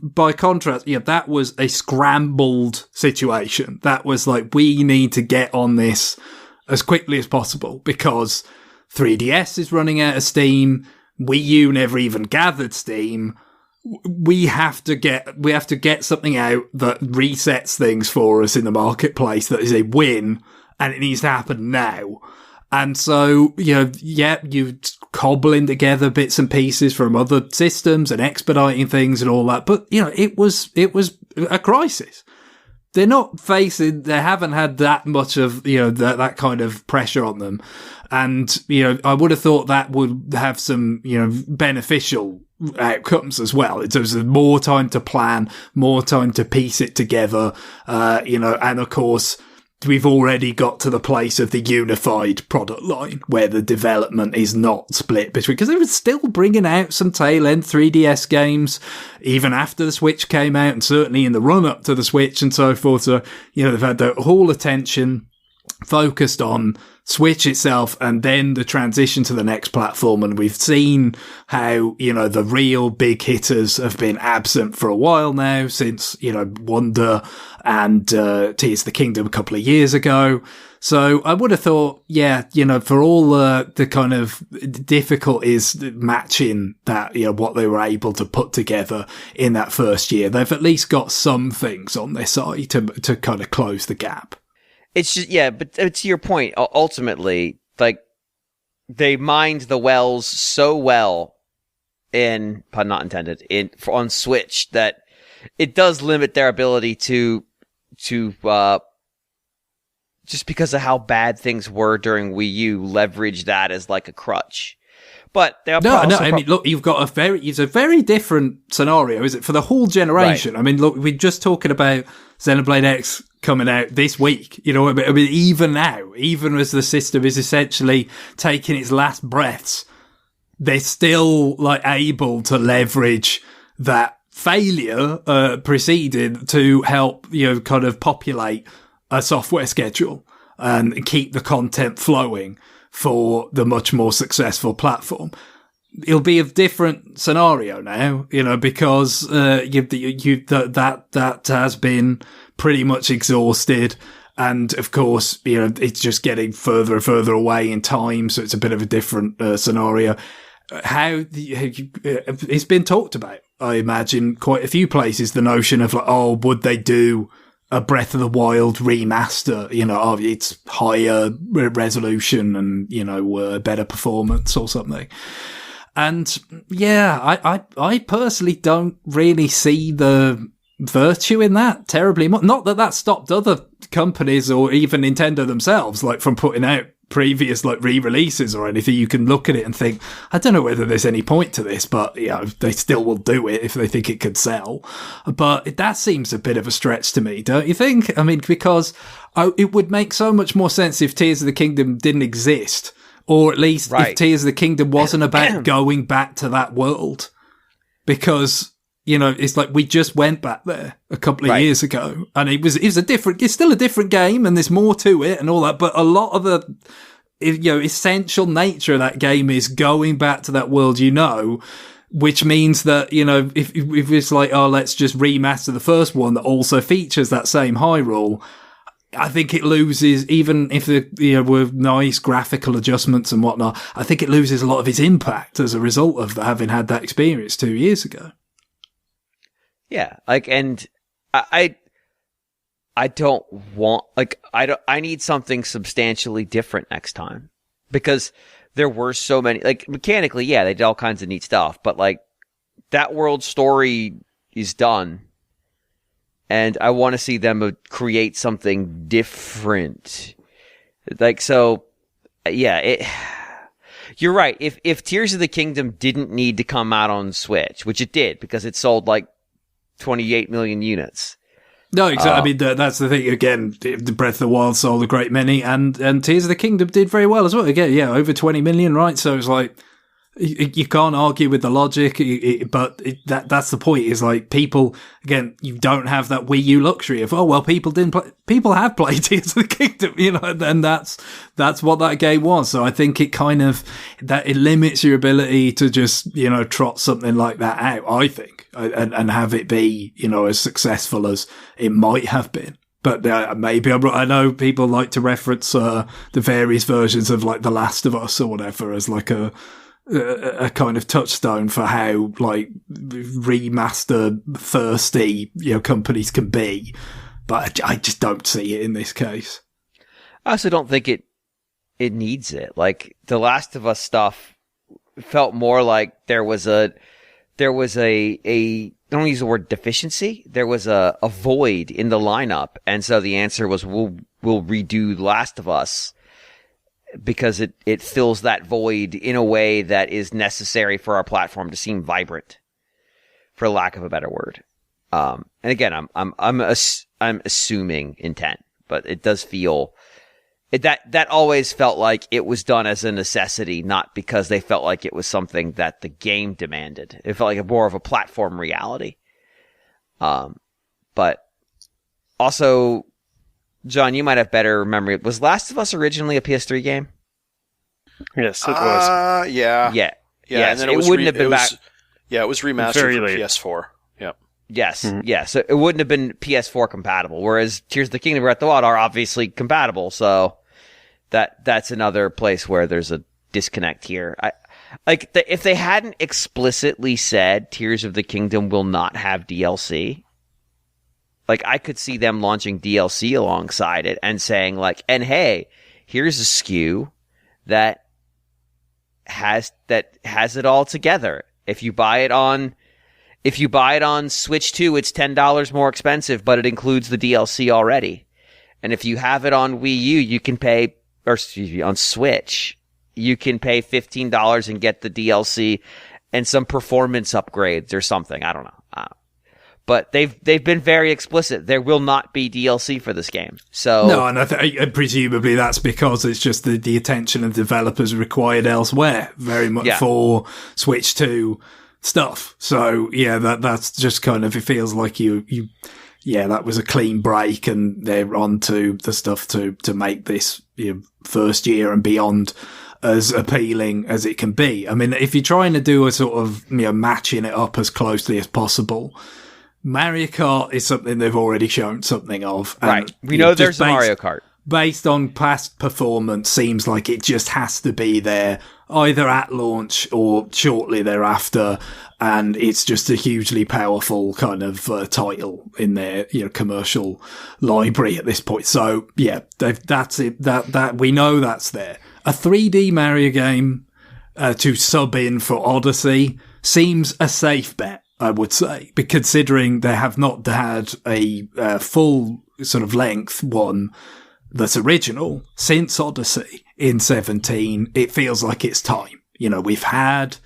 by contrast, that was a scrambled situation. That was like, we need to get on this as quickly as possible because 3DS is running out of steam. Wii U never even gathered steam. We have to get something out that resets things for us in the marketplace that is a win, and it needs to happen now. And so, you cobbling together bits and pieces from other systems and expediting things and all that. But, it was a crisis. they're not facing, they haven't had that much of, that kind of pressure on them. And, I would have thought that would have some, beneficial outcomes as well. In terms of more time to plan, more time to piece it together, and of course, we've already got to the place of the unified product line where the development is not split between, because they were still bringing out some tail end 3DS games even after the Switch came out, and certainly in the run up to the Switch and so forth. So, they've had their whole attention focused on Switch itself and then the transition to the next platform. And we've seen how, the real big hitters have been absent for a while now, since, Wonder and Tears of the Kingdom a couple of years ago. So I would have thought, for all the kind of difficulties matching that, what they were able to put together in that first year, they've at least got some things on their side to kind of close the gap. It's just, but to your point, ultimately, like, they mined the wells so well pun not intended, on Switch that it does limit their ability to just because of how bad things were during Wii U, leverage that as like a crutch. But I mean, look, you've got it's a very different scenario, is it, for the whole generation? Right. I mean, look, we're just talking about Xenoblade X coming out this week. I mean, even now, even as the system is essentially taking its last breaths, they're still like able to leverage that failure preceding to help kind of populate a software schedule and keep the content flowing for the much more successful platform. It'll be a different scenario now, because that has been pretty much exhausted, and of course, it's just getting further and further away in time, so it's a bit of a different scenario. It's been talked about, I imagine, quite a few places, the notion of like, would they do a Breath of the Wild remaster, it's higher resolution and, better performance or something. And I personally don't really see the virtue in that terribly much. Not that stopped other companies or even Nintendo themselves, like, from putting out previous like re-releases or anything. You can look at it and think, I don't know whether there's any point to this, but they still will do it if they think it could sell. But that seems a bit of a stretch to me, don't you think? I mean, because it would make so much more sense if Tears of the Kingdom didn't exist, or at least if Tears of the Kingdom wasn't about going back to that world, because it's like we just went back there a couple of years ago, and it's still a different game, and there's more to it and all that. But a lot of the, essential nature of that game is going back to that world, which means that, if it's like, let's just remaster the first one that also features that same Hyrule, I think it loses, even if with nice graphical adjustments and whatnot, I think it loses a lot of its impact as a result of having had that experience 2 years ago. Yeah, and I don't want, I need something substantially different next time, because there were so many, mechanically, they did all kinds of neat stuff, but that world story is done, and I want to see them create something different. You're right. If Tears of the Kingdom didn't need to come out on Switch, which it did, because it sold 28 million units. No, exactly. I mean, that's the thing. Again, the Breath of the Wild sold a great many, and Tears of the Kingdom did very well as well. Again, over 20 million, right? So it's like, you can't argue with the logic, but that's the point, is people, again, you don't have that Wii U luxury of, people have played Tears of the Kingdom, and that's what that game was. So I think it it limits your ability to just, trot something like that out, I think, and have it be, as successful as it might have been. But maybe I know people like to reference the various versions of The Last of Us or whatever as a kind of touchstone for how remaster thirsty companies can be, but I just don't see it in this case. I also don't think it needs it. The Last of Us stuff felt more like there was a don't use the word deficiency. There was a void in the lineup, and so the answer was we'll redo Last of Us because it fills that void in a way that is necessary for our platform to seem vibrant, for lack of a better word. And again, I'm assuming intent, but it does feel that always felt like it was done as a necessity, not because they felt like it was something that the game demanded. It felt like more of a platform reality. But also, John, you might have better memory. Was Last of Us originally a PS3 game? Yes, it was. Yeah. Yeah. And then it wouldn't have been back. Yeah, it was remastered Very for late. PS4. Yep. Yes, yeah. So it wouldn't have been PS4 compatible, whereas Tears of the Kingdom and Breath of the Wild are obviously compatible. So that's another place where there's a disconnect here. If they hadn't explicitly said Tears of the Kingdom will not have DLC, like I could see them launching DLC alongside it and saying like, and hey, here's a SKU that has it all together. If you buy it on Switch 2, it's $10 more expensive, but it includes the DLC already. And if you have it on Wii U, you can pay, on Switch, you can pay $15 and get the DLC and some performance upgrades or something. I don't know. But they've been very explicit. There will not be DLC for this game. So no, and presumably that's because it's just the attention of developers required elsewhere, very much for Switch 2 stuff. So yeah, that's just kind of, it feels like that was a clean break, and they're on to the stuff to make this first year and beyond as appealing as it can be. I mean, if you're trying to do a sort of matching it up as closely as possible, Mario Kart is something they've already shown something of. Right. We know there's a Mario Kart. Based on past performance, seems like it just has to be there either at launch or shortly thereafter, and it's just a hugely powerful kind of title in their commercial library at this point. So yeah, that's it. That we know that's there. A 3D Mario game to sub in for Odyssey seems a safe bet, I would say, but considering they have not had a full sort of length one that's original since Odyssey in 17, it feels like it's time. We've had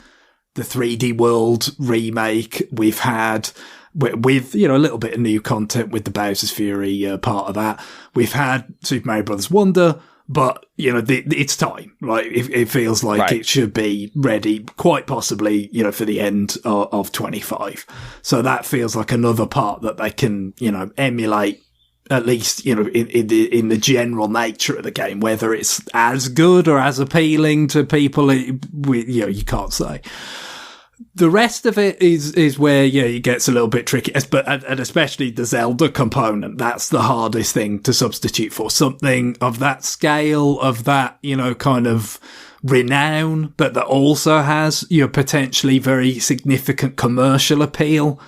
the 3D World remake. We've had with a little bit of new content with the Bowser's Fury part of that. We've had Super Mario Bros. Wonder, but it's time. Right? It feels like it should be ready, quite possibly, for the end of 25. So that feels like another part that they can, emulate. At least, in the general nature of the game, whether it's as good or as appealing to people, you can't say. The rest of it is where, it gets a little bit tricky, and especially the Zelda component. That's the hardest thing to substitute for. Something of that scale, of that, kind of renown, but that also has, potentially very significant commercial appeal.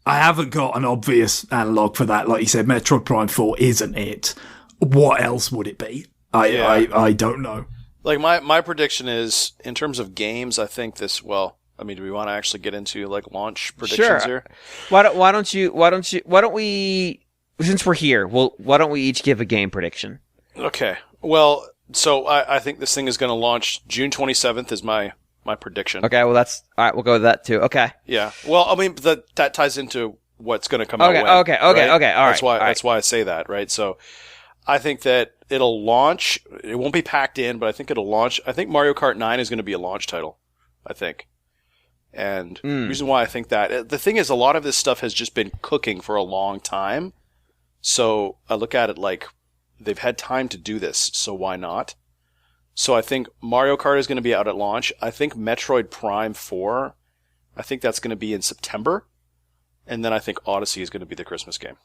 I haven't got an obvious analogue for that. Like you said, Metroid Prime 4 isn't it. What else would it be? I don't know. Like my prediction is, in terms of games, I think this, do we want to actually get into like launch predictions here? Why don't we, since we're here, why don't we each give a game prediction? Okay. Well, so I think this thing is going to launch June 27th is my prediction. Okay, well that's all right. We'll go with that too. Okay. Yeah. Well, I mean, that ties into what's going to come out. Okay. Right? All right. That's why I say that. Right. So, I think that it'll launch. It won't be packed in, but I think it'll launch. I think Mario Kart 9 is going to be a launch title. I think. And the reason why I think that, the thing is, a lot of this stuff has just been cooking for a long time. So I look at it like they've had time to do this. So why not? So I think Mario Kart is going to be out at launch. I think Metroid Prime 4, I think that's going to be in September. And then I think Odyssey is going to be the Christmas game.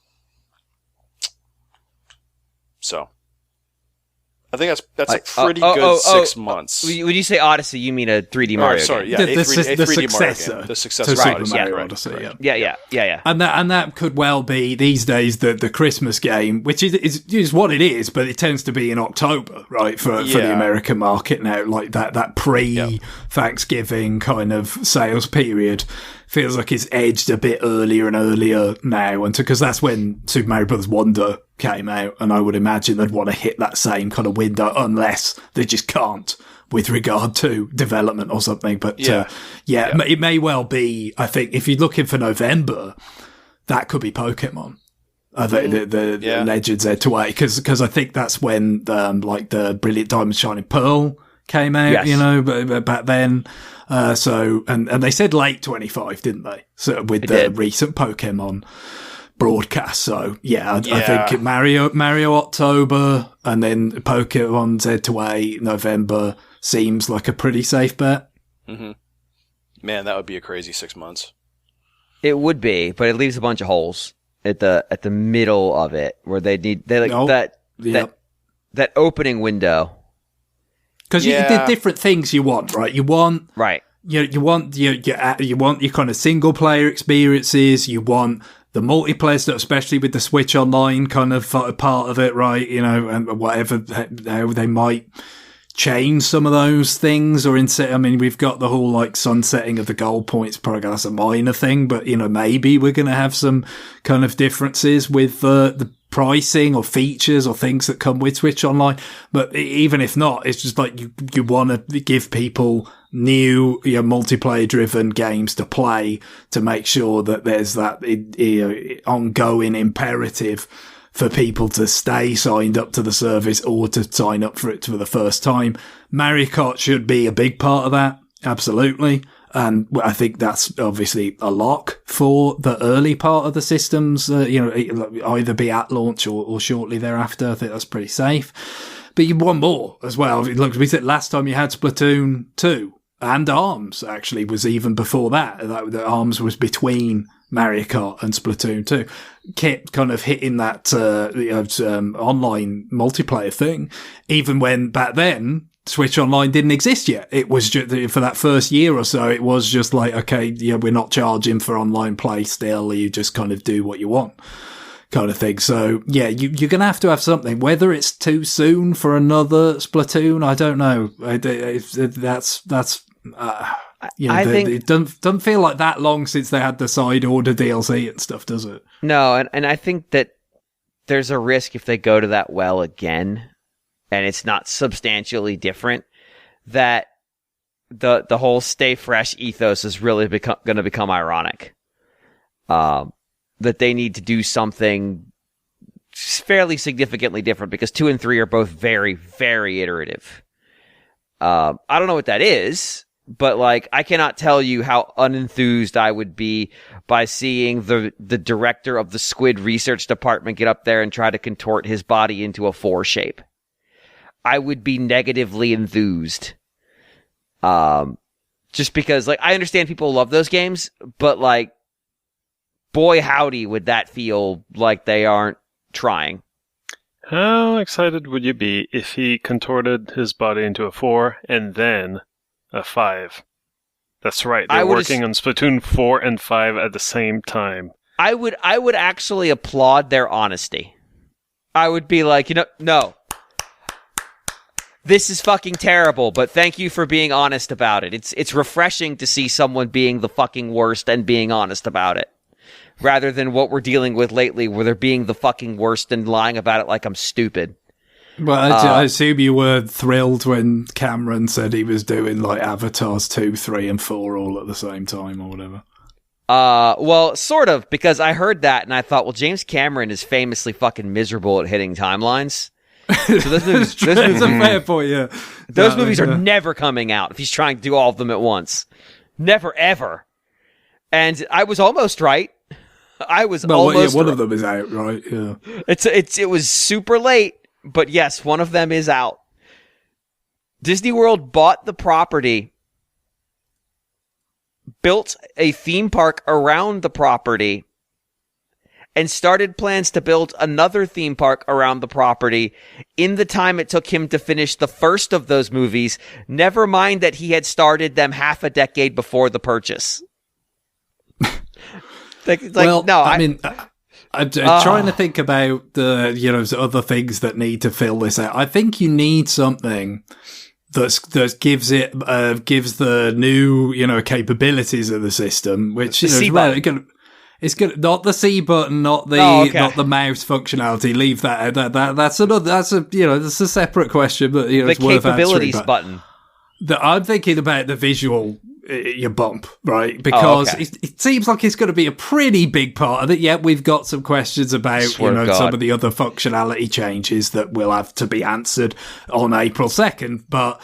So I think that's a pretty good 6 months. When you say Odyssey, you mean a 3D Mario game. Sorry, yeah, the 3D successor. Mario game. The successor to to Super Mario Odyssey. Odyssey. Yeah. And that could well be these days the Christmas game, which is what it is, but it tends to be in October, right, for the American market now, like that pre-Thanksgiving kind of sales period. feels like it's edged a bit earlier and earlier now, and because that's when Super Mario Bros. Wonder came out, and I would imagine they'd want to hit that same kind of window, unless they just can't with regard to development or something. But it may well be. I think if you're looking for November, that could be Pokemon. The Legends Z2A, because I think that's when the Brilliant Diamond Shining Pearl came out, but back then. So they said late 25, didn't they? So with the recent Pokemon broadcast. So I think Mario October and then Pokemon Z2A November seems like a pretty safe bet. Mm-hmm. Man, that would be a crazy 6 months. It would be, but it leaves a bunch of holes at the middle of it where that opening window. Because you did different things you want, right? You want you want your kind of single player experiences. You want the multiplayer stuff, especially with the Switch Online kind of part of it, right? And whatever how they might change some of those things or inset. I mean, we've got the whole like sunsetting of the gold points program. That's a minor thing, but maybe we're going to have some kind of differences with the pricing or features or things that come with Switch Online. But even if not, it's just like you want to give people new multiplayer driven games to play to make sure that there's that ongoing imperative for people to stay signed up to the service or to sign up for it for the first time. Mario Kart should be a big part of that. Absolutely. And I think that's obviously a lock for the early part of the systems, either be at launch or shortly thereafter. I think that's pretty safe. But you want more as well. Look, we said last time you had Splatoon 2 and ARMS actually was even before that. The ARMS was between Mario Kart and Splatoon 2. Kept kind of hitting that online multiplayer thing, even when back then Switch Online didn't exist yet. It was just, for that first year or so, it was just like, okay, we're not charging for online play still. You just kind of do what you want kind of thing. So you're going to have something, whether it's too soon for another Splatoon. I don't know. I think it doesn't feel like that long since they had the side order DLC and stuff, does it? No. And I think that there's a risk if they go to that well again, and it's not substantially different, that the whole stay fresh ethos is really going to become ironic. That they need to do something fairly significantly different, because 2 and 3 are both very, very iterative. I don't know what that is, but like I cannot tell you how unenthused I would be by seeing the director of the Squid Research Department get up there and try to contort his body into a 4 shape. I would be negatively enthused. Just because, like, I understand people love those games, but, like, boy howdy would that feel like they aren't trying. How excited would you be if he contorted his body into a 4 and then a 5? That's right. They're working on Splatoon 4 and 5 at the same time. I would actually applaud their honesty. I would be like, no. This is fucking terrible, but thank you for being honest about it. It's refreshing to see someone being the fucking worst and being honest about it, rather than what we're dealing with lately, where they're being the fucking worst and lying about it like I'm stupid. Well, I assume you were thrilled when Cameron said he was doing like Avatars 2, 3, and 4 all at the same time or whatever. Well, sort of, because I heard that and I thought, well, James Cameron is famously fucking miserable at hitting timelines. So those movies, it's a fair point, yeah. Those movies are never coming out if he's trying to do all of them at once. Never, ever. And I was almost right. One of them is out, right? Yeah. It was super late, but yes, one of them is out. Disney World bought the property, built a theme park around the property, and started plans to build another theme park around the property in the time it took him to finish the first of those movies, never mind that he had started them half a decade before the purchase. I'm trying to think about the other things that need to fill this out. I think you need something that gives the new capabilities of the system, which is it's good. Not the C button, not the mouse functionality. Leave that. That's a separate question, but the it's worth capabilities answering. button. I'm thinking about the visual. Your bump, right? Because it seems like it's going to be a pretty big part of it. Yeah, we've got some questions about some of the other functionality changes that will have to be answered on April 2nd. But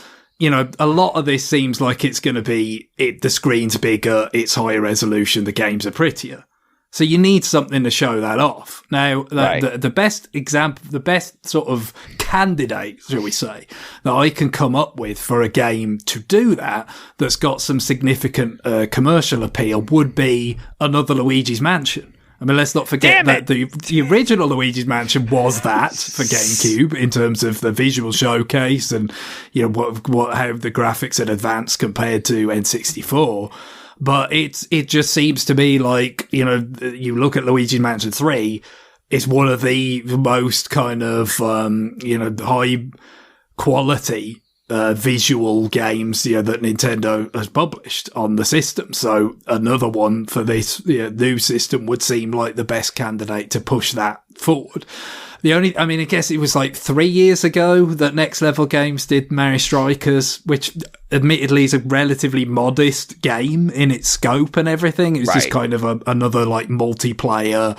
a lot of this seems like it's going to be the screen's bigger, it's higher resolution, the games are prettier. So you need something to show that off. Now, the best example, the best sort of candidate, shall we say, that I can come up with for a game to do that's got some significant commercial appeal would be another Luigi's Mansion. I mean, let's not forget that the original Luigi's Mansion was that for GameCube in terms of the visual showcase and how the graphics had advanced compared to N64. But it just seems to be like, you look at Luigi's Mansion 3, it's one of the most kind of, high quality, visual games, that Nintendo has published on the system. So another one for this new system would seem like the best candidate to push that forward. I guess it was like 3 years ago that Next Level Games did Mario Strikers, which admittedly is a relatively modest game in its scope and everything. It was just kind of another like multiplayer,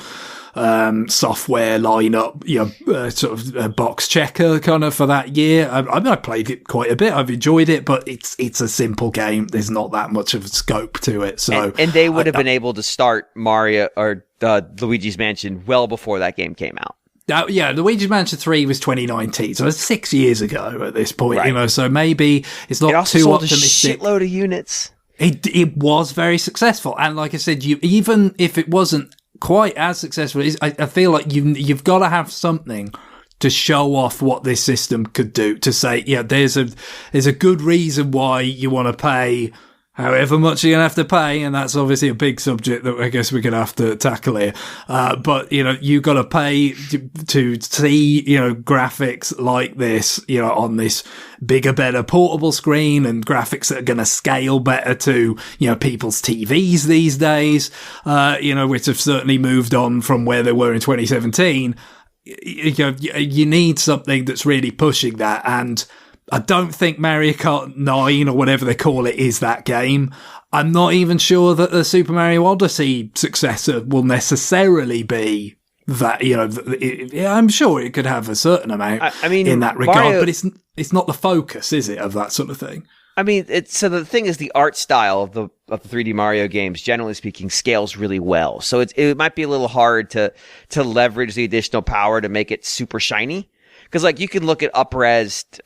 software lineup, sort of a box checker kind of for that year. I played it quite a bit. I've enjoyed it, but it's a simple game. There's not that much of a scope to it. So, and they would have been able to start Mario or Luigi's Mansion well before that game came out. Luigi's Mansion 3 was 2019, so it's 6 years ago at this point, so maybe it's not too optimistic. It sold a shitload of units. It was very successful, and like I said, even if it wasn't quite as successful, I feel like you've got to have something to show off what this system could do, to say, there's a good reason why you want to pay however much you're going to have to pay, and that's obviously a big subject that I guess we're going to have to tackle here. But, you got to pay to see, graphics like this, on this bigger, better portable screen, and graphics that are going to scale better to, people's TVs these days, which have certainly moved on from where they were in 2017. You need something that's really pushing that, and I don't think Mario Kart 9 or whatever they call it is that game. I'm not even sure that the Super Mario Odyssey successor will necessarily be that, I'm sure it could have a certain amount in that regard, but it's not the focus, is it, of that sort of thing? I mean, so the thing is, the art style of the 3D Mario games, generally speaking, scales really well. So it might be a little hard to leverage the additional power to make it super shiny. Because you can look at up-resed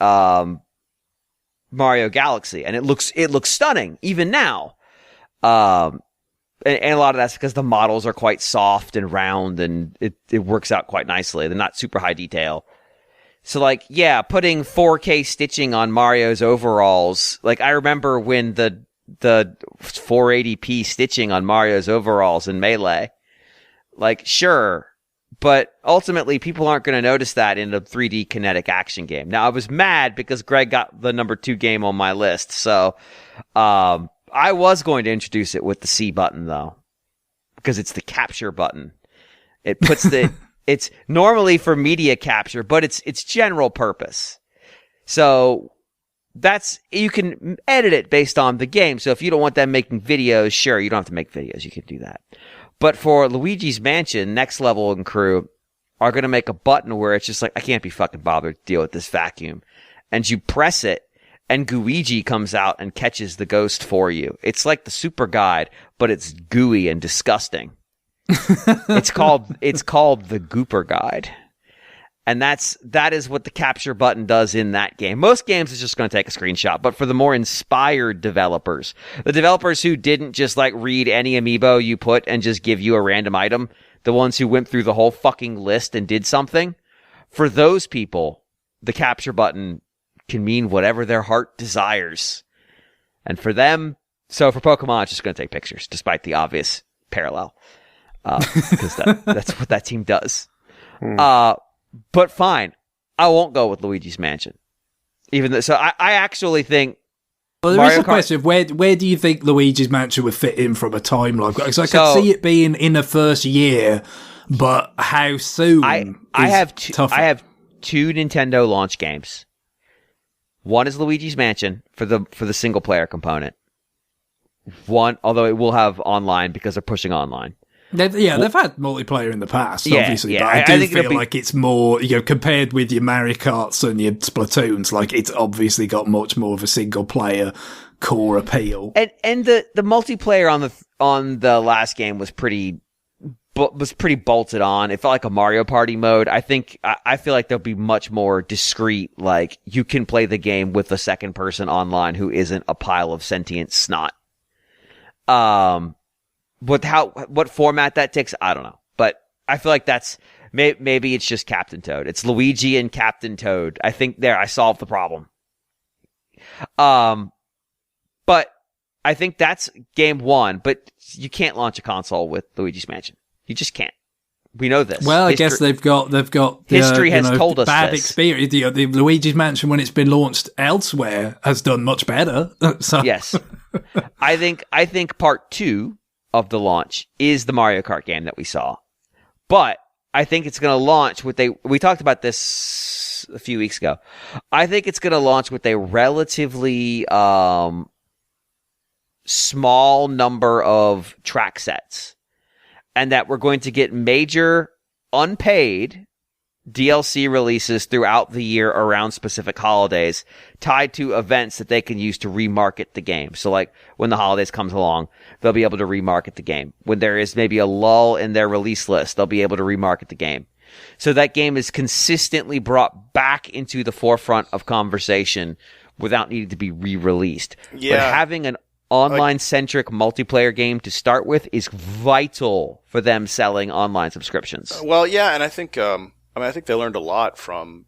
Mario Galaxy, and it looks stunning even now. And a lot of that's because the models are quite soft and round, and it works out quite nicely. They're not super high detail. So putting 4K stitching on Mario's overalls. I remember when the 480p stitching on Mario's overalls in Melee. Sure. But ultimately, people aren't going to notice that in a 3D kinetic action game. Now, I was mad because Greg got the number 2 game on my list. So, I was going to introduce it with the C button, though, because it's the capture button. It puts it's normally for media capture, but it's general purpose. So, you can edit it based on the game. So, if you don't want them making videos, sure, you don't have to make videos. You can do that. But for Luigi's Mansion, Next Level and crew are going to make a button where it's just I can't be fucking bothered to deal with this vacuum. And you press it, and Gooigi comes out and catches the ghost for you. It's like the Super Guide, but it's gooey and disgusting. It's called the Gooper Guide. And that is what the capture button does in that game. Most games it's just going to take a screenshot, but for the more inspired developers, the developers who didn't just read any amiibo you put and just give you a random item, the ones who went through the whole fucking list and did something, for those people, the capture button can mean whatever their heart desires. And for them, so for Pokemon, it's just going to take pictures, despite the obvious parallel. Because that's what that team does. But fine, I won't go with Luigi's Mansion. Even though, so I actually think. Well, there is a question of where do you think Luigi's Mansion would fit in from a timeline? Because I could see it being in the first year, but how soon? I have two Nintendo launch games. One is Luigi's Mansion for the single player component. One, although it will have online because they're pushing online. They've had multiplayer in the past, obviously, but I do feel like it's more, compared with your Mario Karts and your Splatoons, like it's obviously got much more of a single player core appeal. And the multiplayer on the last game was pretty bolted on. It felt like a Mario Party mode. I feel like there'll be much more discreet, like you can play the game with a second person online who isn't a pile of sentient snot. What format that takes, I don't know. But I feel like that's maybe it's just Captain Toad. It's Luigi and Captain Toad. I think I solved the problem. But I think that's game one. But you can't launch a console with Luigi's Mansion. You just can't. We know this. Well, I guess they've got history has told us bad this. Experience. The Luigi's Mansion, when it's been launched elsewhere, has done much better. So. Yes, I think part 2 of the launch is the Mario Kart game that we saw, but I think it's going to launch with we talked about this a few weeks ago. I think it's going to launch with a relatively small number of track sets, and that we're going to get major unpaid DLC releases throughout the year around specific holidays tied to events that they can use to remarket the game. So like when the holidays comes along, they'll be able to remarket the game. When there is maybe a lull in their release list, they'll be able to remarket the game. So that game is consistently brought back into the forefront of conversation without needing to be re-released. Yeah. But having an online-centric multiplayer game to start with is vital for them selling online subscriptions. Well, yeah, and I think I think they learned a lot from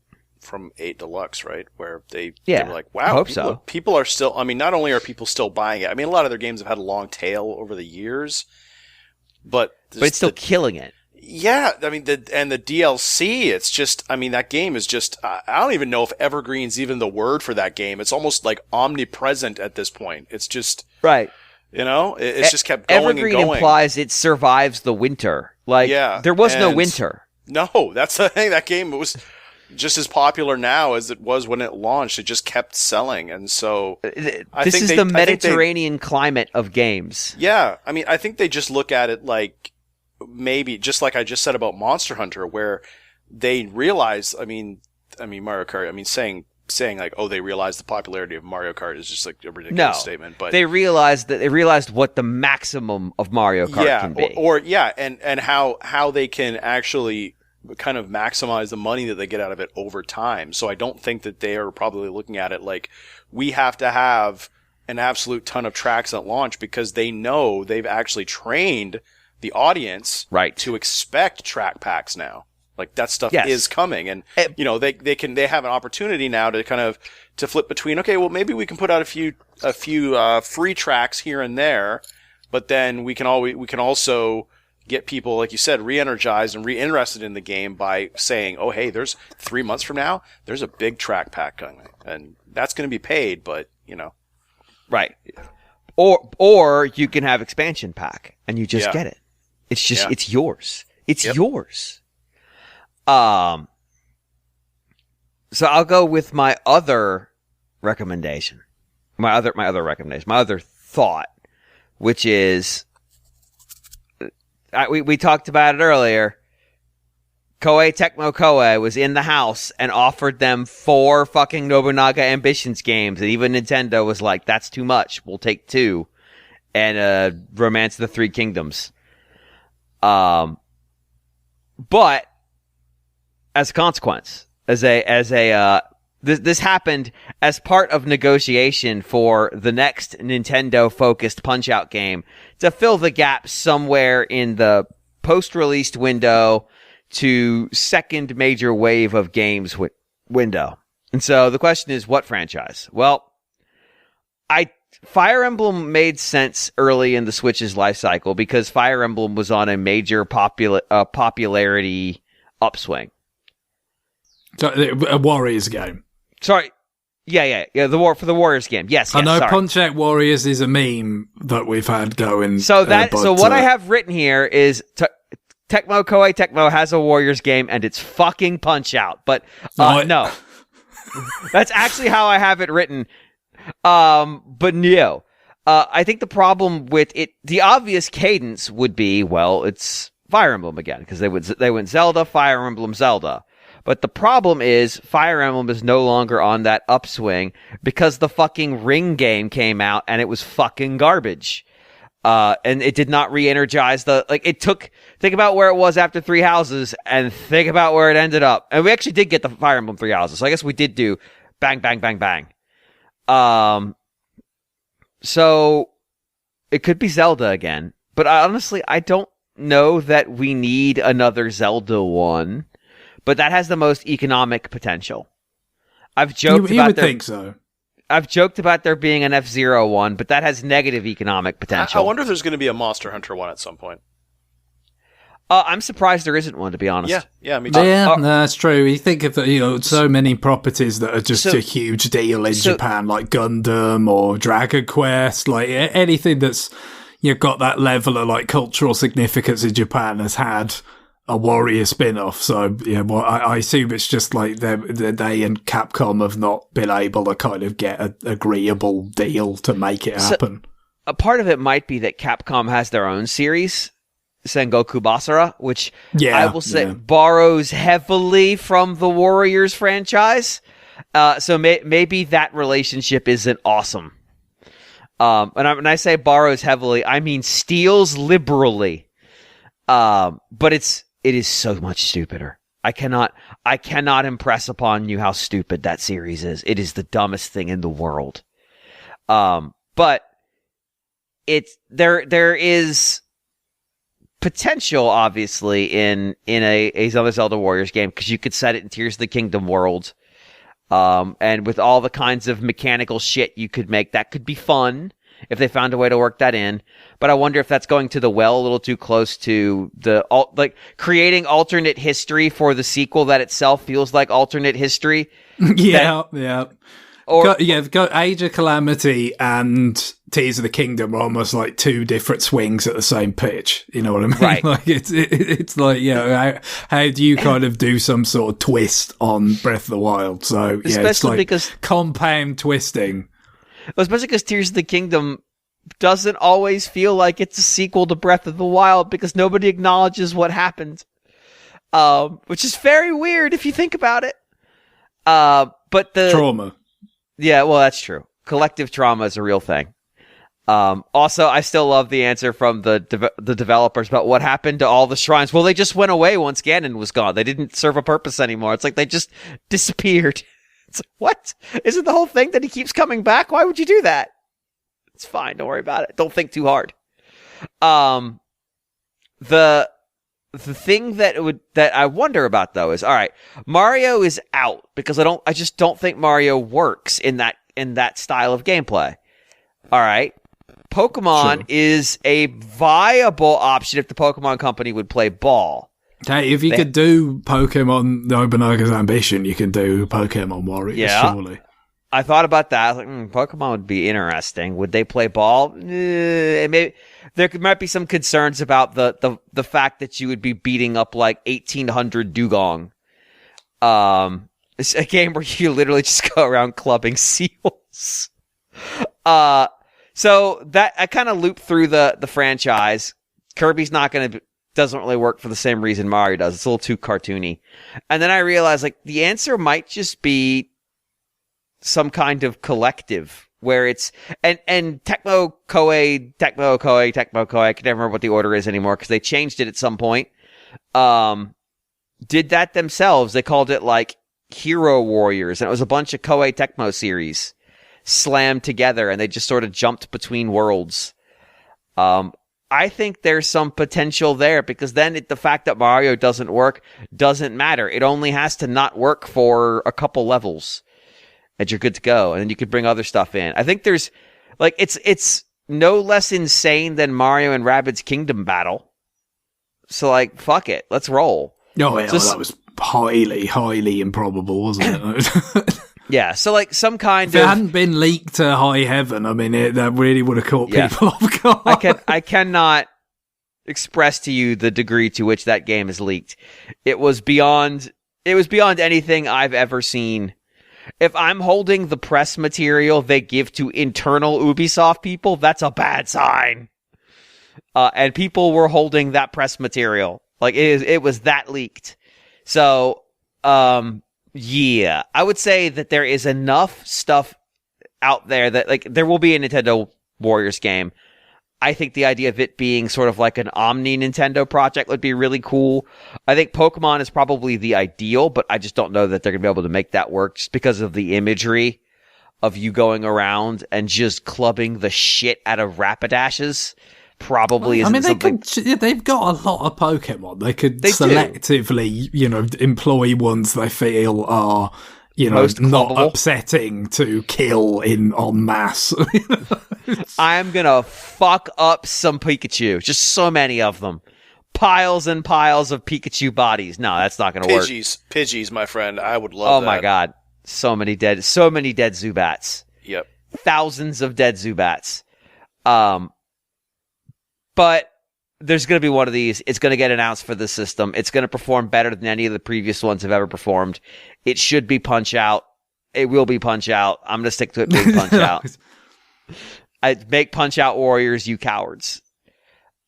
8 Deluxe, right? Where they were like, wow, people are still, not only are people still buying it, a lot of their games have had a long tail over the years, but it's still killing it. Yeah, the DLC, it's just, that game is just, I don't even know if evergreen's even the word for that game. It's almost like omnipresent at this point. It's just, right. It's just kept going Evergreen and going. Implies it survives the winter. There was no winter. No, that's the thing. That game was just as popular now as it was when it launched. It just kept selling. And so this is the Mediterranean climate of games. Yeah. I think they just look at it like maybe just like I just said about Monster Hunter, where they realize, Mario Kart, saying like, oh, they realized the popularity of Mario Kart is just like a ridiculous statement. But they realized what the maximum of Mario Kart can be. And how they can actually kind of maximize the money that they get out of it over time. So I don't think that they are probably looking at it like we have to have an absolute ton of tracks at launch, because they know they've actually trained the audience to expect track packs now. Like that stuff is coming, and they have an opportunity now to kind of to flip between. Okay, well maybe we can put out a few free tracks here and there, but then we can also get people, like you said, re-energized and re-interested in the game by saying, oh hey, there's 3 months from now, there's a big track pack coming, and that's going to be paid, but right. Or you can have expansion pack and you just get it. It's just it's yours. It's yours. So I'll go with my other recommendation. My other thought, which is, we talked about it earlier. Koei Tecmo Koei was in the house and offered them 4 fucking Nobunaga Ambitions games, and even Nintendo was like, that's too much. We'll take 2. And Romance of the Three Kingdoms. But as a consequence, this happened as part of negotiation for the next Nintendo-focused Punch-Out game to fill the gap somewhere in the post-released window to second major wave of games window. And so the question is, what franchise? Well, Fire Emblem made sense early in the Switch's life cycle because Fire Emblem was on a major popularity upswing. So, a Warriors game. Sorry. Yeah. The Warriors game. Yes. I know sorry. Punch-Out Warriors is a meme that we've had going. So what I have written here is Koei Tecmo has a Warriors game, and it's fucking Punch-Out. But no, that's actually how I have it written. But no. I think the problem with it, the obvious cadence would be, well, it's Fire Emblem again, because they went Zelda, Fire Emblem, Zelda. But the problem is Fire Emblem is no longer on that upswing because the fucking Ring game came out and it was fucking garbage. And it did not re-energize think about where it was after Three Houses and think about where it ended up. And we actually did get the Fire Emblem Three Houses. So I guess we did do bang, bang, bang, bang. So it could be Zelda again, but honestly, I don't know that we need another Zelda one, but that has the most economic potential. I've joked you about would think so. I've joked about there being an F-Zero one, but that has negative economic potential. I wonder if there's going to be a Monster Hunter one at some point. I'm surprised there isn't one, to be honest. Yeah, me too. Yeah, that's true. You think of so many properties that are just a huge deal in Japan, like Gundam or Dragon Quest, like anything that's got that level of like cultural significance in Japan has had a Warrior spin-off. So I assume it's just like they and Capcom have not been able to kind of get an agreeable deal to make it happen. So, a part of it might be that Capcom has their own series, Sengoku Basara, which I will say borrows heavily from the Warriors franchise. So maybe that relationship isn't awesome. And when I say borrows heavily, I mean steals liberally. But it is so much stupider. I cannot impress upon you how stupid that series is. It is the dumbest thing in the world. But there is potential, obviously, in a Zelda Warriors game, because you could set it in Tears of the Kingdom world, and with all the kinds of mechanical shit you could make, that could be fun if they found a way to work that in. But I wonder if that's going to the well a little too close to creating alternate history for the sequel that itself feels like alternate history. Yeah. Or Age of Calamity and Tears of the Kingdom are almost like two different swings at the same pitch. You know what I mean? Right. Like it's like, how do you kind of do some sort of twist on Breath of the Wild? So especially it's like because compound twisting. Especially because Tears of the Kingdom doesn't always feel like it's a sequel to Breath of the Wild because nobody acknowledges what happened. Which is very weird if you think about it. But the trauma. Yeah, well, that's true. Collective trauma is a real thing. Also, I still love the answer from the developers about what happened to all the shrines. Well, they just went away once Ganon was gone. They didn't serve a purpose anymore. It's like they just disappeared. It's like, what? Isn't the whole thing that he keeps coming back? Why would you do that? It's fine. Don't worry about it. Don't think too hard. The thing that I wonder about though is, all right, Mario is out because I just don't think Mario works in that style of gameplay. All right. Pokemon is a viable option if the Pokemon Company would play ball. Hey, if you could do Pokemon Nobunaga's Ambition, you can do Pokemon Warriors, surely. I thought about that. I was like, Pokemon would be interesting. Would they play ball? Maybe there might be some concerns about the fact that you would be beating up like 1800 Dugong. It's a game where you literally just go around clubbing seals. So that I kind of looped through the franchise. Kirby's doesn't really work for the same reason Mario does. It's a little too cartoony. And then I realized like the answer might just be some kind of collective where it's and Tecmo Koei, I can never remember what the order is anymore because they changed it at some point. Did that themselves. They called it like Hero Warriors, and it was a bunch of Koei Tecmo series slammed together, and they just sort of jumped between worlds. I think there's some potential there because then the fact that Mario doesn't work doesn't matter. It only has to not work for a couple levels and you're good to go. And then you could bring other stuff in. I think there's like, it's no less insane than Mario and Rabbids Kingdom Battle. So like, fuck it. Let's roll. Oh yeah, that was highly, highly improbable, wasn't it? Yeah, so like some kind if it hadn't been leaked to high heaven, I mean, that really would have caught people off guard. I cannot express to you the degree to which that game is leaked. It was beyond anything I've ever seen. If I'm holding the press material they give to internal Ubisoft people, that's a bad sign. And people were holding that press material. Like, it was that leaked. So, yeah, I would say that there is enough stuff out there that, like, there will be a Nintendo Warriors game. I think the idea of it being sort of like an omni Nintendo project would be really cool. I think Pokemon is probably the ideal, but I just don't know that they're going to be able to make that work just because of the imagery of you going around and just clubbing the shit out of Rapidashes. Probably isn't something. They've got a lot of Pokemon. They could selectively, employ ones they feel are, most not clubbable. Upsetting to kill en masse. I am gonna fuck up some Pikachu. Just so many of them. Piles and piles of Pikachu bodies. No, that's not gonna work. Pidgeys, my friend. I would love that. Oh my god. So many dead Zubats. Yep. Thousands of dead Zubats. But there's going to be one of these. It's going to get announced for the system. It's going to perform better than any of the previous ones have ever performed. It should be Punch-Out. It will be Punch-Out. I'm going to stick to it being Punch-Out. Make Punch-Out Warriors, you cowards.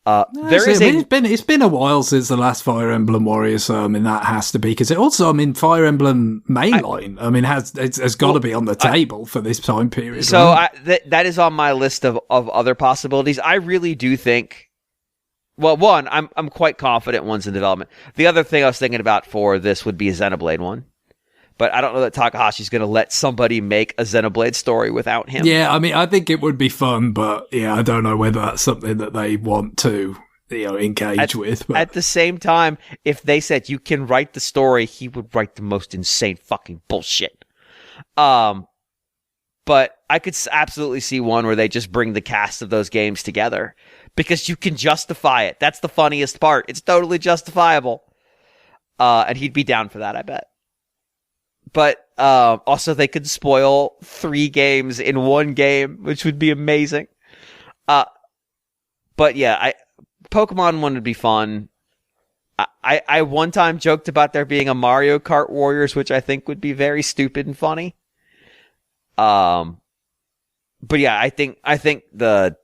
It's been a while since the last Fire Emblem Warriors, and that has to be because it also, Fire Emblem Mainline, has got to be on the table for this time period. So right? that is on my list of other possibilities. I really do think. Well, one, I'm quite confident one's in development. The other thing I was thinking about for this would be a Xenoblade one. But I don't know that Takahashi's going to let somebody make a Xenoblade story without him. Yeah, I think it would be fun, but I don't know whether that's something that they want to, engage with. But at the same time, if they said you can write the story, he would write the most insane fucking bullshit. But I could absolutely see one where they just bring the cast of those games together because you can justify it. That's the funniest part. It's totally justifiable. And he'd be down for that, I bet. But also they could spoil 3 games in one game, which would be amazing. But yeah, Pokemon one would be fun. I one time joked about there being a Mario Kart Warriors, which I think would be very stupid and funny. But yeah, I think the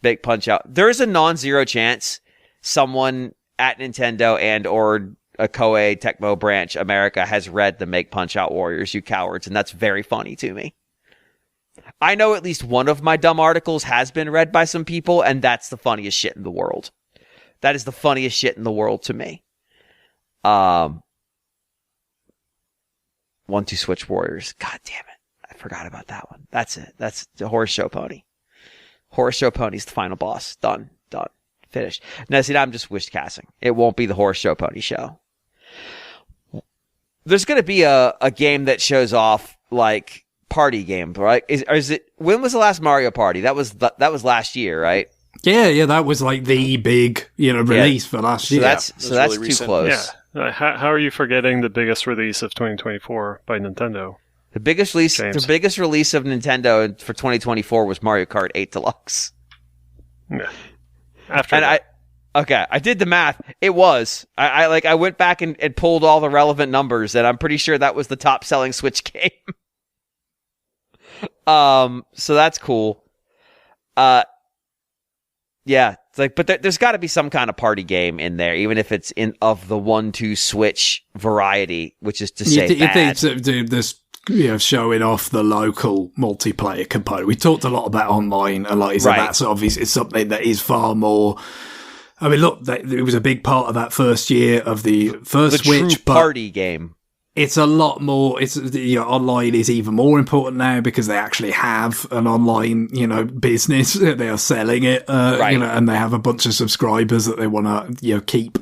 big Punch-Out. There is a non-zero chance someone at Nintendo and or a Koei Tecmo branch America has read the Make Punch-Out Warriors, you cowards, and that's very funny to me. I know at least one of my dumb articles has been read by some people, and that's the funniest shit in the world. That is the funniest shit in the world to me. 1-2 Switch Warriors. God damn it. I forgot about that one. That's it. That's the Horse Show Pony. Horse Show Pony's the final boss. Done. Finished. Now, see, I'm just wish casting. It won't be the Horse Show Pony show. There's going to be a game that shows off like party game, right? Is it? When was the last Mario Party? That was last year, right? Yeah, that was like the big release for last year. That's really too recent. close. Yeah. How are you forgetting the biggest release of 2024 by Nintendo? The biggest release of Nintendo for 2024 was Mario Kart 8 Deluxe. Yeah. I did the math. It was. I went back and pulled all the relevant numbers, and I'm pretty sure that was the top selling Switch game. So that's cool. Yeah, it's like, but there's got to be some kind of party game in there, even if it's of the 1-2 Switch variety, which is to say bad. This showing off the local multiplayer component. We talked a lot about online, and that's obviously something that is far more. I mean, look, it was a big part of that first year of the first Switch true party game. It's a lot more. It's online is even more important now because they actually have an online business. They are selling it, and they have a bunch of subscribers that they want to keep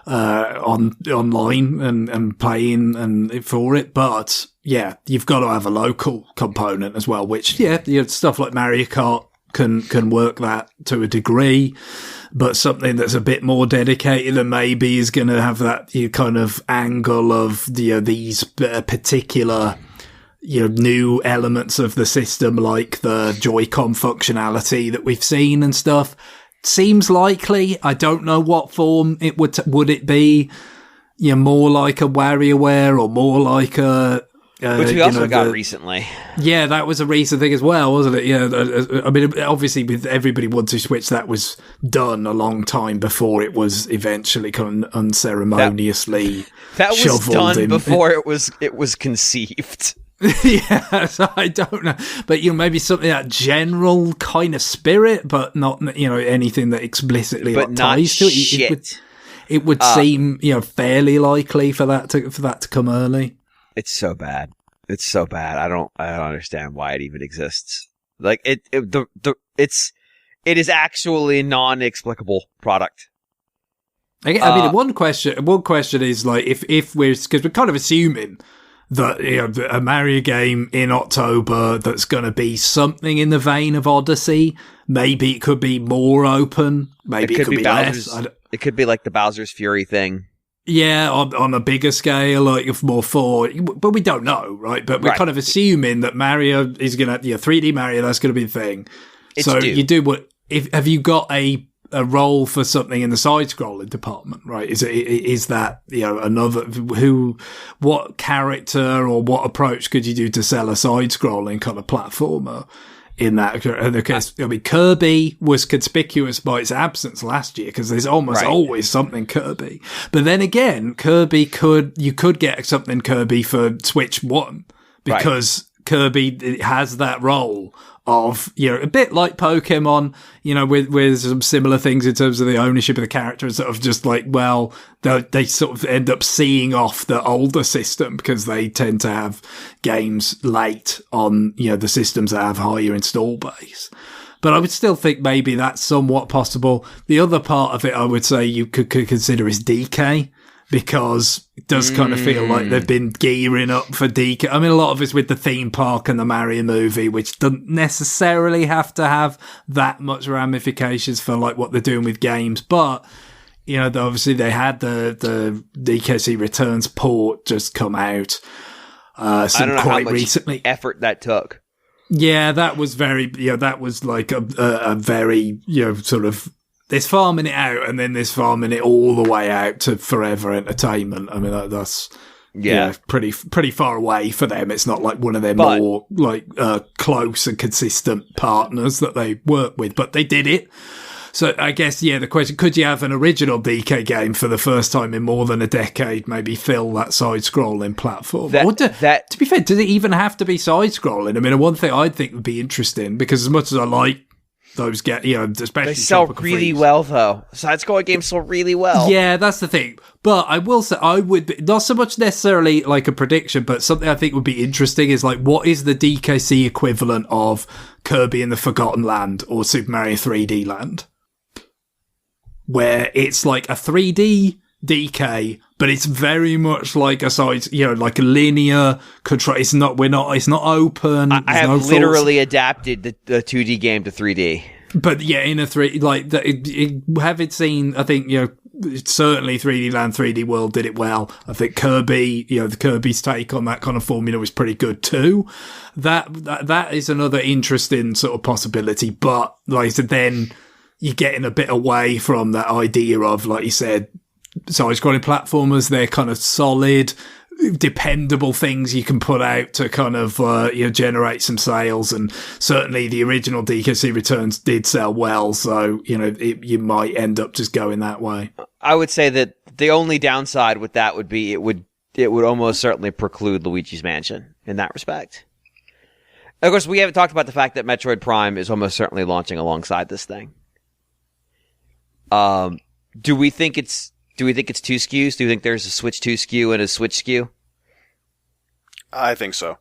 online and playing and for it. But yeah, you've got to have a local component as well, which stuff like Mario Kart can work that to a degree, but something that's a bit more dedicated and maybe is going to have that kind of angle of these particular new elements of the system, like the Joy-Con functionality that we've seen and stuff. Seems likely. I don't know what form it would it be, more like a WarioWare or more like a, which we also got recently. Yeah, that was a recent thing as well, wasn't it? Yeah, I mean, obviously with everybody wants to switch, that was done a long time before it was eventually kind of unceremoniously that was done before it was conceived. Yeah, so I don't know, but maybe something that general kind of spirit, but not anything that explicitly ties to it. It would seem fairly likely for that to come early. It's so bad. It's so bad. I don't understand why it even exists. Like it is actually a non-explicable product. I mean, one question is like if we're, because we're kind of assuming that a Mario game in October that's going to be something in the vein of Odyssey. Maybe it could be more open. Maybe it could be less. It could be like the Bowser's Fury thing. Yeah, on a bigger scale, like more but we don't know, right? But we're kind of assuming that Mario is going to, 3D Mario, that's going to be the thing. So you do have you got a role for something in the side-scrolling department, right? Is that, what character or what approach could you do to sell a side-scrolling kind of platformer? In that, because I mean, Kirby was conspicuous by its absence last year because there's almost always something Kirby. But then again, you could get something Kirby for Switch 1 because Kirby has that role of, a bit like Pokemon, with some similar things in terms of the ownership of the characters, sort of just like, well, they sort of end up seeing off the older system because they tend to have games late on, the systems that have higher install base. But I would still think maybe that's somewhat possible. The other part of it I would say you could consider is DK. Because it does kind of feel like they've been gearing up for DK. I mean, a lot of it's with the theme park and the Mario movie, which doesn't necessarily have to have that much ramifications for like what they're doing with games. But, obviously they had the DKC Returns port just come out. I don't know quite how much recently. Effort that took. Yeah, that was very, that was like a very, sort of, there's farming it out and then there's farming it all the way out to Forever Entertainment. I mean, that's pretty far away for them. It's not like one of their more like close and consistent partners that they work with, but they did it. So I guess, the question, could you have an original DK game for the first time in more than a decade, maybe fill that side-scrolling platform? To be fair, does it even have to be side-scrolling? I mean, one thing I think would be interesting, because as much as I like those especially they sell really well though. Side-scrolling games sell really well. Yeah, that's the thing. But I will say, I would be, not so much necessarily like a prediction, but something I think would be interesting is like, what is the DKC equivalent of Kirby in the Forgotten Land or Super Mario 3D Land? Where it's like a 3D DK, but it's very much like a side, like a linear control. It's not open. I have literally adapted the 2D game to 3D. But in a 3, like, have it seen, I think, certainly 3D Land, 3D World did it well. I think Kirby, the Kirby's take on that kind of formula was pretty good too. That is another interesting sort of possibility, but like I said, then you're getting a bit away from that idea of, like you said, side-scrolling platformers. They're kind of solid, dependable things you can put out to kind of generate some sales, and certainly the original DKC Returns did sell well, so you might end up just going that way. I would say that the only downside with that would be it would almost certainly preclude Luigi's Mansion in that respect. Of course, we haven't talked about the fact that Metroid Prime is almost certainly launching alongside this thing. Do we think it's two SKUs? Do you think there's a Switch 2 SKU and a Switch SKU? I think so.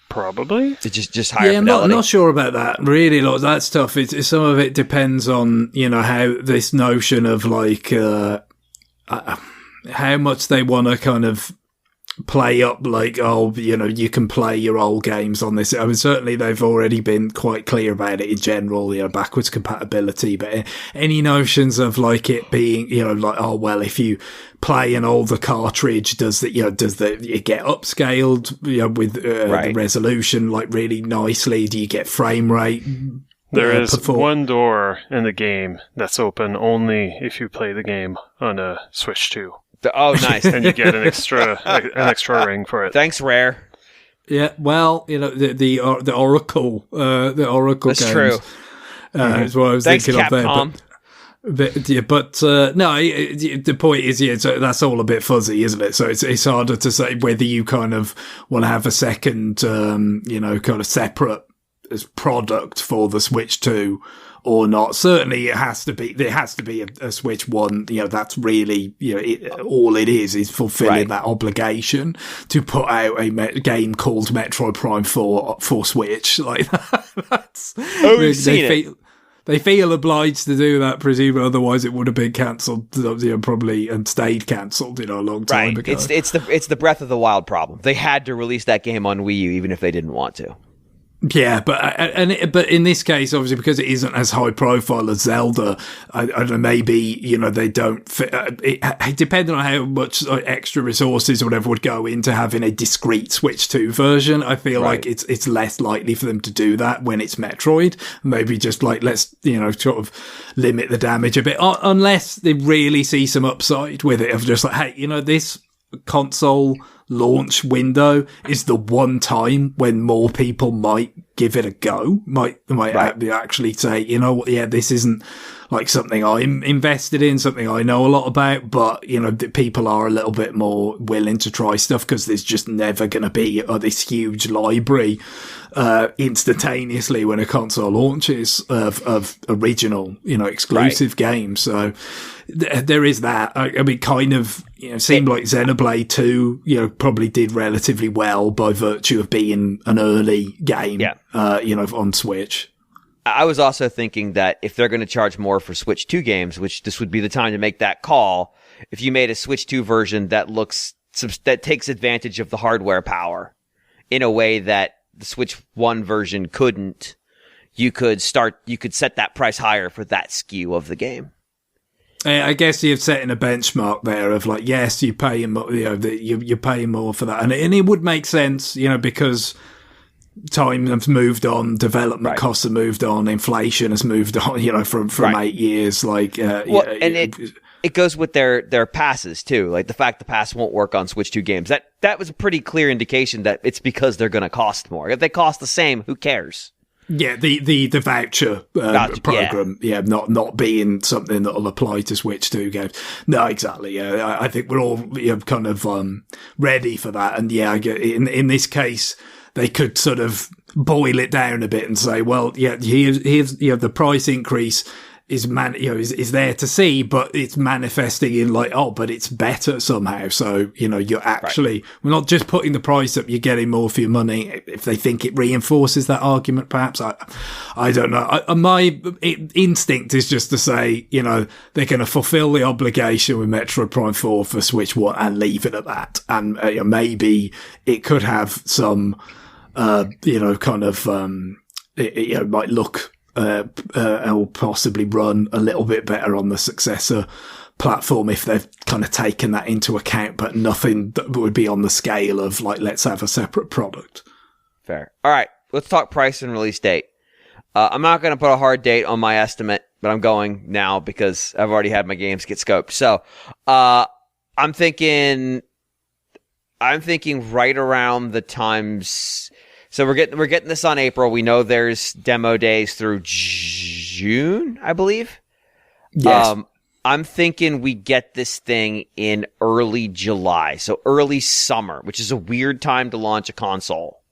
Probably. It's just higher fidelity. I'm not sure about that. Really, that stuff. Some of it depends on how this notion of like how much they want to kind of play up like, you can play your old games on this. I mean, certainly they've already been quite clear about it in general, backwards compatibility, but any notions of like it being, if you play an older cartridge, does it get upscaled, with the resolution like really nicely? Do you get frame rate? There is one door in the game that's open only if you play the game on a Switch 2. Oh, nice. And you get an extra ring for it. Thanks, Rare. Yeah, well, the Oracle, That's games. True. Is what I was Thanks, thinking Capcom. of there. No, the point is, so that's all a bit fuzzy, isn't it? So it's harder to say whether you kind of want to have a second, kind of separate as product for the Switch 2 or not. Certainly there has to be a Switch 1, that's really, all it is fulfilling that obligation to put out a game called Metroid Prime 4 for Switch. Like, that's, we've seen it. They feel obliged to do that, presumably, otherwise it would have been cancelled, probably, and stayed cancelled, a long time ago. It's the Breath of the Wild problem. They had to release that game on Wii U, even if they didn't want to. Yeah, but in this case, obviously, because it isn't as high profile as Zelda, I don't know, maybe, they don't fit, depending on how much extra resources or whatever would go into having a discrete Switch 2 version, I feel like it's less likely for them to do that when it's Metroid. Maybe just like, let's, sort of limit the damage a bit, unless they really see some upside with it of just like, hey, this console launch window is the one time when more people might give it a go, might actually say, this isn't like something I'm invested in, something I know a lot about, but people are a little bit more willing to try stuff because there's just never going to be this huge library instantaneously when a console launches of original, exclusive games. So there is that. I mean, kind of, it seemed like Xenoblade 2, probably did relatively well by virtue of being an early game, on Switch. I was also thinking that if they're going to charge more for Switch 2 games, which this would be the time to make that call, if you made a Switch 2 version that takes advantage of the hardware power in a way that the Switch 1 version couldn't, you could set that price higher for that SKU of the game. I guess you're setting a benchmark there of like, yes, you pay more, you're paying more for that, and it would make sense, because time has moved on, development costs have moved on, inflation has moved on, from 8 years, like, it goes with their passes too. Like the fact the pass won't work on Switch 2 games. That was a pretty clear indication that it's because they're going to cost more. If they cost the same, who cares? Yeah, the voucher program, not being something that'll apply to Switch 2 games. No, exactly. Yeah, I think we're all kind of ready for that. And yeah, in this case, they could sort of boil it down a bit and say, well, yeah, here's the price increase is there to see, but it's manifesting in like, but it's better somehow. So, you're actually, we're not just putting the price up, you're getting more for your money. If they think it reinforces that argument, perhaps, I don't know. My instinct is just to say, they're going to fulfill the obligation with Metroid Prime 4 for Switch 1 and leave it at that. And maybe it could have some, it might look, will possibly run a little bit better on the successor platform if they've kind of taken that into account, but nothing that would be on the scale of like, let's have a separate product. Fair. All right, let's talk price and release date. I'm not going to put a hard date on my estimate, but I'm going now because I've already had my games get scoped. So, I'm thinking right around the times. So we're getting this on April. We know there's demo days through June, I believe. Yes. I'm thinking we get this thing in early July, so early summer, which is a weird time to launch a console.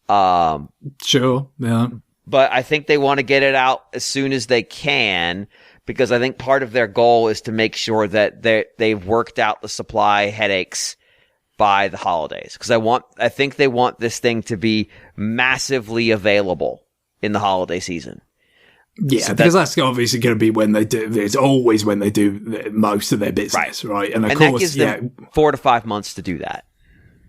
Sure, yeah. But I think they want to get it out as soon as they can, because I think part of their goal is to make sure that they've worked out the supply headaches by the holidays, because I think they want this thing to be massively available in the holiday season. Yeah, so because that's obviously going to be when they do. It's always when they do most of their business, right? And of course, that gives them 4 to 5 months to do that.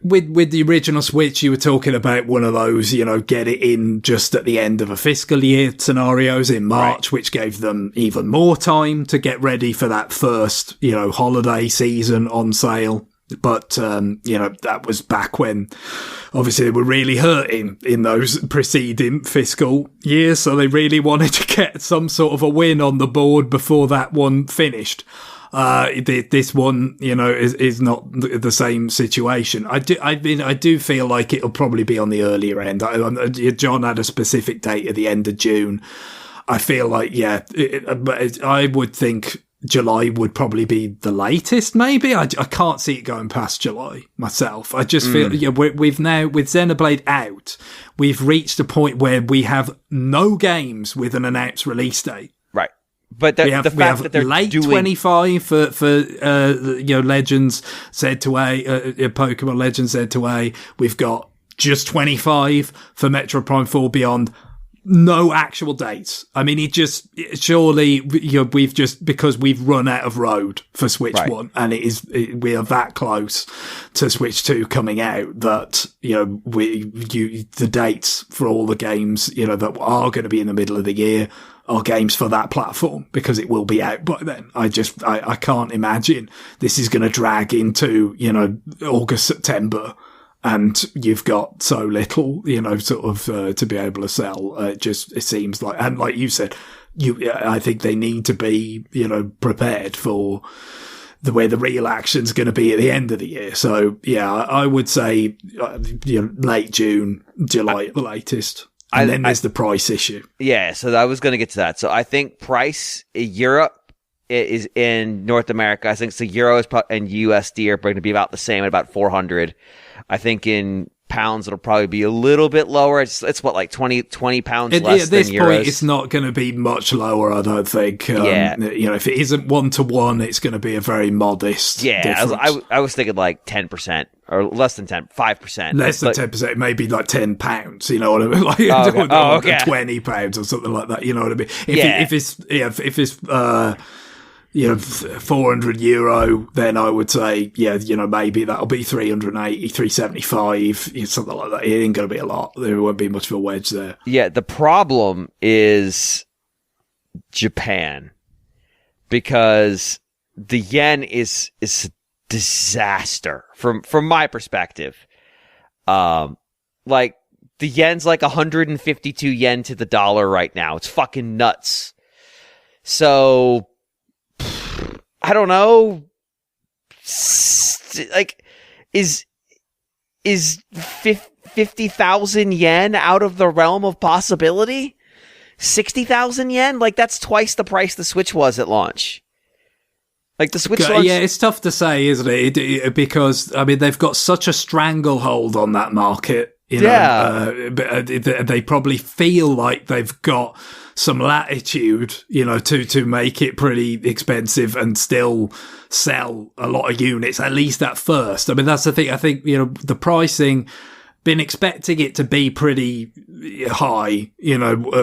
with the original Switch, you were talking about one of those, get it in just at the end of a fiscal year scenarios in March, which gave them even more time to get ready for that first, holiday season on sale. But, that was back when obviously they were really hurting in those preceding fiscal years. So they really wanted to get some sort of a win on the board before that one finished. This one, is not the same situation. I do feel like it'll probably be on the earlier end. John had a specific date at the end of June. I feel like, I would think July would probably be the latest, maybe. I can't see it going past July myself. I just feel, we've now, with Xenoblade out, we've reached a point where we have no games with an announced release date. Right. But the fact that they're late doing 25 for Legends Z2A, Pokemon Legends Z2A. We've got just 25 for Metroid Prime 4 Beyond. No actual dates. I mean, surely, we've just, because we've run out of road for Switch 1 and we are that close to Switch 2 coming out that, the dates for all the games, that are going to be in the middle of the year are games for that platform because it will be out by then. I can't imagine this is going to drag into, August, September. And you've got so little, to be able to sell. It seems like, and like you said, I think they need to be, prepared for where the real action's going to be at the end of the year. So yeah, I would say, late June, July at the latest. And then there's the price issue. Yeah. So I was going to get to that. So I think price in Europe is in North America. I think the euros and USD are going to be about the same at about 400. I think in pounds it'll probably be a little bit lower. It's what, like 20 pounds less than euros. At this point, it's not going to be much lower, I don't think. If it isn't 1-to-1, it's going to be a very modest difference. I was thinking like 10% or less than 5%. Less than 10%, maybe like £10. You know what I mean? Like okay. £20 or something like that. You know what I mean? If it's 400 euro, then I would say, maybe that'll be 380, 375, something like that. It ain't going to be a lot. There won't be much of a wedge there. Yeah, the problem is Japan, because the yen is a disaster from my perspective. Like the yen's like 152 yen to the dollar right now. It's fucking nuts. So I don't know. Like, is 50,000 yen out of the realm of possibility? 60,000 yen? Like, that's twice the price the Switch was at launch. Like, the Switch launch... Yeah, it's tough to say, isn't it? Because, I mean, they've got such a stranglehold on that market. They probably feel like they've got some latitude, to make it pretty expensive and still sell a lot of units, at least at first. I mean, that's the thing. I think, the pricing, been expecting it to be pretty high,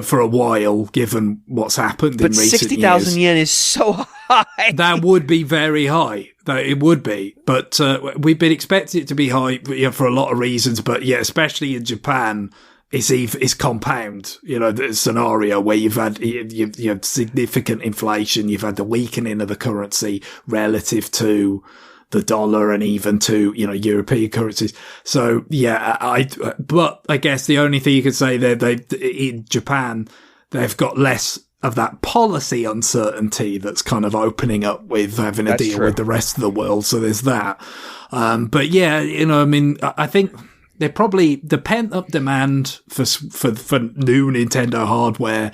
for a while, given what's happened in recent years. But 60,000 yen is so high. That would be very high. It would be. But we've been expecting it to be high for a lot of reasons. But yeah, especially in Japan, it's compound, the scenario where you've had significant inflation, you've had the weakening of the currency relative to the dollar and even to, European currencies. So yeah, but I guess the only thing you could say there, in Japan, they've got less of that policy uncertainty that's kind of opening up with having to deal with the rest of the world. So there's that. But yeah, I think they're probably the pent up demand for new Nintendo hardware.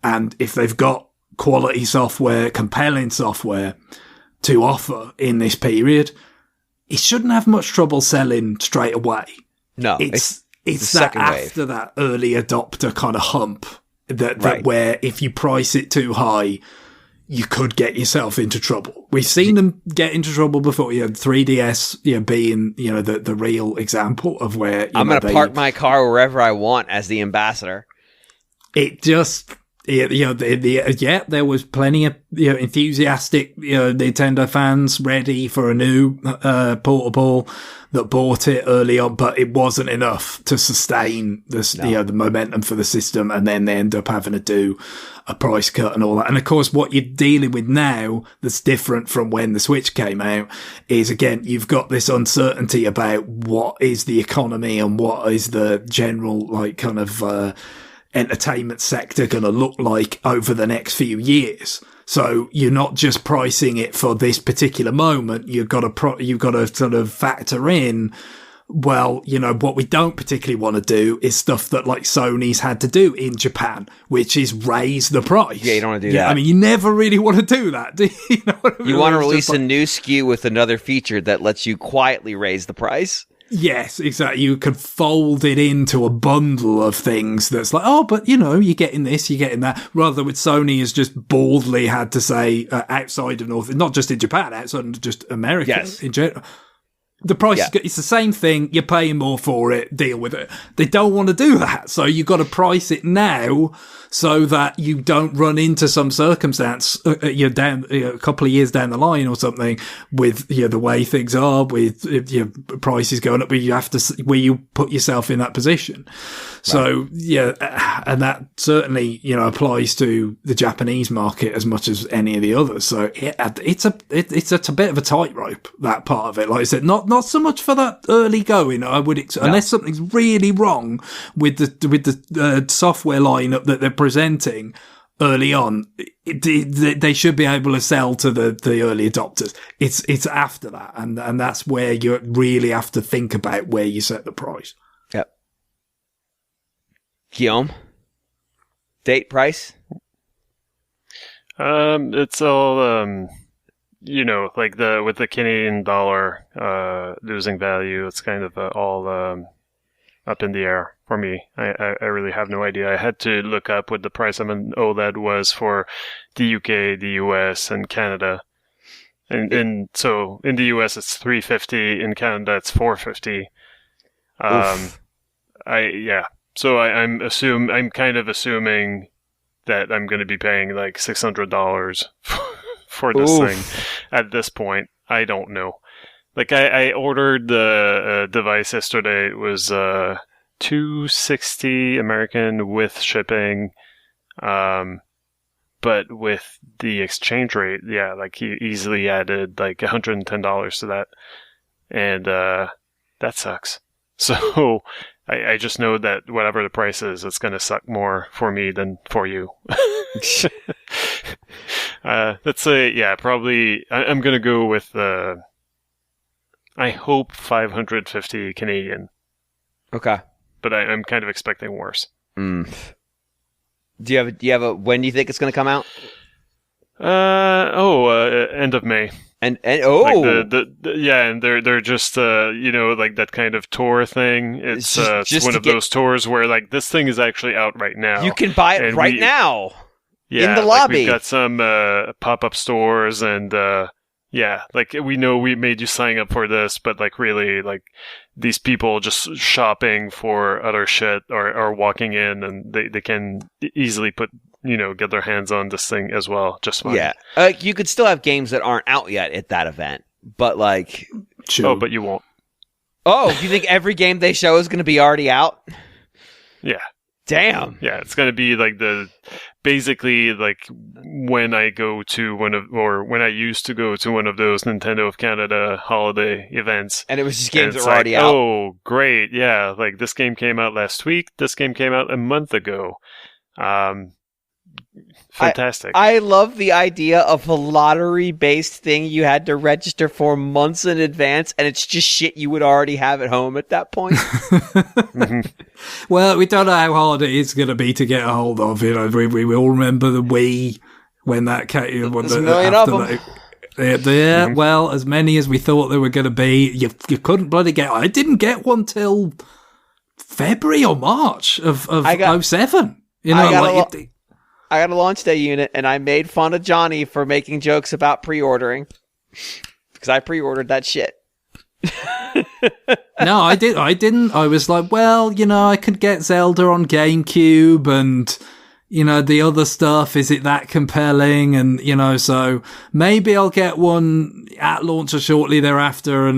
And if they've got quality software, compelling software to offer in this period, it shouldn't have much trouble selling straight away. No, it's that after that early adopter kind of hump that where if you price it too high, you could get yourself into trouble. We've seen them get into trouble before. 3DS, being the real example of where I'm going to park my car wherever I want as the ambassador. It just there was plenty of enthusiastic Nintendo fans ready for a new portable that bought it early on, but it wasn't enough to sustain this, the momentum for the system, and then they end up having to do a price cut and all that. And of course, what you're dealing with now that's different from when the Switch came out is, again, you've got this uncertainty about what is the economy and what is the general kind of entertainment sector going to look like over the next few years. So you're not just pricing it for this particular moment. You've got to sort of factor in, well, what we don't particularly want to do is stuff that like Sony's had to do in Japan, which is raise the price. Yeah, you don't want to do that. I mean, you never really want to do that, do you? You know what I mean? You want to release a new SKU with another feature that lets you quietly raise the price. Yes, exactly. You could fold it into a bundle of things that's like, oh, but you're getting this, you're getting that. Rather with Sony has just boldly had to say outside of North, not just in Japan, outside of just America in general. The price is it's the same thing. You're paying more for it. Deal with it. They don't want to do that. So you've got to price it now so that you don't run into some circumstance, down a couple of years down the line or something with, the way things are with your prices going up, where you put yourself in that position. Right. So, and that certainly, applies to the Japanese market as much as any of the others. So it's a bit of a tightrope, that part of it. Like I said, not so much for that early going. I would, unless something's really wrong with the software lineup that they're presenting early on, they should be able to sell to the early adopters. It's after that, and that's where you really have to think about where you set the price. Yep. Guillaume, date price. It's all like with the Canadian dollar losing value, it's kind of all up in the air for me. I really have no idea. I had to look up what the price of an OLED was for the UK, the US, and Canada. And so in the US it's $350, in Canada it's $450. So I'm kind of assuming that I'm going to be paying like $600 for this thing at this point. I don't know. Like I ordered the device yesterday. It was $260 American with shipping, but with the exchange rate, like he easily added like $110 to that, and that sucks. So I just know that whatever the price is, it's going to suck more for me than for you. Let's say, probably I'm going to go with, I hope 550 Canadian. Okay. But I'm kind of expecting worse. Do you have a, when do you think it's going to come out? End of May. And like and they're just like that kind of tour thing. It's one of those tours where like this thing is actually out right now. You can buy it now. Yeah, in the lobby. We've got some pop-up stores, and like we know we made you sign up for this, but like really, like these people just shopping for other shit or walking in, and they can easily get their hands on this thing as well, just fine. Yeah, you could still have games that aren't out yet at that event, but like, oh, but you won't. Oh, you think every game they show is going to be already out? Yeah. Damn. Yeah, it's going to be like basically like when I go to when I used to go to one of those Nintendo of Canada holiday events. And it was just games that were already out. Oh, great. Yeah, like this game came out last week. This game came out a month ago. Fantastic. I love the idea of a lottery-based thing you had to register for months in advance, and it's just shit you would already have at home at that point. Well, we don't know how hard it is going to be to get a hold of. We all remember the Wii when that came. There's a million of them. Well, as many as we thought there were going to be. You couldn't bloody get. I didn't get one till February or March of 07. I got a launch day unit, and I made fun of Johnny for making jokes about pre-ordering because I pre-ordered that shit. No, I didn't. I was like, well, I could get Zelda on GameCube, and you know, the other stuff, is it that compelling? And, you know, so maybe I'll get one at launch or shortly thereafter.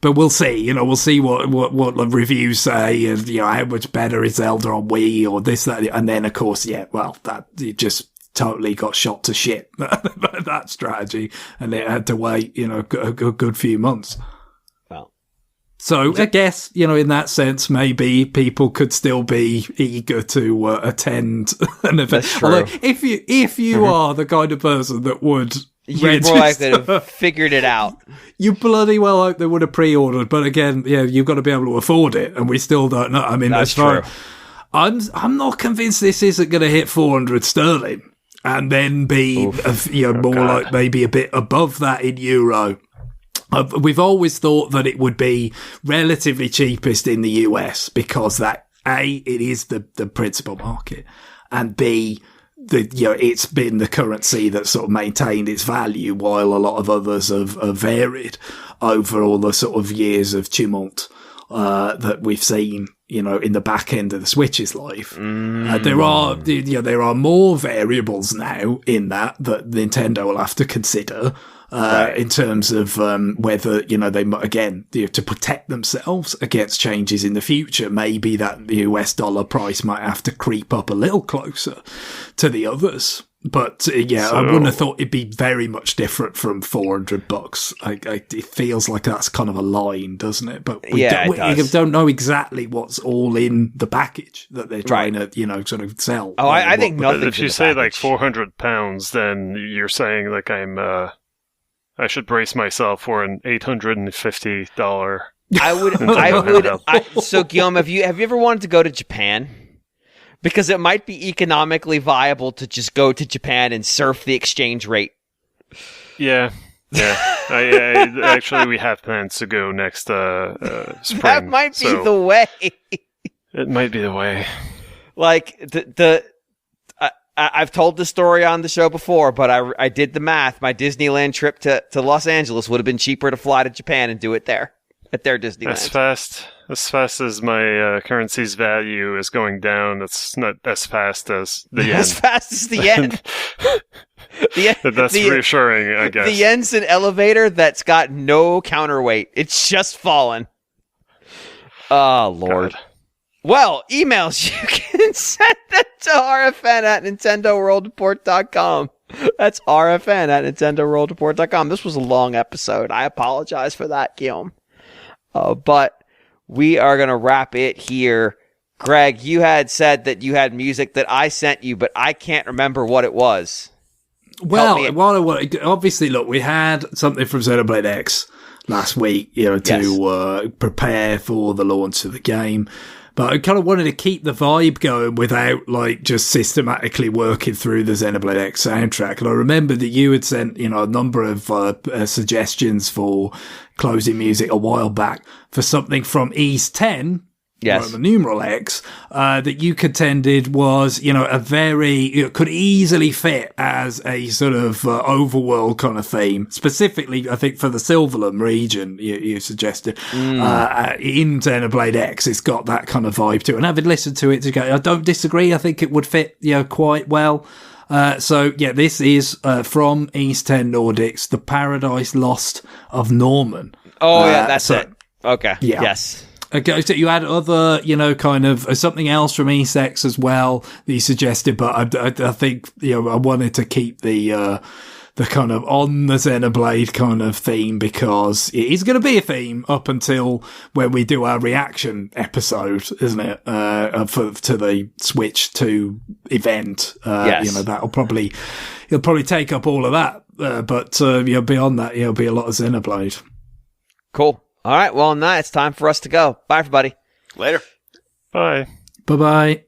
But we'll see, you know, we'll see what the reviews say, and, you know, how much better is Zelda on Wii or this, that, and then of course, yeah, well, that it just totally got shot to shit, that strategy, and it had to wait, you know, a good few months. Well, so I guess, you know, in that sense, maybe people could still be eager to attend an event. That's true. Although, if you are the kind of person that would you're more likely to have figured it out. You bloody well hope they would have pre-ordered, but again, yeah, you've got to be able to afford it, and we still don't know. I mean, that's true. I'm not convinced this isn't going to hit 400 sterling, and then be like maybe a bit above that in euro. We've always thought that it would be relatively cheapest in the US because that A, it is the principal market, and B, it's been the currency that sort of maintained its value while a lot of others have varied over all the sort of years of tumult that we've seen, you know, in the back end of the Switch's life. There are more variables now in that Nintendo will have to consider. In terms of whether, you know, they might, again, to protect themselves against changes in the future, maybe that the US dollar price might have to creep up a little closer to the others. But I wouldn't have thought it'd be very much different from $400. It feels like that's kind of a line, doesn't it? But we don't know exactly what's all in the package that they're trying to, you know, sort of sell. Oh, I think nothing. If you say like £400, then you're saying like I should brace myself for an $850. I would. So Guillaume, have you ever wanted to go to Japan? Because it might be economically viable to just go to Japan and surf the exchange rate. Yeah. Actually, we have plans to go next spring. That might be the way. It might be the way. Like I've told the story on the show before, but I did the math. My Disneyland trip to Los Angeles would have been cheaper to fly to Japan and do it there at their Disneyland. As fast as my currency's value is going down, it's not as fast as the yen. As fast as the yen. That's reassuring, I guess. The yen's an elevator that's got no counterweight. It's just fallen. Oh, Lord. God. Well, emails, you can send them to rfn@nintendoworldreport.com. That's rfn@nintendoworldreport.com. This was a long episode. I apologize for that, Guillaume. But we are going to wrap it here. Greg, you had said that you had music that I sent you, but I can't remember what it was. Well, obviously, look, we had something from Xenoblade X last week, you know, to prepare for the launch of the game. But I kind of wanted to keep the vibe going without, like, just systematically working through the Xenoblade X soundtrack. And I remember that you had sent, you know, a number of suggestions for closing music a while back for something from East 10. Yes. Roman numeral X, that you contended was, you know, could easily fit as a sort of overworld kind of theme. Specifically, I think for the Silverland region, you suggested, in Xenoblade X, it's got that kind of vibe to it. And having listened to it, I don't disagree. I think it would fit, you know, quite well. This is from East 10 Nordics, The Paradise Lost of Norman. Oh, yeah, that's it. Okay. Yeah. Yes. Okay, so you had other, you know, kind of something else from East-X as well that you suggested, but I think, you know, I wanted to keep the kind of on the Xenoblade kind of theme because it is going to be a theme up until when we do our reaction episode, isn't it? To the Switch 2 event. Yes. You know, it'll probably take up all of that. But you know, beyond that, it'll be a lot of Xenoblade. Cool. All right. Well, on that, it's time for us to go. Bye, everybody. Later. Bye. Bye-bye.